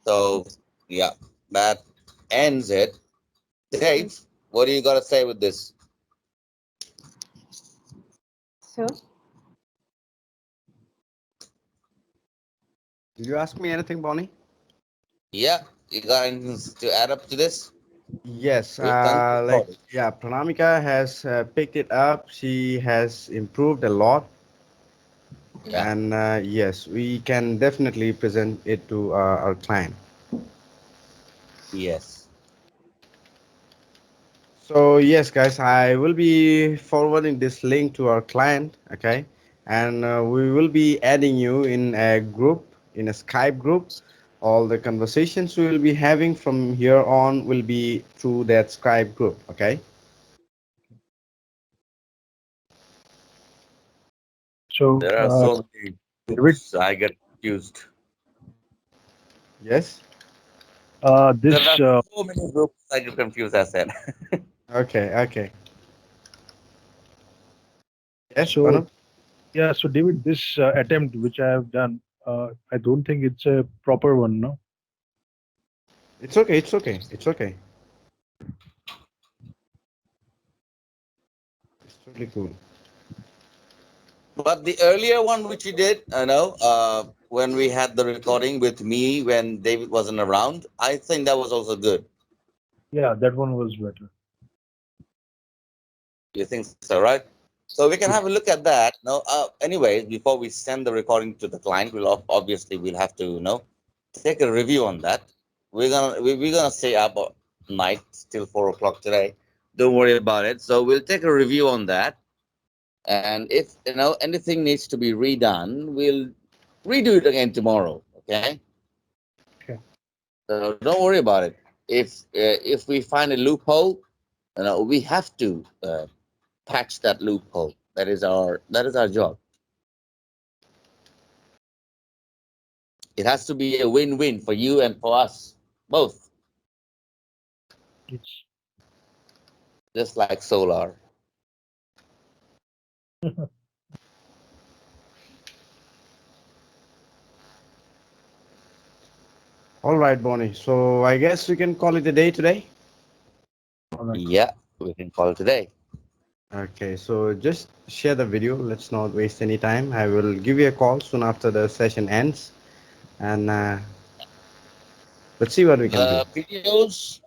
so yeah, that ends it. Dave, what do you got to say with this? So, Did you ask me anything, Bonnie? Yeah, you got anything to add up to this? Yes, We've done the like recording. yeah, Pranamika has picked it up. She has improved a lot, Yeah, and yes, we can definitely present it to our client. yes. So yes, guys, I will be forwarding this link to our client, okay, and we will be adding you in a group, in a Skype group. All the conversations we will be having from here on will be through that Skype group, okay? So, There are so many David, groups, I get confused. Yes. There this are so many groups, I get confused, I said. Okay. Okay. Yes, so Pranam. yeah, so David, this attempt which I have done, I don't think it's a proper one, no? It's okay. It's okay. It's okay. It's totally cool. But the earlier one which we did, when we had the recording with me when David wasn't around, I think that was also good. Yeah, that one was better. You think so, right? So we can have a Yes. look at that. No, anyways, before we send the recording to the client, obviously we'll have to, take a review on that. We're gonna stay up all night till 4 o'clock today. Don't worry about it. So we'll take a review on that, and if anything needs to be redone, we'll redo it again tomorrow. Okay. Okay. So don't worry about it. If we find a loophole, we have to patch that loophole. That is our job. It has to be a win-win for you and for us both, It's just like solar. All right, Bonnie. So I guess we can call it a day today. all right. Yeah, we can call it today. Okay. So just share the video. Let's not waste any time. I will give you a call soon after the session ends, and let's see what we can do. The videos,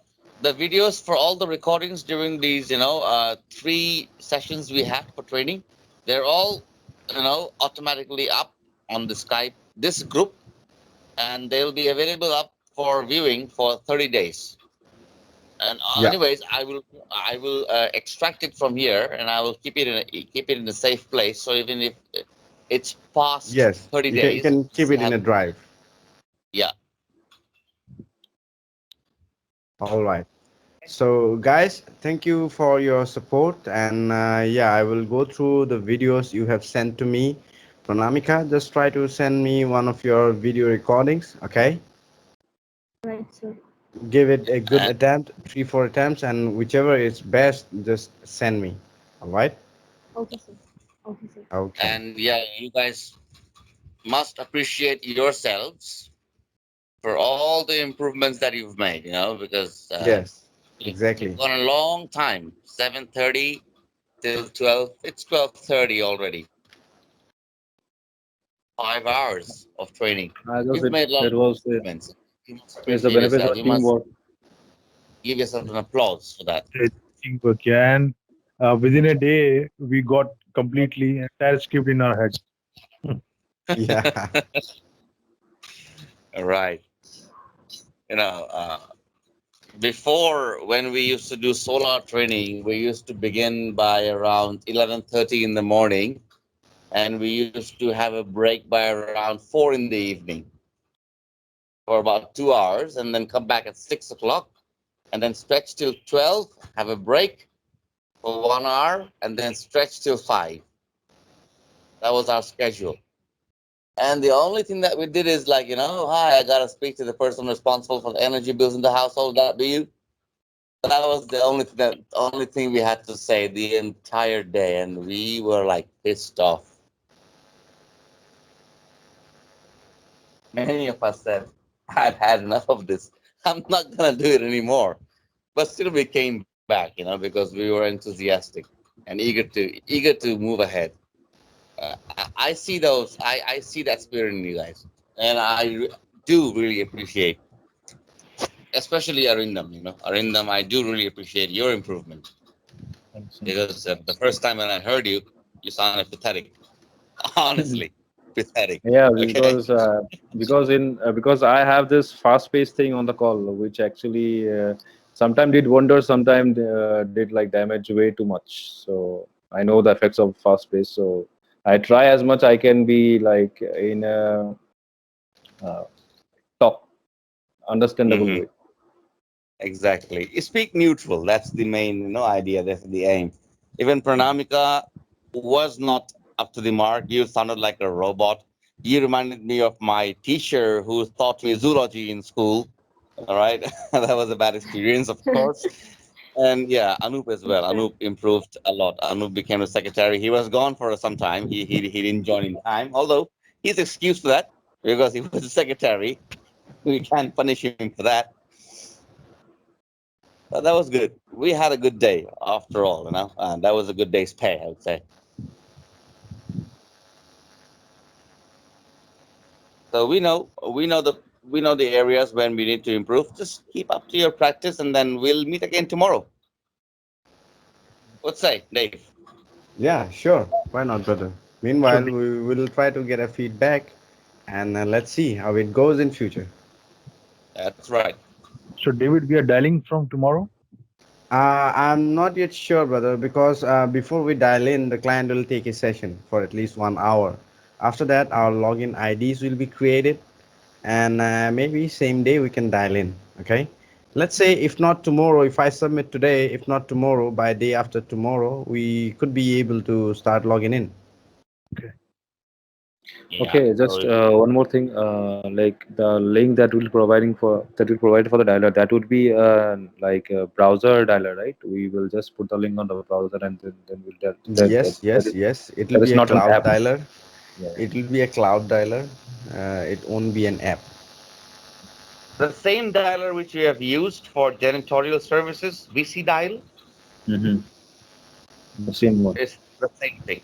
the videos for all the recordings during these, 3 sessions we had for training, they're all, automatically up on the Skype this group, and they'll be available up for viewing for 30 days. And Yeah. anyways, I will extract it from here, and I will keep it in a safe place. So even if it's past Yes. 30 You can. You days, can we keep still it in have. a drive. Yeah. All right. So, guys, thank you for your support. And yeah, I will go through the videos you have sent to me Pranamika, just try to send me one of your video recordings, okay? Right, sir. Give it a good And attempt, 3, 4 attempts, and whichever is best, just send me. All right? Okay, sir. Okay, sir. Okay. and yeah, you guys must appreciate yourselves for all the improvements that you've made. Because Yes, you've exactly. gone a long time, 7:30 till 12. It's 12:30 already. 5 hours of training. I guess You've made a lot it of was improvements. You must it's the appreciate benefits yourself. of You must teamwork. give yourself an applause for that. It's teamwork, yeah. And within a day, we got completely entire script in our head. Yeah. All right. You know, before when we used to do solar training, we used to begin by around 11:30 in the morning, and we used to have a break by around 4 in the evening for about 2 hours, and then come back at 6 o'clock, and then stretch till 12, have a break for 1 hour, and then stretch till 5. That was our schedule. And the only thing that we did is like, hi, I gotta speak to the person responsible for the energy bills in the household. That be you. That was the only thing we had to say the entire day, and we were like pissed off. Many of us said, I've had enough of this. I'm not gonna do it anymore. But still, we came back, because we were enthusiastic and eager to move ahead. I see I see that spirit in you guys, and do really appreciate, especially Arindam. Arindam, I do really appreciate your improvement because the first time when I heard you, you sounded pathetic. Honestly, pathetic. Yeah, Okay. because I have this fast-paced thing on the call, which actually sometimes did wonders, sometimes did like damage way too much. So I know the effects of fast pace. So I try as much I can be like in a uh, talk understandable Hmm. way. Exactly. You speak neutral. That's the main, idea. That's the aim. Even Pranamika was not up to the mark. You sounded like a robot. You reminded me of my teacher who taught me zoology in school. All right. That was a bad experience, of course. And yeah, Anup as well. Okay. Anup improved a lot. Anup became a secretary. He was gone for some time. He didn't join in time, although he's excused for that because he was a secretary. We can't punish him for that. But that was good. We had a good day after all, and that was a good day's pay, I would say. So we know the areas when we need to improve. Just keep up to your practice, and then we'll meet again tomorrow. What say, Dave? Yeah, sure. Why not, brother? So, Meanwhile, we will try to get a feedback and let's see how it goes in future. That's right. David, we are dialing from tomorrow. I'm not yet sure, brother, because before we dial in, the client will take a session for at least 1 hour. After that, our login IDs will be created, and maybe same day we can dial in. Okay. Let's say if not tomorrow, if I submit today, if not tomorrow, by day after tomorrow, we could be able to start logging in. Okay. Yeah. Okay, just one more thing. Like the link that will provide for the dialer, that would be like a browser dialer, right? We will just put the link on the browser, and then we'll Yes, yes, yes. It will that be is a not an cloud app. dialer. Yeah. It will be a cloud dialer. It won't be an app. The same dialer which we have used for janitorial services, VC dial, Mm-hmm. The same one. is the same thing.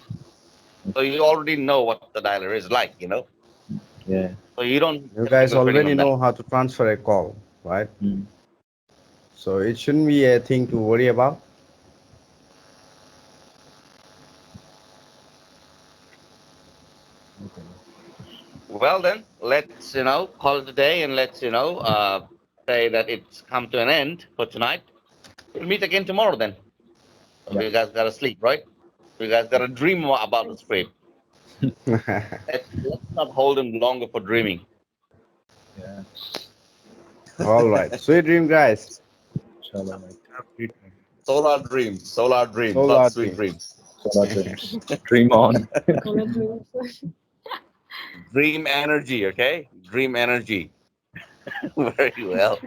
So you already know what the dialer is like. Yeah. So you don't need You a guys single training already on that. know how to transfer a call, right? Mm. So it shouldn't be a thing to worry about. Okay. Well then, let's call it a day, and let's say that it's come to an end for tonight. We'll meet again tomorrow then. So Yeah. you guys gotta sleep, right? You guys gotta dream about the Right, sir. script. Let's not hold him longer for dreaming. Yeah. All right. Sweet dream, guys. Shalom, mate. Have a great night. Solar dreams, not Solar sweet dream. dreams. Solar dreams. Dream on. Call it dreams. Dream energy, okay? Dream energy. Very well.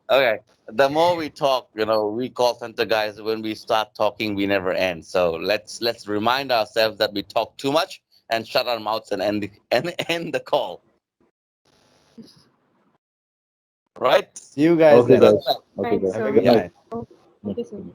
Okay. The more we talk, we call center guys, when we start talking, we never end. So let's remind ourselves that we talk too much and shut our mouths and end the call. Right? See you guys Okay, then. guys. Okay, Thanks guys. Have a so good Good much. night. night. Thank you so much.